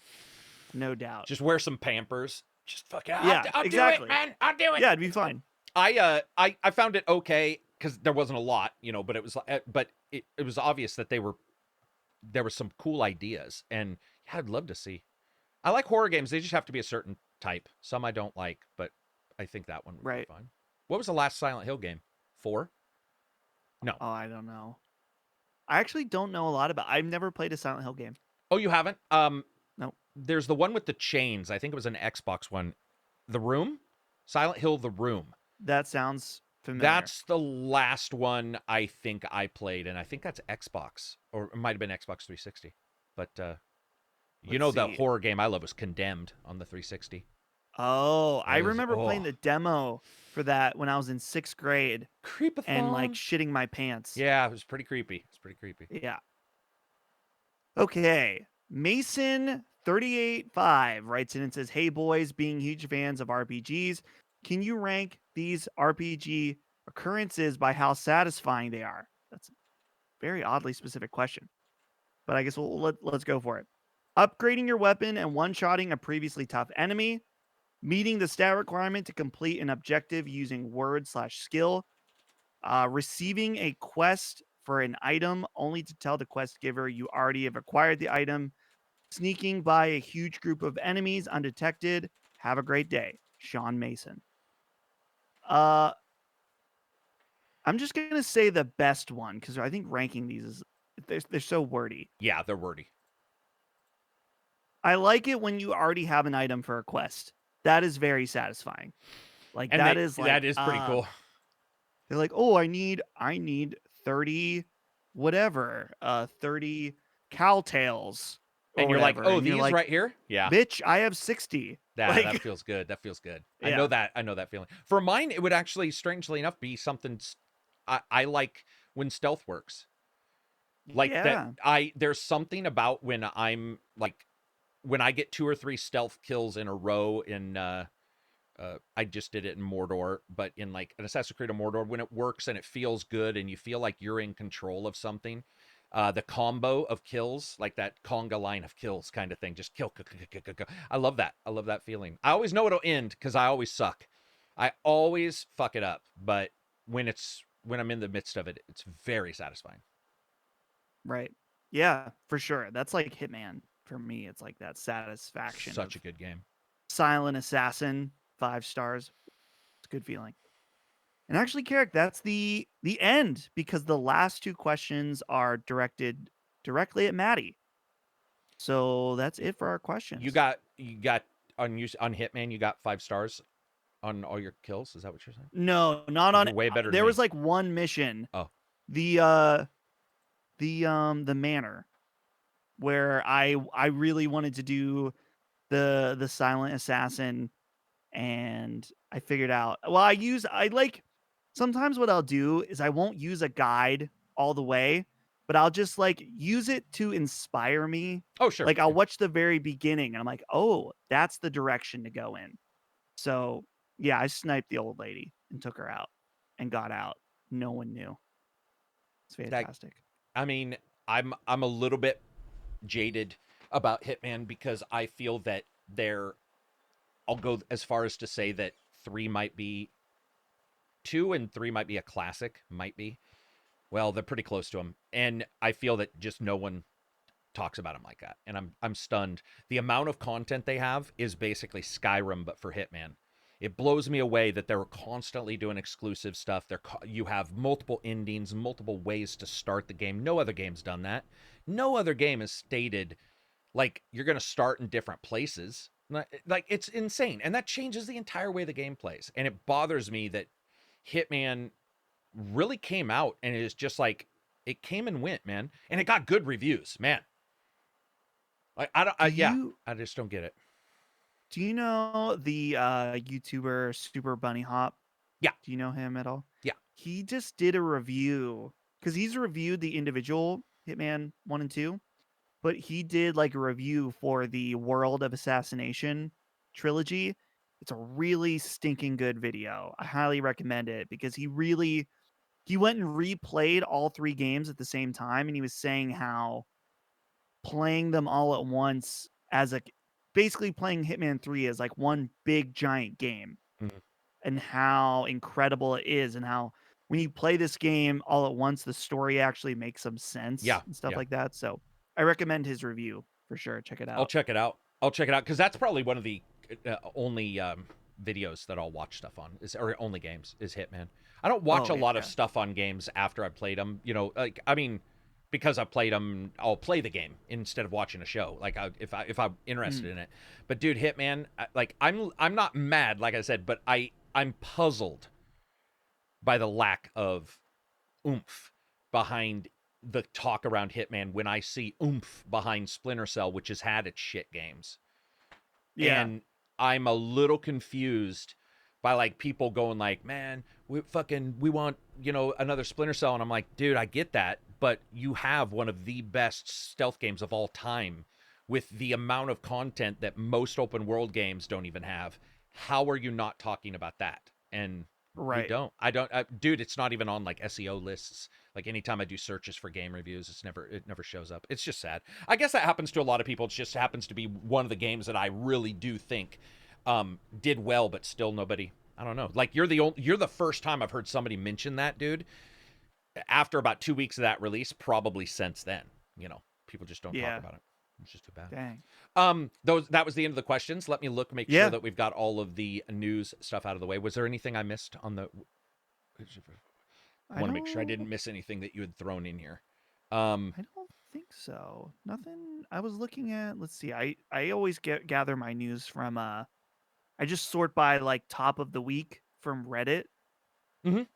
No doubt. Just wear some Pampers. Just fuck out. Yeah, I'll exactly. do it, man. I'll do it. Yeah, it'd be fine. I found it okay because there wasn't a lot, but it was, it was obvious that there were some cool ideas, and yeah, I'd love to see. I like horror games. They just have to be a certain type. Some I don't like, but I think that one would be fine. What was the last Silent Hill game? 4? No. Oh, I don't know. I actually don't know a lot about. I've never played a Silent Hill game. Oh, you haven't? No. There's the one with the chains. I think it was an Xbox one. The Room? Silent Hill The Room. That sounds familiar. That's the last one I think I played, and I think that's Xbox, or it might have been Xbox 360. But the horror game I love was Condemned on the 360. Oh, I remember playing the demo for that when I was in 6th grade. Creepathon. And like shitting my pants. Yeah, it was pretty creepy. Yeah. Okay. Mason 385 writes in and says, "Hey boys, being huge fans of RPGs, can you rank these RPG occurrences by how satisfying they are?" That's a very oddly specific question, but I guess let's go for it. Upgrading your weapon and one-shotting a previously tough enemy, meeting the stat requirement to complete an objective using word/skill, receiving a quest for an item only to tell the quest giver you already have acquired the item, sneaking by a huge group of enemies undetected. Have a great day, Sean Mason. I'm just gonna say the best one because I think ranking these is they're so wordy. Yeah, they're wordy. I like it when you already have an item for a quest. That is very satisfying. Like and that is pretty cool. They're like, oh, I need 30 whatever, 30 cowtails. And you're like, oh, these right here? Yeah. Bitch, I have 60. That feels good. That feels good. Yeah. I know that feeling. For mine, it would actually, strangely enough, be something I like when stealth works. Like that there's something about when I'm like when I get 2 or 3 stealth kills in a row in I just did it in Mordor, but in like an Assassin's Creed of Mordor, when it works and it feels good and you feel like you're in control of something, the combo of kills, like that conga line of kills kind of thing, just kill. I love that. I love that feeling. I always know it'll end because I always suck. I always fuck it up, but when I'm in the midst of it, it's very satisfying. Right. Yeah, for sure. That's like Hitman for me. It's like that satisfaction. Such a good game. Silent Assassin, 5 stars. It's a good feeling. And actually, Karak, that's the end because the last 2 questions are directed directly at Maddie. So that's it for our questions. You got on Hitman, you got 5 stars on all your kills. Is that what you're saying? No, not on. Way better. There was like one mission. Oh, the manor where I really wanted to do the silent assassin, and I figured out. Well, sometimes what I'll do is I won't use a guide all the way, but I'll just like use it to inspire me. Oh, sure. Like I'll watch the very beginning and I'm like, oh, that's the direction to go in. So yeah, I sniped the old lady and took her out and got out. No one knew. It's fantastic. I mean, I'm a little bit jaded about Hitman because I feel that I'll go as far as to say that 3 might be 2 and 3 might be a classic. Might be. Well, they're pretty close to them, and I feel that just no one talks about them like that, and I'm stunned. The amount of content they have is basically Skyrim, but for Hitman. It blows me away that they're constantly doing exclusive stuff. You have multiple endings, multiple ways to start the game. No other game's done that. No other game has stated, like, you're going to start in different places. Like, it's insane. And that changes the entire way the game plays. And it bothers me that Hitman really came out and it is just like, it came and went, man. And it got good reviews, man. Like, I just don't get it. Do you know the YouTuber Super Bunny Hop? Yeah. Do you know him at all? Yeah. He just did a review because he's reviewed the individual Hitman 1 and 2, but he did like a review for the World of Assassination trilogy. It's a really stinking good video. I highly recommend it because he went and replayed all 3 games at the same time, and he was saying how playing them all at once basically playing Hitman 3 as like one big giant game, and how incredible it is, and how when you play this game all at once, the story actually makes some sense and stuff like that. So I recommend his review for sure. Check it out. I'll check it out because that's probably one of the only videos that I'll watch stuff on or only games is Hitman. I don't watch a lot of stuff on games after I've played them. You know, like, I mean, because I've played them, I'll play the game instead of watching a show. Like if I'm interested in it. But dude, Hitman, like I'm not mad, like I said, but I'm puzzled by the lack of oomph behind the talk around Hitman when I see oomph behind Splinter Cell, which has had its shit games. Yeah. And I'm a little confused by like people going like, man, we want, another Splinter Cell. And I'm like, dude, I get that. But you have one of the best stealth games of all time with the amount of content that most open world games don't even have. How are you not talking about that? And Right. we don't. I don't, dude. It's not even on like SEO lists. Like anytime I do searches for game reviews, it never shows up. It's just sad. I guess that happens to a lot of people. It just happens to be one of the games that I really do think did well, but still nobody. I don't know. Like you're the first time I've heard somebody mention that, dude. After about 2 weeks of that release, probably since then. You know, people just don't talk about it. It's just too bad. Dang. That was the end of the questions. Let me make sure that we've got all of the news stuff out of the way. Was there anything I missed on the? I want to make sure I didn't miss anything that you had thrown in here. I don't think so. Nothing. I was looking at. Let's see. I always gather my news from. I just sort by like top of the week from Reddit.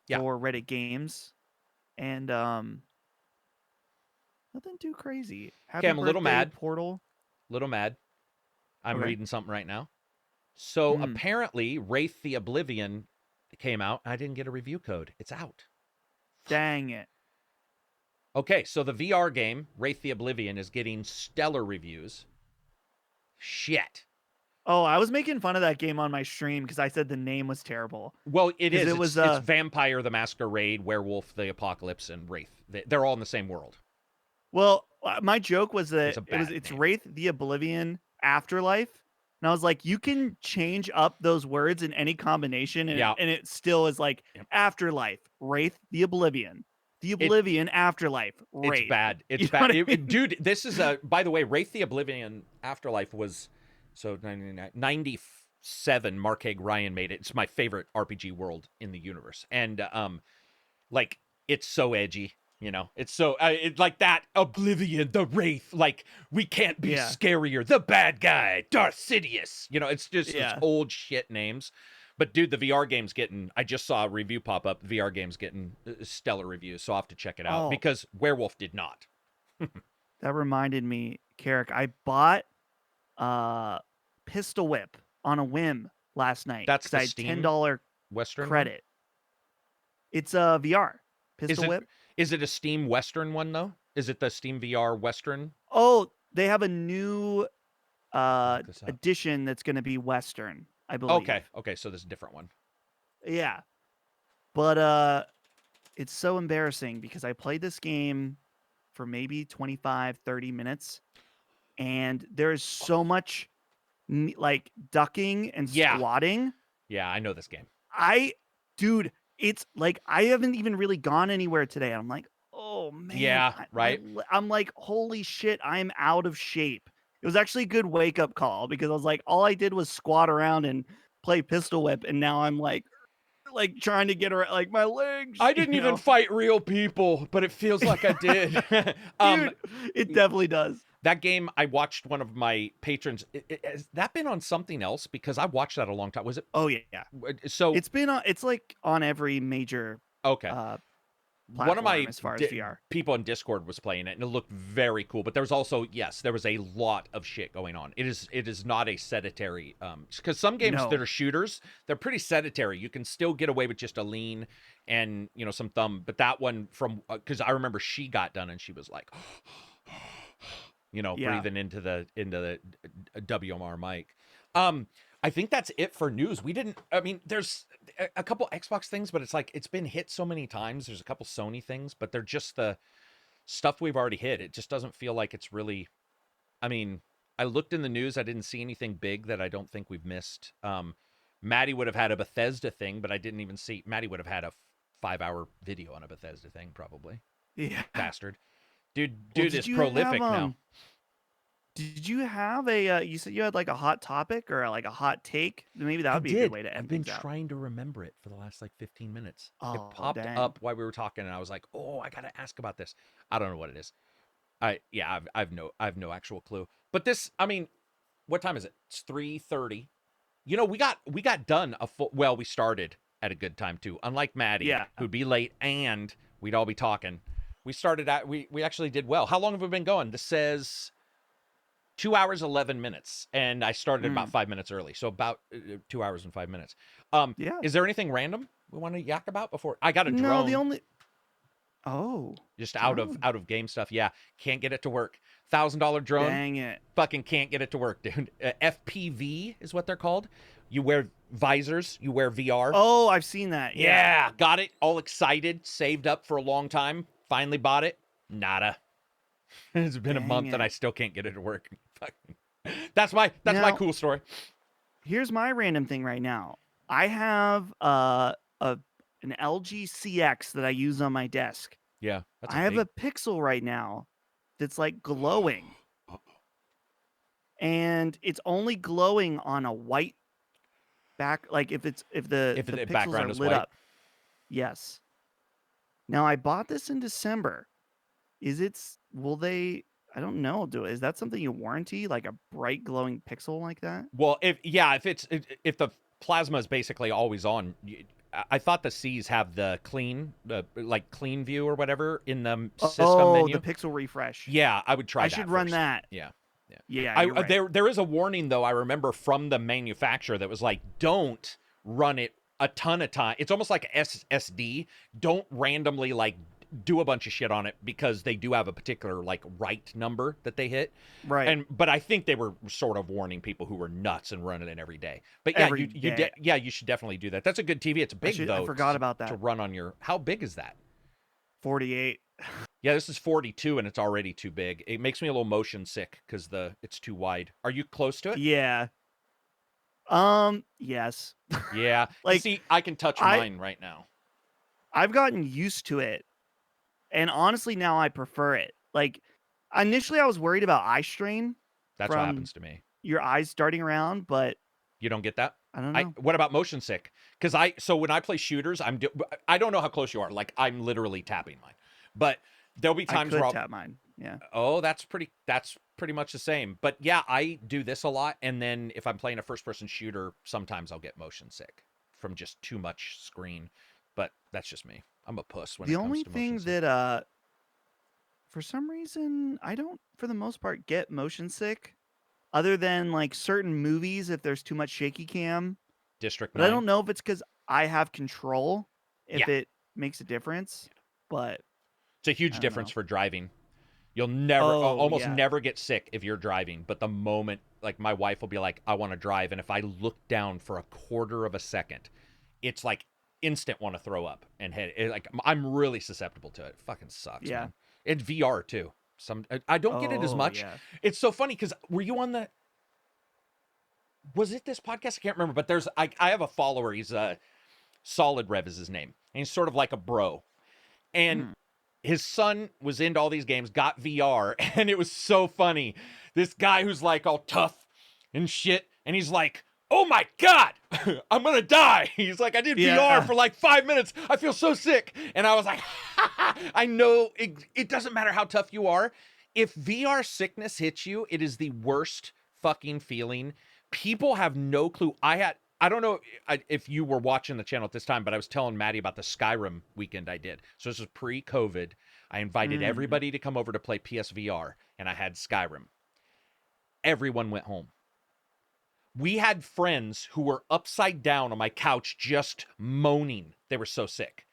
Yeah. Or Reddit games, and nothing too crazy. Okay, I'm a little mad. Portal. Little mad. I'm reading something right now. So apparently, Wraith the Oblivion came out. I didn't get a review code. It's out. Dang it. Okay, so the VR game, Wraith the Oblivion, is getting stellar reviews. Shit. Oh, I was making fun of that game on my stream because I said the name was terrible. Well, it's Vampire the Masquerade, Werewolf the Apocalypse, and Wraith. They're all in the same world. Well, my joke was that it's Wraith the Oblivion Afterlife. And I was like, you can change up those words in any combination, and it still is like Afterlife, Wraith the Oblivion. The Oblivion Afterlife, Wraith. It's bad. It's bad. Dude, this is by the way, Wraith the Oblivion Afterlife was, so 97, Mark Hague Ryan made it. It's my favorite RPG world in the universe. And like, it's so edgy. You know, it's so it's like that Oblivion, the Wraith, like we can't be scarier. The bad guy, Darth Sidious. You know, it's just it's old shit names. But dude, the VR game's getting. I just saw a review pop up. The VR game's getting stellar reviews, so I'll have to check it out because Werewolf did not. That reminded me, Karak. I bought Pistol Whip on a whim last night. That's the Steam $10 Western credit. One? It's a VR Pistol Whip. Is it a Steam Western one, though? Is it the Steam VR Western? Oh, they have a new edition that's going to be Western, I believe. Okay, so this is a different one. Yeah. But it's so embarrassing because I played this game for maybe 25, 30 minutes, and there is so much, like, ducking and squatting. Yeah, I know this game. Dude... It's like I haven't even really gone anywhere today. I'm like, oh man. Yeah, right. I'm like, holy shit, I'm out of shape. It was actually a good wake up call because I was like, all I did was squat around and play Pistol Whip, and now I'm like trying to get around, like my legs. I didn't even fight real people, but it feels like I did. Dude, it definitely does. That game, I watched one of my patrons. Has that been on something else? Because I watched that a long time. Was it? Oh yeah. So it's been on. It's like on every major. Okay. One of my as far as VR people in Discord was playing it, and it looked very cool. But there was also there was a lot of shit going on. It is not a sedentary because some games that are shooters, they're pretty sedentary. You can still get away with just a lean and some thumb. But that one from because I remember she got done and she was like. Breathing into the WMR mic. I think that's it for news. There's a couple Xbox things, but it's like it's been hit so many times. There's a couple Sony things, but they're just the stuff we've already hit. It just doesn't feel like it's really. I looked in the news. I didn't see anything big that I don't think we've missed. Maddie would have had a Bethesda thing, but I didn't even see. Maddie would have had a 5-hour video on a Bethesda thing, probably. Yeah, bastard. Dude is prolific now. Did you have a? You said you had like a hot topic or like a hot take. Maybe that would be a good way to end. I've been trying to remember it for the last 15 minutes. It popped up while we were talking, and I was like, "Oh, I gotta ask about this." I don't know what it is. I've no actual clue. But this, what time is it? It's 3:30. We got done a full. Well, we started at a good time too. Unlike Maddie, who'd be late, and we'd all be talking. We started at we actually did well. How long have we been going? This says 2 hours 11 minutes, and I started about 5 minutes early, so about 2 hours and 5 minutes. Is there anything random we want to yak about before? I got a drone. No, just out of game stuff. Yeah, can't get it to work. $1,000 drone. Dang it. Fucking can't get it to work, dude. FPV is what they're called. You wear visors, you wear VR. Oh, I've seen that. Yeah, got it. All excited, saved up for a long time. Finally bought it. Nada. It's been a month and I still can't get it to work. That's my cool story. Here's my random thing right now. I have an LG CX that I use on my desk. Yeah, I have a Pixel right now that's like glowing. And it's only glowing on a white back, like if the pixels background are is lit white. up. Yes. Now I bought this in December. I don't know. Is that something you warranty, like a bright glowing pixel like that? Well, if the plasma is basically always on, I thought the C's have the clean view or whatever in the system menu. The pixel refresh. Yeah, I would try that. I should run that. Yeah. Right. There is a warning though, I remember, from the manufacturer that was like, don't run it a ton of time. It's almost like SSD. Don't randomly like do a bunch of shit on it, because they do have a particular like right number that they hit. Right. But I think they were sort of warning people who were nuts and running it every day. But yeah, you should definitely do that. That's a good TV. It's big though. I forgot about that. To run on your, how big is that? 48. Yeah, this is 42 and it's already too big. It makes me a little motion sick because it's too wide. Are you close to it? Yeah. Yes. Yeah. Like, see, I can touch mine right now. I've gotten used to it. And honestly, now I prefer it. Like, initially I was worried about eye strain. That's what happens to me. Your eyes darting around, but you don't get that? I don't know. What about motion sick? Because so when I play shooters, I don't know how close you are. Like, I'm literally tapping mine. But there'll be times where I'll tap mine. Yeah. Oh, that's pretty much the same. But yeah, I do this a lot. And then if I'm playing a first-person shooter, sometimes I'll get motion sick from just too much screen. But that's just me. I'm a puss when it comes to motion sick. The only thing that, for some reason, I don't, for the most part, get motion sick, other than like certain movies if there's too much shaky cam. District 9. But I don't know if it's because I have control, if it makes a difference. But it's a huge difference for driving. You'll never, almost never get sick if you're driving. But the moment, like, my wife will be like, I want to drive. And if I look down for a quarter of a second, it's like instant want to throw up and head. Like, I'm really susceptible to it. It fucking sucks, man. It's VR too. I don't get it as much. Yeah. It's so funny because were you on the? Was it this podcast? I can't remember. But I have a follower. He's Solid Rev is his name, and he's sort of like a bro. And his son was into all these games, got VR, and it was so funny. This guy who's like all tough and shit, and he's like, oh my God, I'm going to die. He's like, I did VR for like 5 minutes. I feel so sick. And I was like, I know it doesn't matter how tough you are. If VR sickness hits you, it is the worst fucking feeling. People have no clue. I don't know if you were watching the channel at this time, but I was telling Maddie about the Skyrim weekend I did. So this was pre-COVID. I invited everybody to come over to play PSVR, and I had Skyrim. Everyone went home. We had friends who were upside down on my couch just moaning. They were so sick.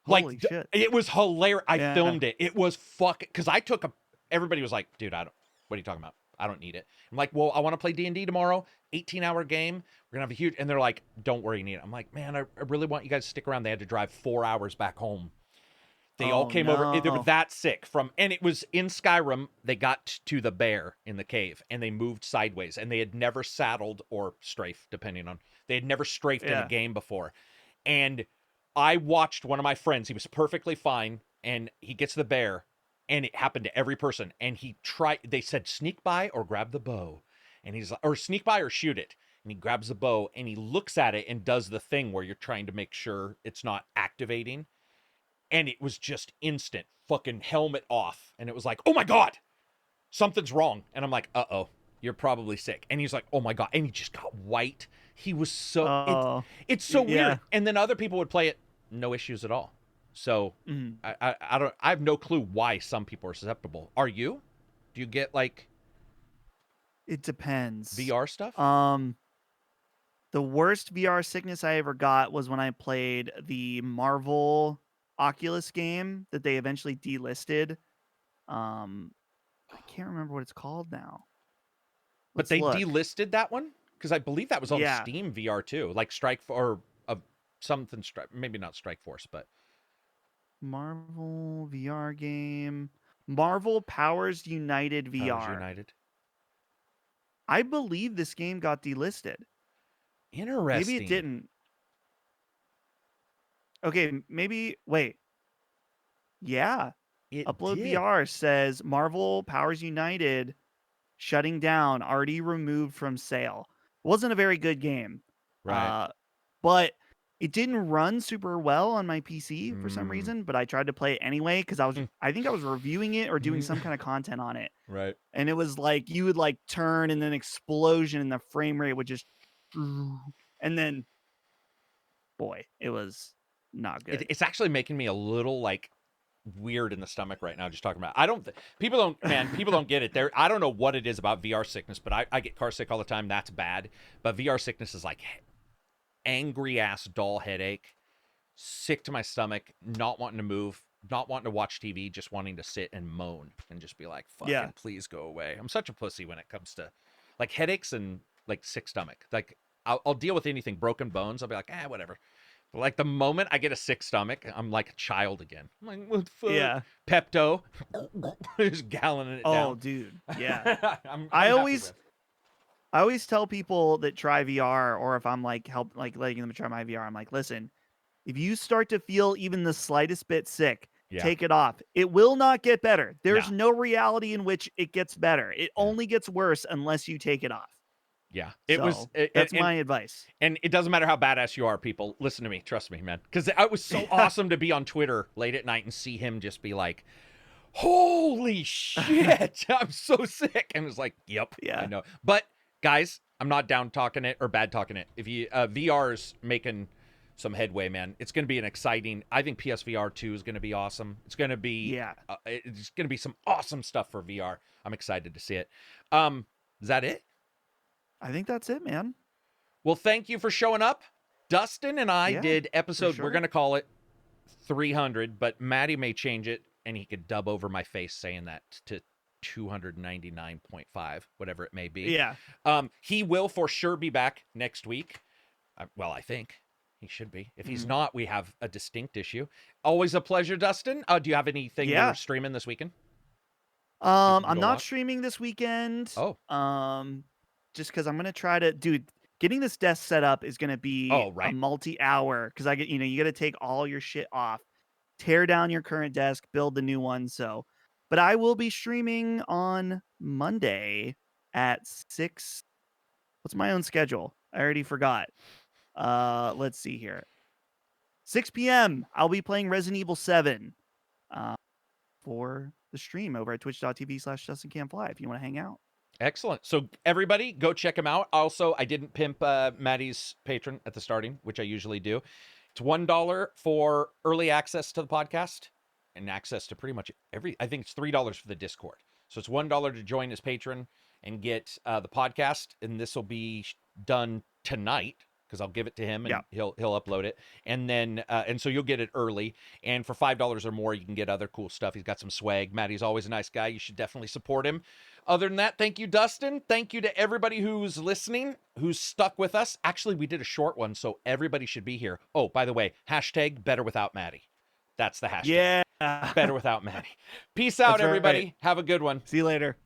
Holy shit. It was hilarious. I filmed it. It was fucking... Because I took everybody was like, dude, what are you talking about? I don't need it. I'm like, well, I want to play D&D tomorrow. 18-hour game. We're going to have a huge... And they're like, don't worry, you need it. I'm like, man, I really want you guys to stick around. They had to drive 4 hours back home. They all came over. They were that sick and it was in Skyrim. They got to the bear in the cave and they moved sideways and they had never saddled or strafed, depending on, they had never strafed in a game before. And I watched one of my friends. He was perfectly fine. And he gets the bear and it happened to every person. And they said, sneak by or grab the bow. And he's like, or sneak by or shoot it. And he grabs the bow and he looks at it and does the thing where you're trying to make sure it's not activating. And it was just instant fucking helmet off. And it was like, oh my God, something's wrong. And I'm like, uh-oh, you're probably sick. And he's like, oh my God. And he just got white. He was so, it's so weird. And then other people would play it, no issues at all. So I have no clue why some people are susceptible. Are you? Do you get like? It depends. VR stuff? The worst VR sickness I ever got was when I played the Marvel Oculus game that they eventually delisted. I can't remember what it's called now. But they delisted that one because I believe that was on Yeah. Steam VR too, like Strike or something. Maybe not Strike Force, but Marvel VR game. Marvel Powers United VR. Powers United. I believe this game got delisted. Interesting. Maybe it didn't. Okay, maybe. Wait. Yeah. Upload did. VR says Marvel Powers United shutting down, already removed from sale. Wasn't a very good game. Right. But it didn't run super well on my PC for some reason, but I tried to play it anyway because I think I was reviewing it or doing some kind of content on it. Right. And it was like you would like turn and then explosion and the frame rate would just and then boy, it was not good. It's actually making me a little like weird in the stomach right now just talking about it. People don't get it. I don't know what it is about VR sickness, but I get car sick all the time. That's bad. But VR sickness is like angry ass doll headache, sick to my stomach, not wanting to move, not wanting to watch TV, just wanting to sit and moan and just be like, fucking please go away. I'm such a pussy when it comes to like headaches and like sick stomach. Like I'll deal with anything, broken bones, I'll be like, whatever. But like the moment I get a sick stomach, I'm like a child again. I'm like, what the fuck? Yeah. Pepto, just galloning it down. Oh, dude. Yeah. I always tell people that try VR, or if I'm like letting them try my VR, I'm like, listen, if you start to feel even the slightest bit sick, take it off. It will not get better. There's no reality in which it gets better. It only gets worse unless you take it off. Yeah, that's my advice. And it doesn't matter how badass you are, people. Listen to me, trust me, man. Because it was so awesome to be on Twitter late at night and see him just be like, "Holy shit, I'm so sick," and it's like, "Yep, I know." But guys, I'm not down talking it or bad talking it. If you VR's making some headway, man, it's going to be an exciting. I think PSVR 2 is going to be awesome. It's going to be it's going to be some awesome stuff for VR. I'm excited to see it. Is that it? I think that's it, man. Well, thank you for showing up. Dustin and I did episode, we're going to call it 300, but Matty may change it, and he could dub over my face saying that to 299.5, whatever it may be. Yeah. He will for sure be back next week. Well, I think he should be. If he's not, we have a distinct issue. Always a pleasure, Dustin. Do you have anything you're streaming this weekend? I'm not streaming this weekend. Oh. Just because I'm gonna try to, dude. Getting this desk set up is gonna be a multi-hour because you got to take all your shit off, tear down your current desk, build the new one. So, but I will be streaming on Monday at 6. What's my own schedule? I already forgot. Let's see here. 6 p.m. I'll be playing Resident Evil 7 for the stream over at twitch.tv/DustinCanFly if you want to hang out. Excellent. So everybody go check him out. Also, I didn't pimp Matty's patron at the starting, which I usually do. It's $1 for early access to the podcast and access to pretty much I think it's $3 for the Discord. So it's $1 to join his patron and get the podcast. And this will be done tonight, because I'll give it to him and he'll upload it. And then, and so you'll get it early. And for $5 or more, you can get other cool stuff. He's got some swag. Matty's always a nice guy. You should definitely support him. Other than that, thank you, Dustin. Thank you to everybody who's listening, who's stuck with us. Actually, we did a short one, so everybody should be here. Oh, by the way, hashtag better without Matty. That's the hashtag. Yeah. Better without Matty. Peace out, everybody. Have a good one. See you later.